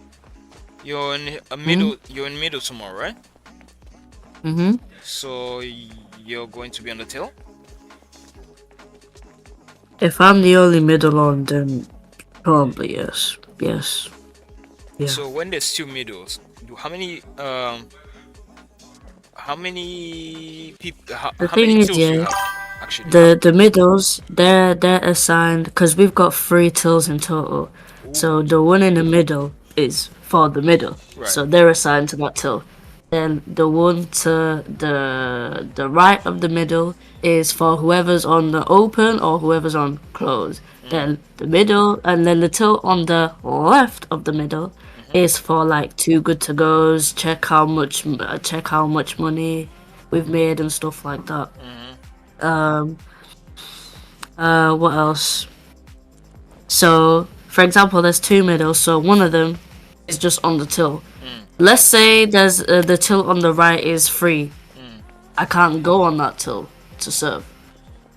you're in a Hmm? middle. You're in middle tomorrow, right? Mm-hmm. So you're going to be on the tail. If I'm the only middle on, then probably yes. Yes. Yeah. So when there's two middles, how many people The how many thing is, tills you yeah, have actually? the middles, they're assigned because we've got 3 tills in total. So Ooh, the one in the middle is for the middle. right. So they're assigned to that till. Then the one to the right of the middle is for whoever's on the open or whoever's on close. Mm, Then the middle and then the till on the left of the middle mm-hmm, is for like 2 good to goes. Check how much money we've made and stuff like that. mm-hmm. Um. What else? So, for example, there's 2 middles. So one of them is just on the till. Mm, Let's say there's the till on the right is free. mm. I can't go on that till to serve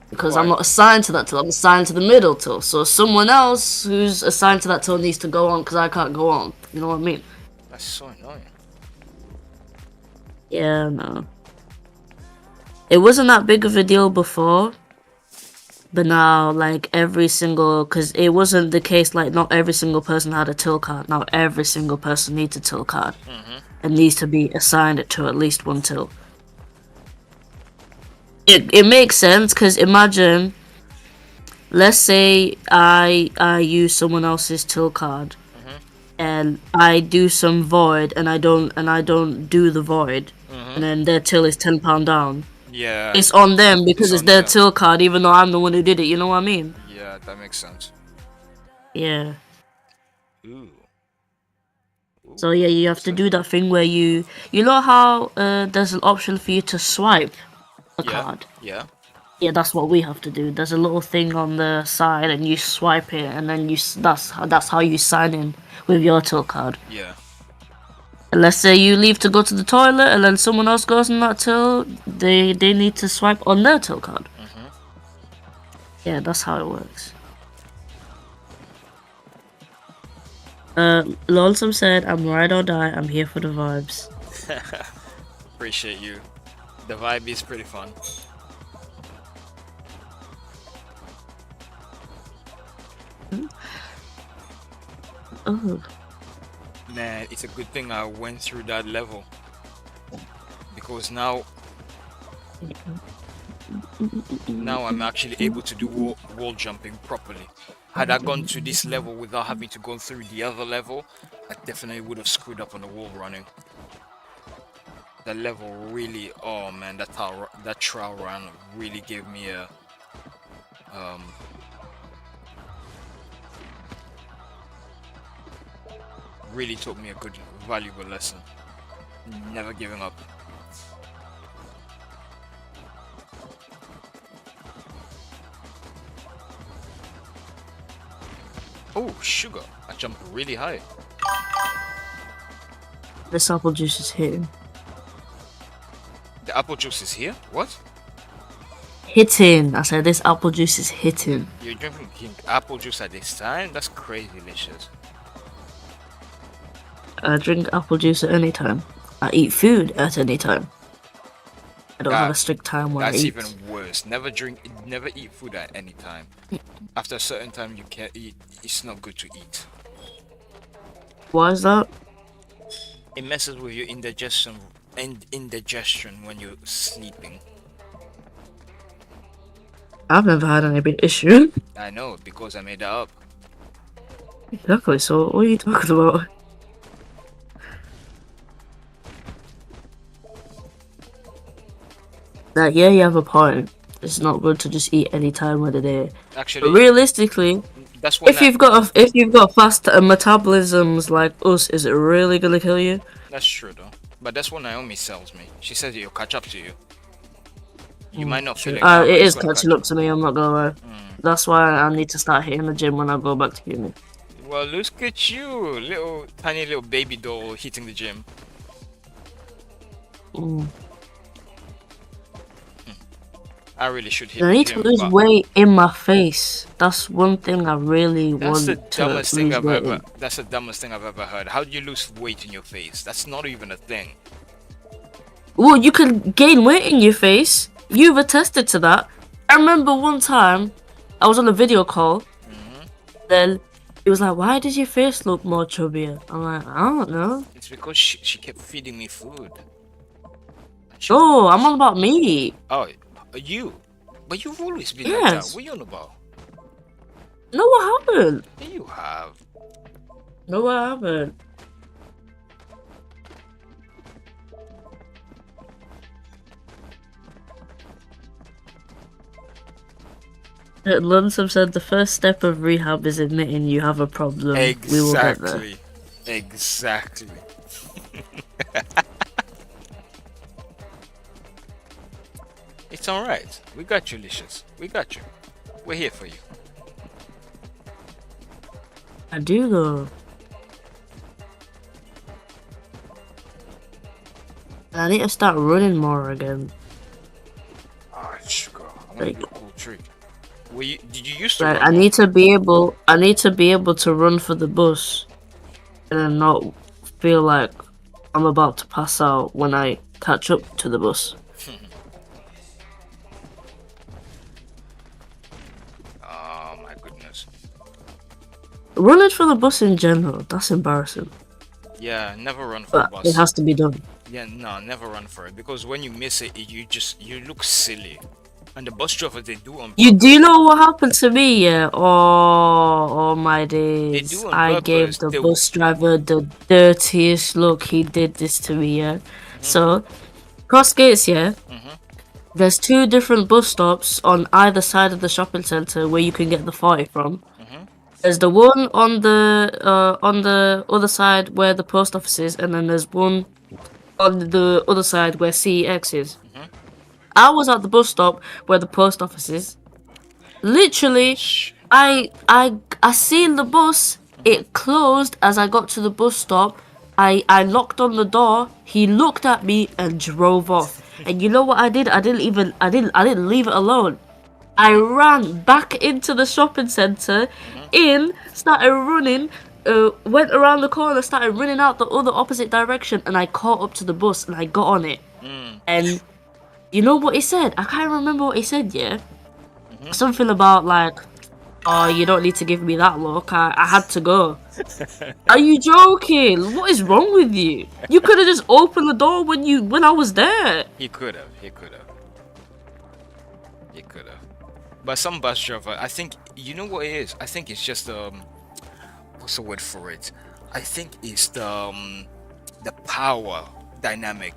because I'm Why? not assigned to that till. I'm assigned to the middle till. So someone else who's assigned to that till needs to go on because I can't go on. You know what I mean? That's so annoying. Yeah, no. It wasn't that big of a deal before, but now like every single, because it wasn't the case like not every single person had a till card. Now every single person needs a till card Mm-hmm. and needs to be assigned to at least one till. It makes sense because imagine, let's say I use someone else's till card Mm-hmm. and I do some void and I don't do the void Mm-hmm. and then their till is £10 down. Yeah, It's on them because it's it's on their them. till card, even though I'm the one who did it. You know what I mean? Yeah, that makes sense. Yeah. Ooh. Ooh. So yeah, you have to So- do that thing where you know how there's an option for you to swipe a Yeah. card. Yeah. Yeah, that's what we have to do. There's a little thing on the side, and you swipe it, and then that's how you sign in with your till card. Yeah. And let's say you leave to go to the toilet, and then someone else goes in that till. They need to swipe on their till card. Mm-hmm. Yeah, that's how it works. Lonesome said, "I'm ride or die. I'm here for the vibes." Appreciate you. The vibe is pretty fun. Oh, Man, it's a good thing I went through that level because now I'm actually able to do wall jumping properly. Had I gone to this level without having to go through the other level, I definitely would have screwed up on the wall running. That level really, oh man, that trial run really gave me a really taught me a good, valuable lesson. Never giving up. Oh, sugar! I jumped really high. this apple juice is hitting. The apple juice is here? What? Hitting. I said this apple juice is hitting. You're drinking apple juice at this time? That's crazy delicious. I drink apple juice at any time. I eat food at any time. I don't have a That- strict time when I That's eat. even worse. Never eat food at any time. After a certain time, you can't eat. It's not good to eat. Why is that? It messes with your indigestion and indigestion when you're sleeping. I've never had any big issue. I know because I made that up. Exactly, so what are you talking about? Like, yeah, you have a point. It's not good to just eat any time of the day. But Actually, realistically, that's what if you've got fast metabolisms like us, is it really gonna kill you? that's true though. But that's what Naomi tells me. She says it'll catch up to you. You might not feel it now, but It it's is gonna catching catch up to me. I'm not gonna lie. That's why I need to start hitting the gym when I go back to uni. Well, look at you, little tiny little baby doll hitting the gym. Mm. I really should hit I the need to gym, lose but weight in my face. That's one thing I really that's the want to dumbest thing lose I've weight ever. in. That's the dumbest thing I've ever heard. How do you lose weight in your face? That's not even a thing. Well, you can gain weight in your face. You've attested to that. I remember one time I was on a video call. Then it was like, "Why does your face look more chubbier?" I'm like, "I don't know." It's because she kept feeding me food. And Oh, I'm on about me. Oh, you. But you've always been like that. Yes. What are you on about? No, what happened? Yeah, you have. No, what happened? Lunsum said the first step of rehab is admitting you have a problem. We will get there. Exactly. Exactly. It's alright. We got you, Licious. We got you. We're here for you. I do though. I need to start running more again. Ah, sugar. I want to Like- do a cool trick. Did you used to Like run? I need to be able to run for the bus and then not feel like I'm about to pass out when I catch up to the bus. Oh my goodness. Running for the bus in general, that's embarrassing. Yeah, never run for a But bus. it has to be done. Yeah, no, never run for it because when you miss it, you look silly. And the bus drivers, they do on You purpose. do know what happened to me, yeah? Oh my days. do on I gave purpose. the They- bus driver the dirtiest look. He did this to me, yeah? So, cross gates, yeah? There's 2 different bus stops on either side of the shopping centre where you can get the 40 from. There's the one on the other side where the post office is, and then there's one on the other side where CEX is. I was at the bus stop where the post office is. Literally, Shh. I seen the bus. It closed as I got to the bus stop. I locked on the door. He looked at me and drove off. And you know what I did? I didn't leave it alone. I ran back into the shopping centre, started running, went around the corner, started running out the other opposite direction, and I caught up to the bus and I got on it. And you know what he said? I can't remember what he said, yeah? Something about like, oh, you don't need to give me that look. I had to go. Are you joking? What is wrong with you? You could have just opened the door when I was there. He could have. He could have. He could have. But some bus driver, I think, you know what it is? I think it's just what's the word for it? I think it's the power dynamic.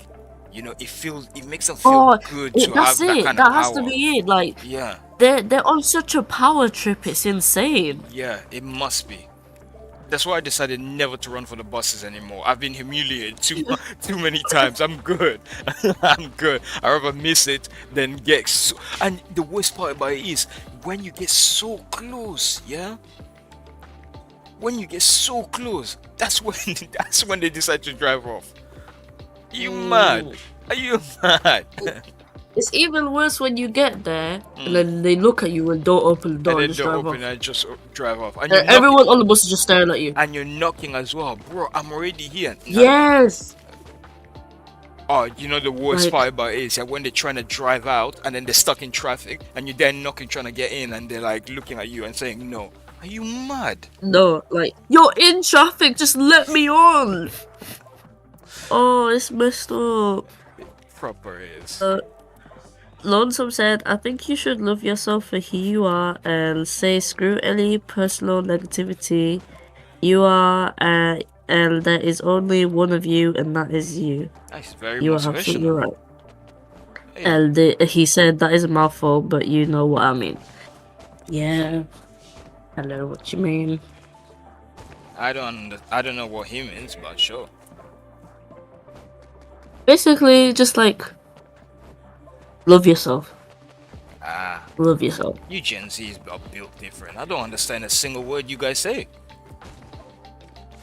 You know, it makes them feel Oh, good to have that's that it. kind That of has power. to be it. Like Yeah, they're on such a power trip. It's insane. yeah, it must be. That's why I decided never to run for the buses anymore. I've been humiliated too many times. I'm good. I'm good. I rather miss it than get so. And the worst part about it is when you get so close. Yeah. When you get so close, that's when they decide to drive off. You mad? Are you mad? It's even worse when you get there and then they look at you and don't open the And door then and just don't drive open off. and just drive off. And And you're knocking, everyone on the bus is just staring at you. and you're knocking as well, bro. I'm already here. Yes. Oh, you know the worst Like- part about it is that when they're trying to drive out and then they're stuck in traffic and you're there knocking trying to get in and they're like looking at you and saying no. Are you mad? No, like you're in traffic. Just let me on. Oh, it's messed up. Proper is. Lonesome said, I think you should love yourself for who you are and say screw any personal negativity. You are, and there is only one of you, and that is you. That's very You are absolutely motivational. right. Hey, And he said, that is a mouthful, but you know what I mean. Yeah. I know what you mean. I don't know what he means, but sure. Basically, just like, love yourself. Ah, Love yourself. you Gen Zs are built different. I don't understand a single word you guys say.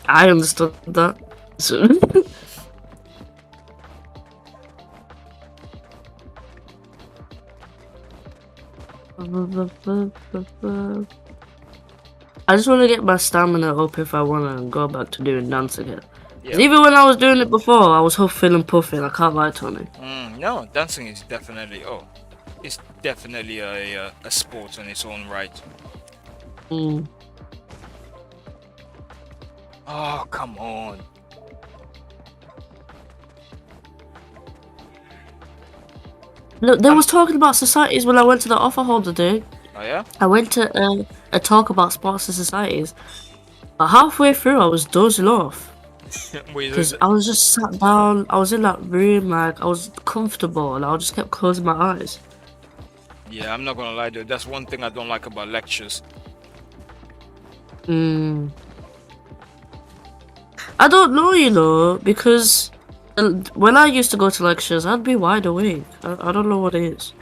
I understood that. So I just want to get my stamina up if I want to go back to doing dance again. 'Cause Yeah. even when I was doing it before, I was huffing and puffing. I can't lie, Tony. No, dancing is definitely it's definitely a sport in its own right. Mm. Oh, come on. Look, they was talking about societies when I went to the offer hall today. Oh yeah. I went to a talk about sports and societies. But halfway through, I was dozing off Wait, because I was just sat down. I was in that room, like I was comfortable, and I just kept closing my eyes. yeah, I'm not gonna lie though. That's one thing I don't like about lectures. Mm. I don't know, you know, because when I used to go to lectures, I'd be wide awake. I don't know what it is.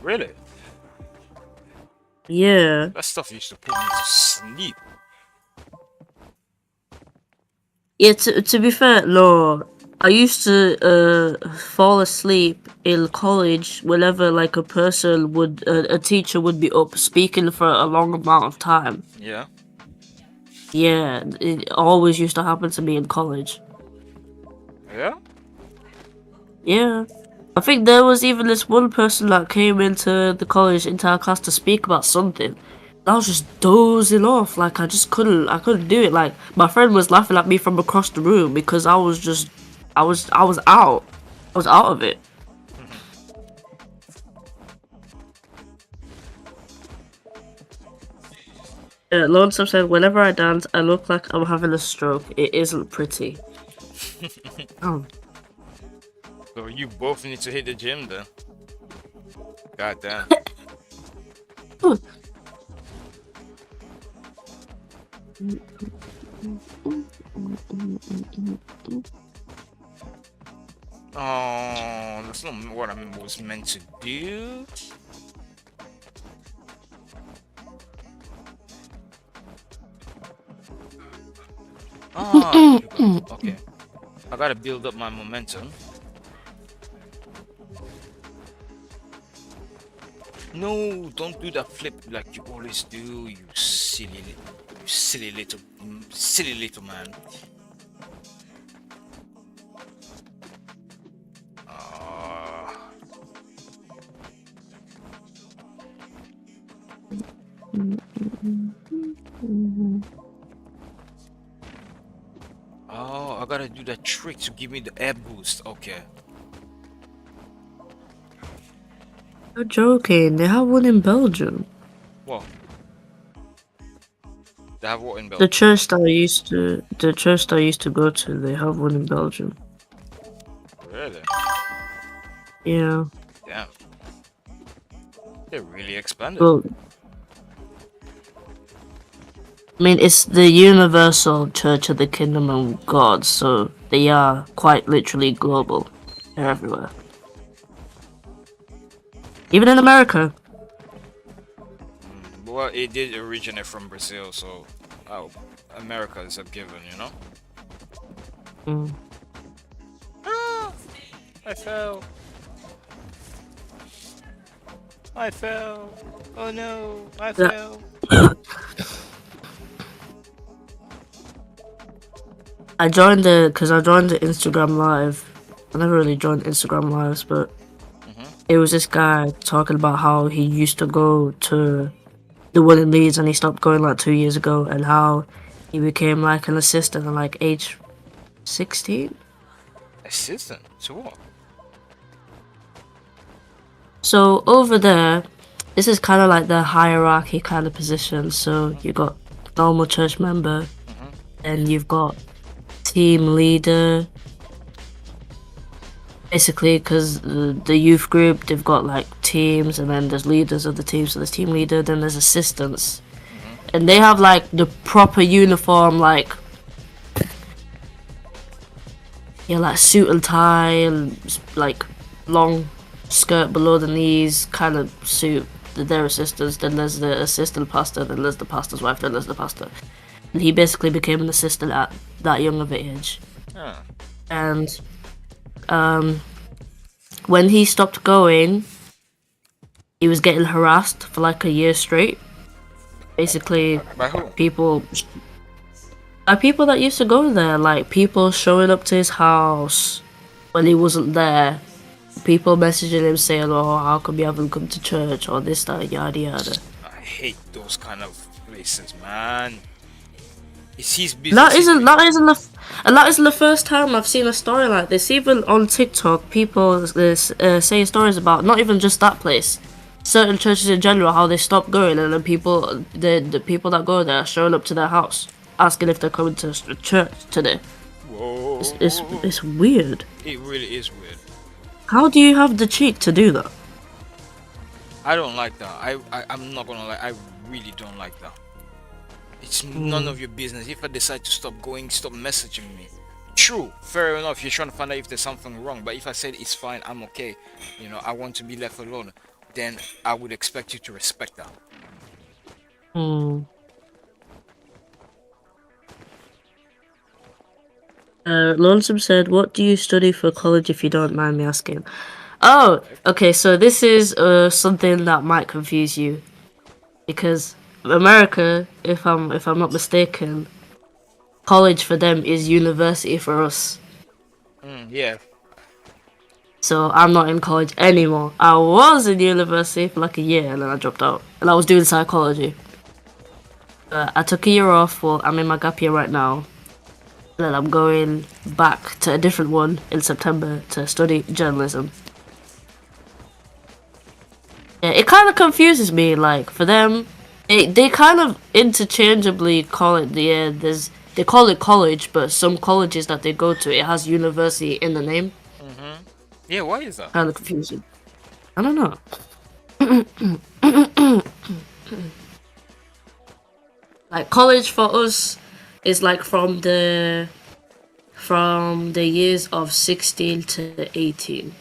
Really? Yeah. That stuff used to put me to sleep. Yeah, to be fair, no. I used to fall asleep in college whenever like a teacher would be up speaking for a long amount of time. Yeah. Yeah, it always used to happen to me in college. Yeah. Yeah. I think there was even this one person that came into the college into our class to speak about something. I was just dozing off, like I couldn't do it. Like my friend was laughing at me from across the room because I was out. I was out of it. Lawrence said, whenever I dance, I look like I'm having a stroke. It isn't pretty. Oh. So you both need to hit the gym then. God damn. Oh, that's not what I was meant to do. Ah, okay. I gotta build up my momentum. No, don't do that flip like you always do, you silly little man. Ah. Oh, I gotta do that trick to give me the air boost. Okay. You're joking. They have one in Belgium. Well, they have what in The Belgium? church that I used to go to, they have one in Belgium. Really? Yeah. Damn. They really expanded. Well, I mean, it's the universal church of the kingdom of God, so they are quite literally global. They're everywhere. Even in America. Well, it did originate from Brazil, so America is a given, you know? Mm. Ah, I fell. I fell. Oh no, I Yeah. fell. I joined the Instagram live. I never really joined Instagram lives, but it was this guy talking about how he used to go to the one in Leeds and he stopped going like 2 years ago, and how he became like an assistant at like age 16. Assistant to what? So over there, this is kind of like the hierarchy kind of position. So you got normal church member, and you've got team leader. Basically, because the youth group, they've got like teams, and then there's leaders of the team. So there's team leader, then there's assistants, and they have like the proper uniform, like like suit and tie, and like long skirt below the knees kind of suit. Their assistants. Then there's the assistant pastor. Then there's the pastor's wife. Then there's the pastor. And he basically became an assistant at that young of age. Huh. And when he stopped going, he was getting harassed for like a year straight. Basically, By who? people that used to go there, like people showing up to his house when he wasn't there, people messaging him saying, "Oh, how come you haven't come to church?" or this, that, yada yada. I hate those kind of places, man. It's his That business. isn't the first time I've seen a story like this. Even on TikTok, people say stories about not even just that place, certain churches in general, how they stop going, and then the people that go there are showing up to their house asking if they're coming to church today. Whoa. It's weird. It really is weird. How do you have the cheek to do that? I don't like that. I'm not gonna lie. I really don't like that. It's none of your business. If I decide to stop going, stop messaging me. True, fair enough. You're trying to find out if there's something wrong. But if I said it's fine, I'm okay. You know, I want to be left alone. Then I would expect you to respect that. Lonesome said, "What do you study for college, if you don't mind me asking?" Oh, okay. So this is something that might confuse you, because America, if I'm not mistaken, college for them is university for us. Yeah. So I'm not in college anymore. I was in university for like a year and then I dropped out, and I was doing psychology. I took a year off. Well, I'm in my gap year right now. And then I'm going back to a different one in September to study journalism. Yeah, it kind of confuses me. Like for them, they kind of interchangeably call it they call it college, but some colleges that they go to, it has university in the name. Yeah, why is that? Kind of confusing. I don't know. Like college for us is like from the years of 16 to 18.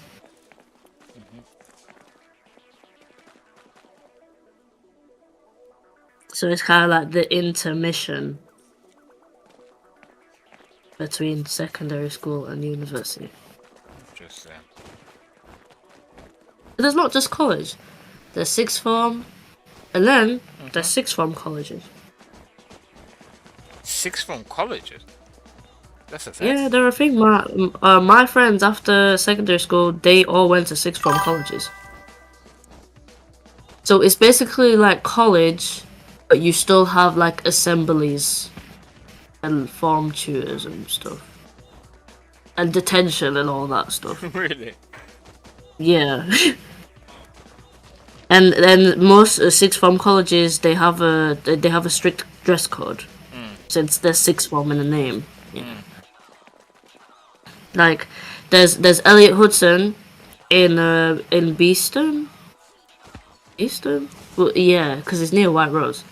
So it's kind of like the intermission between secondary school and university. Just But there's not just college. There's sixth form, and then there's sixth form colleges. six from colleges. That's a thing. Yeah, they're a thing. My friends after secondary school, they all went to sixth form colleges. So it's basically like college, but you still have like assemblies and form tutors and stuff. And detention and all that stuff. Really? Yeah. And then most sixth form colleges, they have a strict dress code. Since there's sixth form in the name. Yeah. Like there's Elliot Hudson in Beeston? Easton? Well, yeah, because it's near White Rose.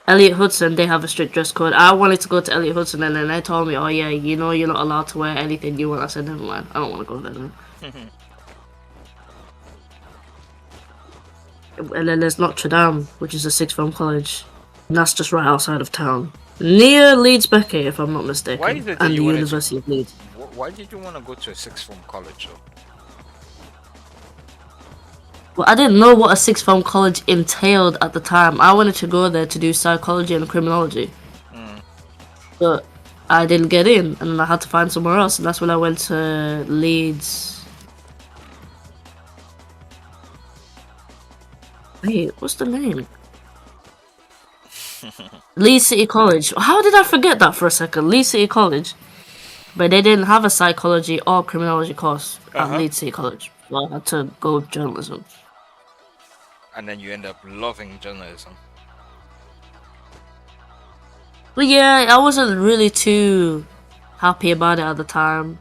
Elliot Hudson, they have a strict dress code. I wanted to go to Elliot Hudson, and then they told me, "Oh yeah, you know you're not allowed to wear anything you want." I said, "Never mind, I don't want to go there now." And then there's Notre Dame, which is a sixth form college, and that's just right outside of town, near Leeds Beckett, if I'm not mistaken, Why is it that and the you wanted University of Leeds. Why did you want to go to a sixth form college though? Well, I didn't know what a sixth form college entailed at the time. I wanted to go there to do psychology and criminology. But I didn't get in, and I had to find somewhere else, and that's when I went to Leeds. Wait, what's the name? Leeds City College. How did I forget that for a second? Leeds City College. But they didn't have a psychology or criminology course at Leeds City College. So I had to go journalism. And then you end up loving journalism. But yeah, I wasn't really too happy about it at the time.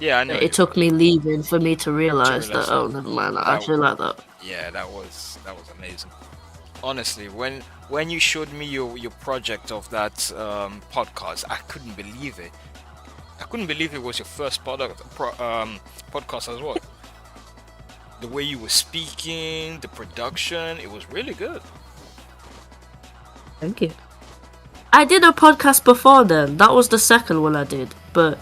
Yeah, I know. It took me leaving for me to realize realize that, oh, never mind, I actually like that. Yeah, that was amazing. Honestly, when you showed me your project of that podcast, I couldn't believe it. I couldn't believe it was your first podcast as well. The way you were speaking, the production, it was really good. Thank you. I did a podcast before then. That was the second one I did. But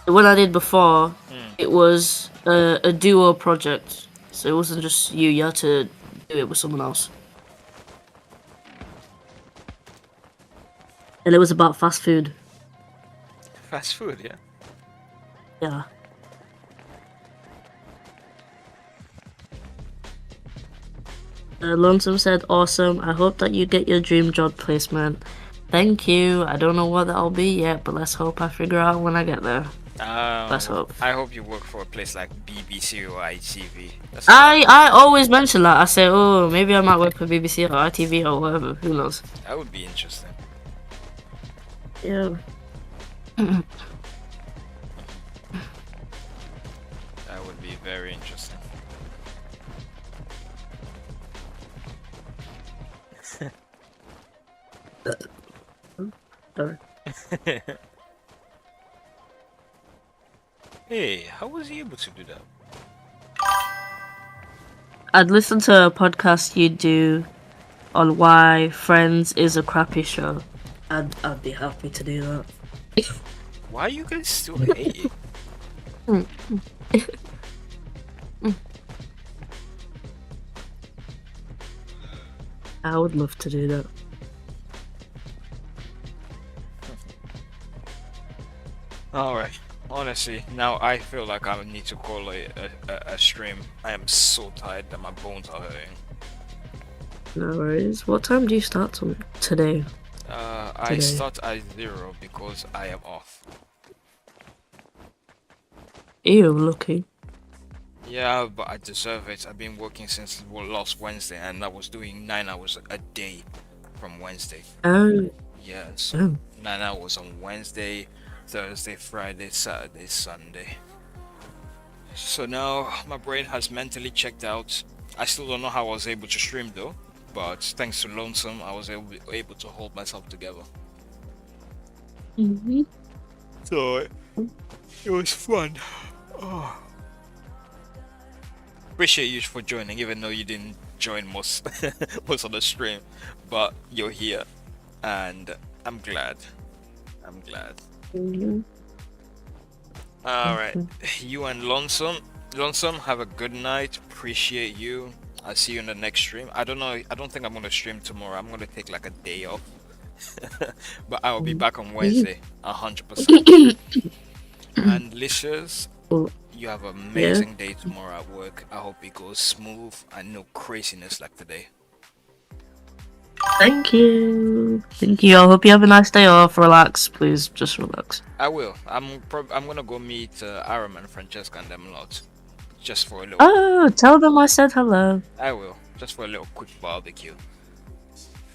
the one I did before, it was a duo project, so it wasn't just you. You had to do it with someone else, and it was about fast food. Fast food, yeah. Yeah. Lonesome said, "Awesome. I hope that you get your dream job placement." Thank you. I don't know what that'll be yet, but let's hope I figure out when I get there. Let's hope. I hope you work for a place like BBC or ITV. I always mention that. I say, oh, maybe I might work for BBC or ITV or whatever. Who knows? That would be interesting. Yeah. That would be very interesting. Sorry. Hey, how was he able to do that? I'd listen to a podcast you do on why Friends is a crappy show. I'd be happy to do that. Why are you guys still hating? I would love to do that. Alright, honestly, now I feel like I need to call a stream. I am so tired that my bones are hurting. No worries. What time do you start today? I start at 0 because I am off. Ew, lucky. Yeah, but I deserve it. I've been working since last Wednesday and I was doing 9 hours a day from Wednesday. Oh. Yeah, so 9 hours on Wednesday, Thursday, Friday, Saturday, Sunday. So now my brain has mentally checked out. I still don't know how I was able to stream though, but thanks to Lonesome, I was able to hold myself together. So it was fun. Oh. Appreciate you for joining, even though you didn't join most most of the stream, but you're here, and I'm glad. I'm glad. All right, you and Lonesome, have a good night. Appreciate you. I'll see you in the next stream. I don't know. I don't think I'm gonna stream tomorrow. I'm gonna take like a day off, but I will be back on Wednesday, 100%. And listeners, you have an amazing day tomorrow at work. I hope it goes smooth and no craziness like today. Thank you. Thank you. I hope you have a nice day off. Relax, please. Just relax. I will. I'm gonna go meet Aram and Francesca and them lot, just for a little. Oh, tell them I said hello. I will, just for a little quick barbecue.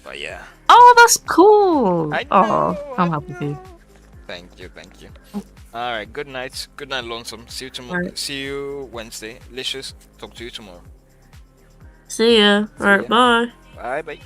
But yeah. Oh, that's cool. I Oh, know, I'm I happy for you. know. Thank you. All right. Good night. Good night, Lonesome. See you tomorrow. Right. See you Wednesday. Licious. Talk to you tomorrow. See ya. See Alright, ya. bye. Bye.